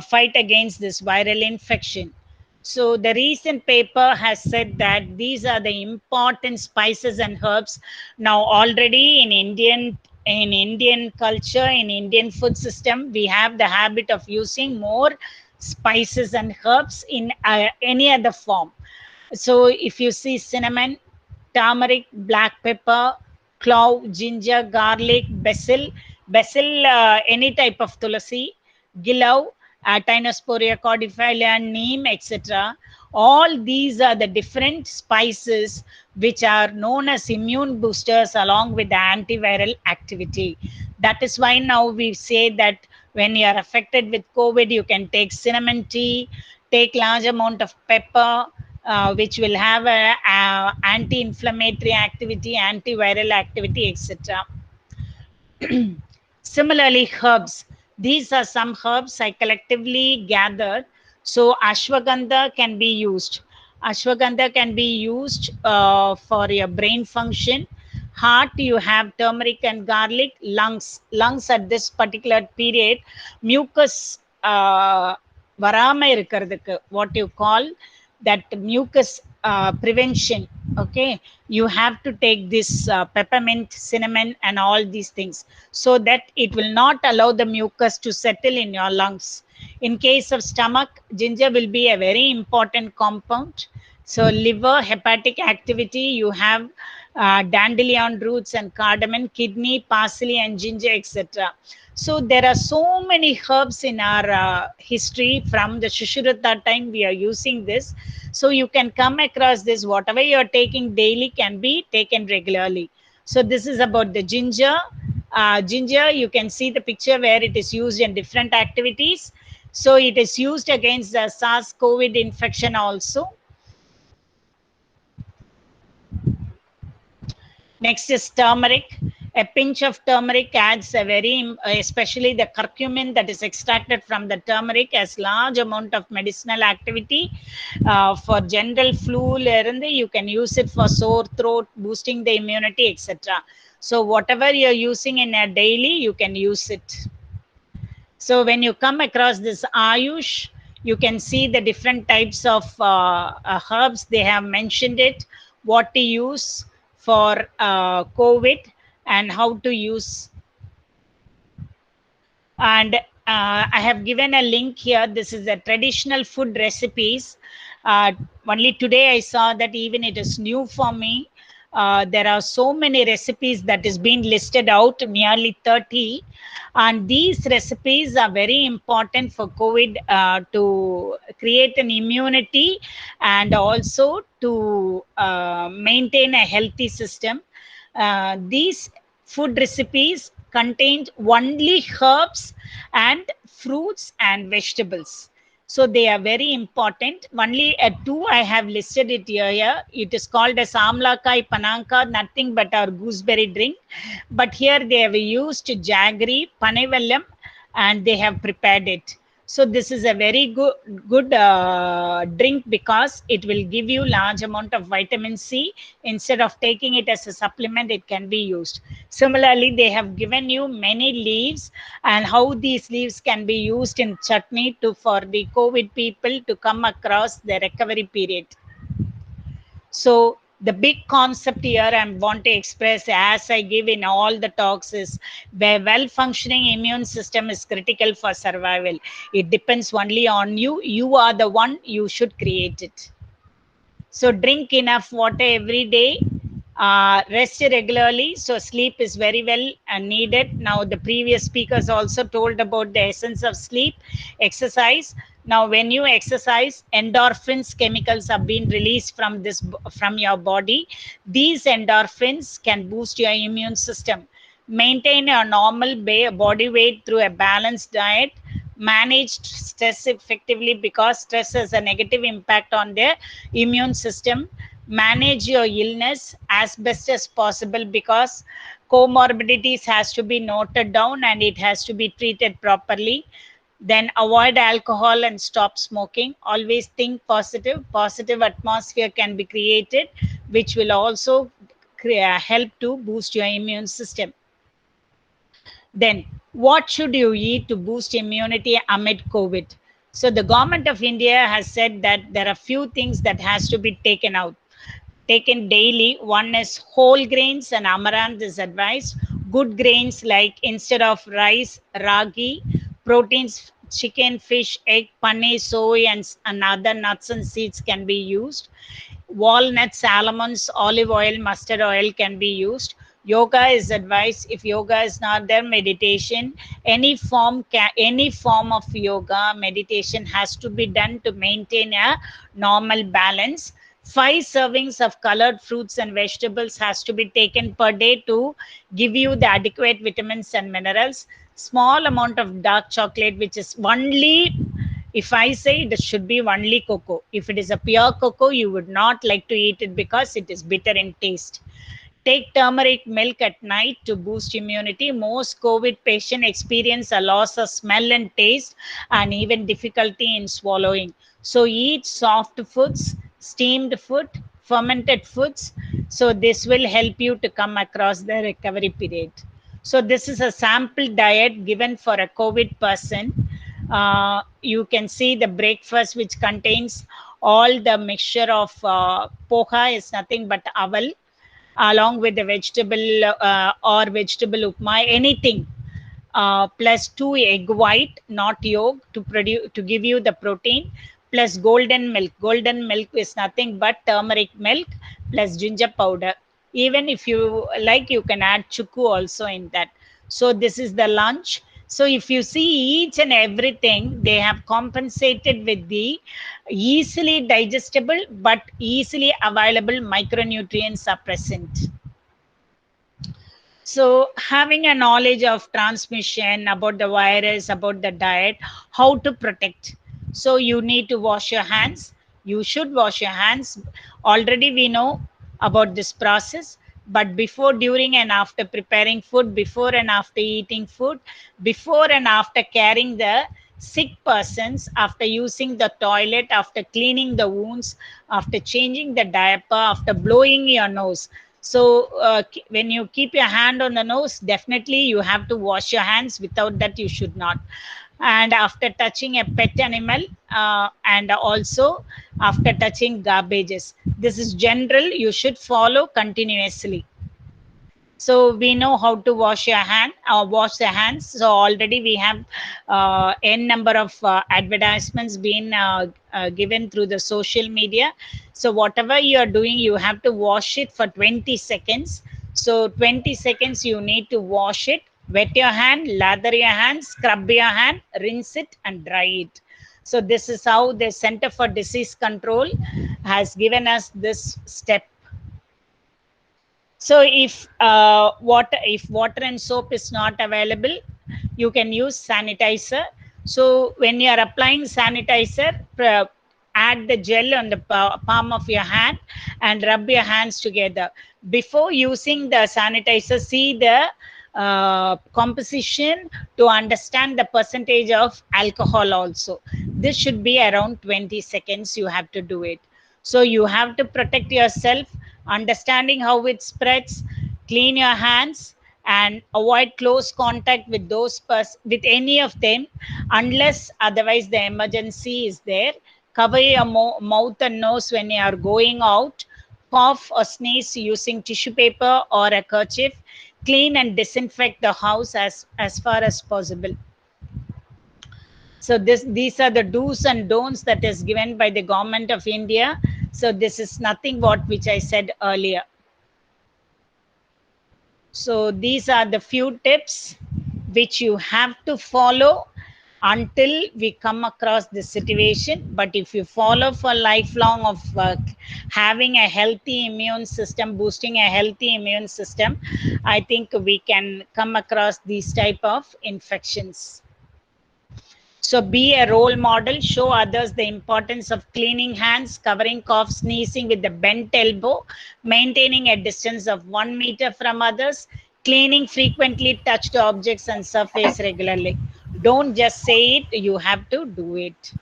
fight against this viral infection? So the recent paper has said that these are the important spices and herbs. Now already in Indian culture, in Indian food system, we have the habit of using more spices and herbs in any other form. So if you see cinnamon, turmeric, black pepper, clove, ginger, garlic, basil, any type of tulasi, gillow, Tinosporia cordifolia, neem, etc. All these are the different spices which are known as immune boosters along with the antiviral activity. That is why now we say that when you are affected with COVID, you can take cinnamon tea, take large amount of pepper, which will have a anti-inflammatory activity, antiviral activity, etc. Similarly, herbs. These are some herbs I collectively gathered. So ashwagandha can be used. Ashwagandha can be used for your brain function. Heart, you have turmeric and garlic. Lungs at this particular period, mucus வராம இருக்கிறதுக்கு, what you call that mucus prevention. Okay, you have to take this peppermint, cinnamon, and all these things, so that it will not allow the mucus to settle in your lungs. In case of stomach, ginger will be a very important compound. So liver, hepatic activity, you have dandelion roots and cardamom, kidney, parsley, and ginger, etc. So there are so many herbs in our history. From the Shushruta time we are using this. So you can come across this. Whatever you are taking daily can be taken regularly. So this is about the ginger. Ginger, you can see the picture where it is used in different activities. So it is used against the SARS-CoV infection also. Next is turmeric. A pinch of turmeric adds a very, especially the curcumin that is extracted from the turmeric, has large amount of medicinal activity. For general flu, you can use it for sore throat, boosting the immunity, etc. So whatever you're using in a daily, you can use it. So when you come across this Ayush, you can see the different types of herbs. They have mentioned it, what to use for COVID and how to use. And I have given a link here. This is the traditional food recipes. Only today I saw that even it is new for me. There are so many recipes that is being listed out, nearly 30. And these recipes are very important for COVID, to create an immunity and also to maintain a healthy system. These food recipes contained only herbs and fruits and vegetables. So they are very important. Only two I have listed it here. It is called as Amlakai Pananka, nothing but our gooseberry drink. But here they have used jaggery, panevellam, and they have prepared it. So this is a very good drink, because it will give you large amount of vitamin C. Instead of taking it as a supplement, it can be used. Similarly, they have given you many leaves and how these leaves can be used in chutney for the COVID people to come across the recovery period. So the big concept here I want to express, as I give in all the talks, is where well-functioning immune system is critical for survival. It depends only on you. You are the one, you should create it. So drink enough water every day. Rest regularly. So sleep is very well needed. Now the previous speakers also told about the essence of sleep, exercise. Now, when you exercise, endorphins chemicals are being released from from your body. These endorphins can boost your immune system. Maintain a normal body weight through a balanced diet. Manage stress effectively because stress has a negative impact on the immune system. Manage your illness as best as possible because comorbidities has to be noted down and it has to be treated properly. Then avoid alcohol and stop smoking. Always think positive. Positive atmosphere can be created, which will also help to boost your immune system. Then, what should you eat to boost immunity amid COVID? So, the government of India has said that there are few things that has to be taken daily. One is whole grains, and amaranth is advised. Good grains like instead of rice, ragi, proteins, chicken, fish, egg, paneer, soy, and other nuts and seeds can be used. Walnuts, almonds, olive oil, mustard oil can be used. Yoga is advised. If yoga is not there, meditation, any form of yoga, meditation has to be done to maintain a normal balance. 5 servings of colored fruits and vegetables has to be taken per day to give you the adequate vitamins and minerals. Small amount of dark chocolate, which is only, if I say it should be only cocoa. If it is a pure cocoa, you would not like to eat it because it is bitter in taste. Take turmeric milk at night to boost immunity. Most COVID patients experience a loss of smell and taste and even difficulty in swallowing. So eat soft foods, steamed food, fermented foods. So this will help you to come across the recovery period. So this is a sample diet given for a COVID person. You can see the breakfast, which contains all the mixture of poha is nothing but aval, along with the vegetable or vegetable upma, anything, plus 2 egg white, not yolk, to give you the protein, plus golden milk. Golden milk is nothing but turmeric milk plus ginger powder. Even if you like, you can add chuku also in that. So this is the lunch. So if you see each and everything, they have compensated with the easily digestible but easily available micronutrients are present. So having a knowledge of transmission, about the virus, about the diet, how to protect. So you need to wash your hands. You should wash your hands. Already we know about this process, but before, during, and after preparing food, before and after eating food, before and after carrying the sick persons, after using the toilet, after cleaning the wounds, after changing the diaper, after blowing your nose. So when you keep your hand on the nose, definitely you have to wash your hands. Without that, you should not. And after touching a pet animal, and also after touching garbages, this is general. You should follow continuously. So we know how to wash your hand or wash the hands. So already we have n number of advertisements being given through the social media. So whatever you are doing, you have to wash it for 20 seconds. So 20 seconds you need to wash it. Wet your hand, lather your hand, scrub your hand, rinse it and dry it. So this is how the Center for Disease Control has given us this step. So if water and soap is not available, you can use sanitizer. So when you are applying sanitizer, add the gel on the palm of your hand and rub your hands together. Before using the sanitizer, see the composition to understand the percentage of alcohol also. This should be around 20 seconds you have to do it. So you have to protect yourself, understanding how it spreads, clean your hands and avoid close contact with with any of them unless otherwise the emergency is there. Cover your mouth and nose when you are going out. Cough or sneeze using tissue paper or a kerchief. Clean and disinfect the house as far as possible. So these are the do's and don'ts that is given by the government of India. So this is nothing what which I said earlier. So these are the few tips which you have to follow until we come across this situation. But if you follow for lifelong of having a healthy immune system, boosting a healthy immune system, I think we can come across these type of infections. So be a role model, show others the importance of cleaning hands, covering cough, sneezing with the bent elbow, maintaining a distance of 1 meter from others, cleaning frequently touched objects and surface regularly. Don't just say it, you have to do it.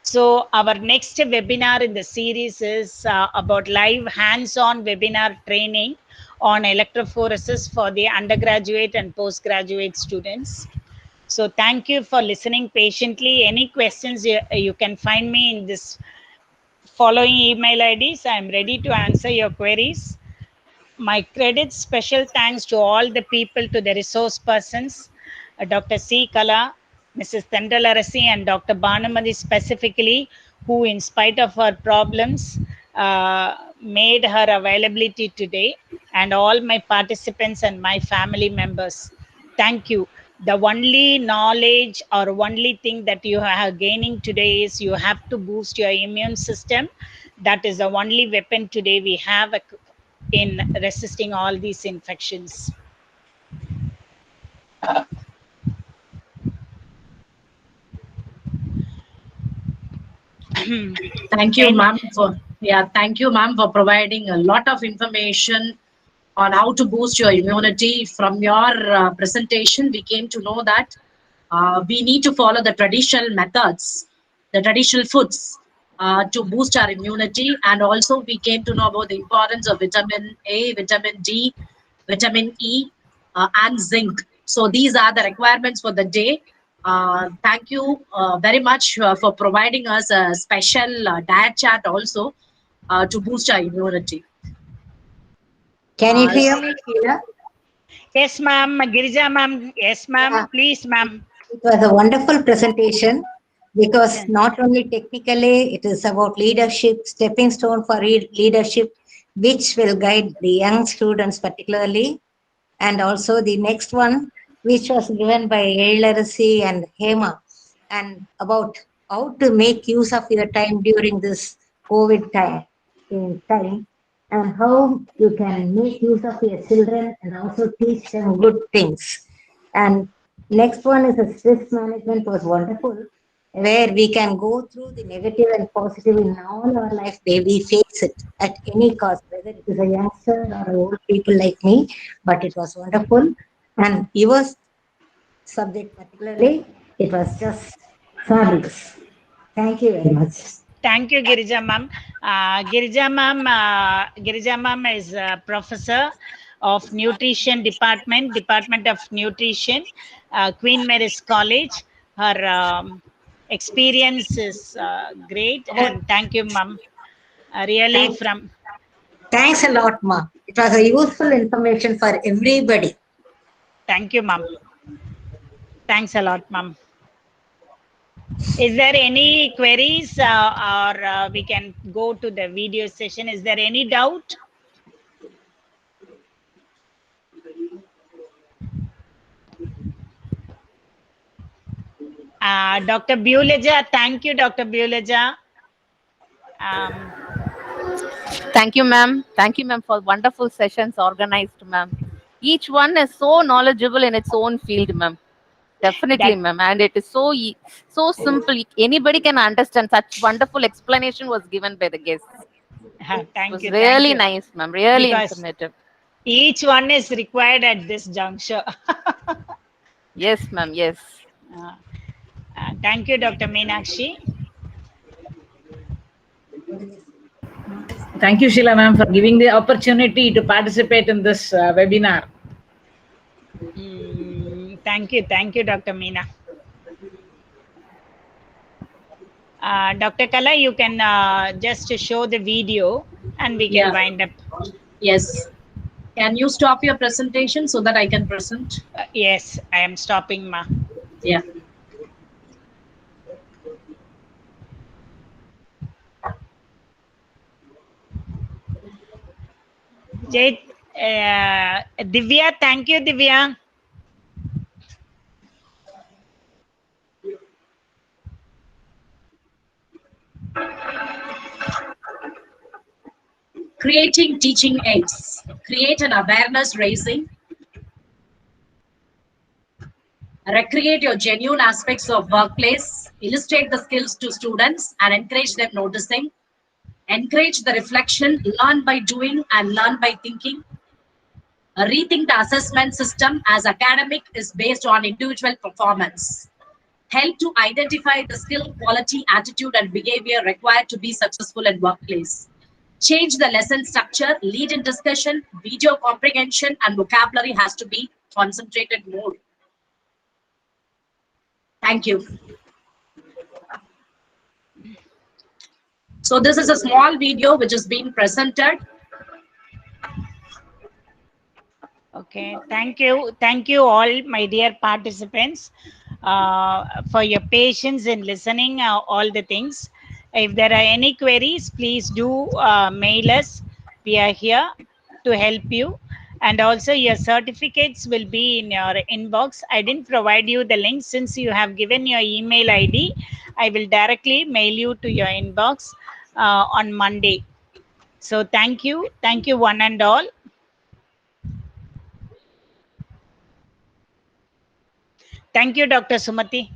So our next webinar in the series is about live hands-on webinar training on electrophoresis for the undergraduate and postgraduate students. So thank you for listening patiently. Any questions, you can find me in this following email IDs. I'm ready to answer your queries. My credits, special thanks to all the people, to the resource persons, Dr. C. Kala, Mrs. Tendalarasi, and Dr. Banamadi specifically, who, in spite of her problems, made her availability today, and all my participants and my family members. Thank you. The only knowledge or only thing that you are gaining today is you have to boost your immune system. That is the only weapon today we have in resisting all these infections. Thank you, And ma'am, thank you, ma'am, for providing a lot of information on how to boost your immunity. From your presentation, we came to know that we need to follow the traditional methods, the traditional foods to boost our immunity. And also, we came to know about the importance of vitamin A, vitamin D, vitamin E, and zinc. So these are the requirements for the day. Thank you very much for providing us a special diet chart also to boost our immunity. Can you Uh, hear me, Sheila? yes, ma'am. Girija, ma'am. Yes, ma'am. Yeah. Please, ma'am. It was a wonderful presentation because not only technically, it is about leadership, stepping stone for leadership, which will guide the young students particularly. And also the next one, which was given by Elarasi and Hema, and about how to make use of your time during this COVID time, and how you can make use of your children and also teach them good things. And next one is a stress management was wonderful, where we can go through the negative and positive in all our life, where we face it at any cost, whether it is a youngster or old people like me. But it was wonderful, and yours subject particularly, it was just fabulous. Thank you very much. Thank you, Girija, ma'am. Girija, ma'am is a professor of nutrition department of nutrition, Queen Mary's College. Her experience is great, and thank you, ma'am. Really, Thank, from thanks a lot, Ma. It was a useful information for everybody. thank you, ma'am. Thanks a lot, ma'am. Is there any queries, or we can go to the video session? Is there any doubt? Dr. Buleja, thank you, Dr. Buleja. Um, Thank you, ma'am. Thank you, ma'am, for wonderful sessions organized, ma'am. Each one is so knowledgeable in its own field, ma'am. Definitely, that ma'am. And it is so simple. Anybody can understand. Such wonderful explanation was given by the guests. It thank was you, thank really you. nice, ma'am. Really Because informative. each one is required at this juncture. Yes, ma'am. Yes. Thank you, Dr. Meenakshi. Thank you, Sheila ma'am, for giving the opportunity to participate in this webinar. Thank you, Dr. Meena. Dr. Kala, you can just show the video and we can yeah, wind up. yes. Can you stop your presentation so that I can present? Yes, I am stopping, ma. Yeah. Jay, Divya, thank you, Divya. Creating teaching aids. Create an awareness raising. Recreate your genuine aspects of workplace. Illustrate the skills to students and encourage them noticing. Encourage the reflection, learn by doing and learn by thinking. Rethink the assessment system as academic is based on individual performance. Help to identify the skill, quality, attitude, and behavior required to be successful in workplace. Change the lesson structure, lead in discussion, video comprehension, and vocabulary has to be concentrated more. Thank you. So this is a small video which is being presented. Okay, thank you. Thank you all, my dear participants, for your patience in listening all the things. If there are any queries, please do mail us. We are here to help you. And also your certificates will be in your inbox. I didn't provide you the link since you have given your email ID. I will directly mail you to your inbox on Monday. So thank you. Thank you one and all. Thank you, Dr. Sumati.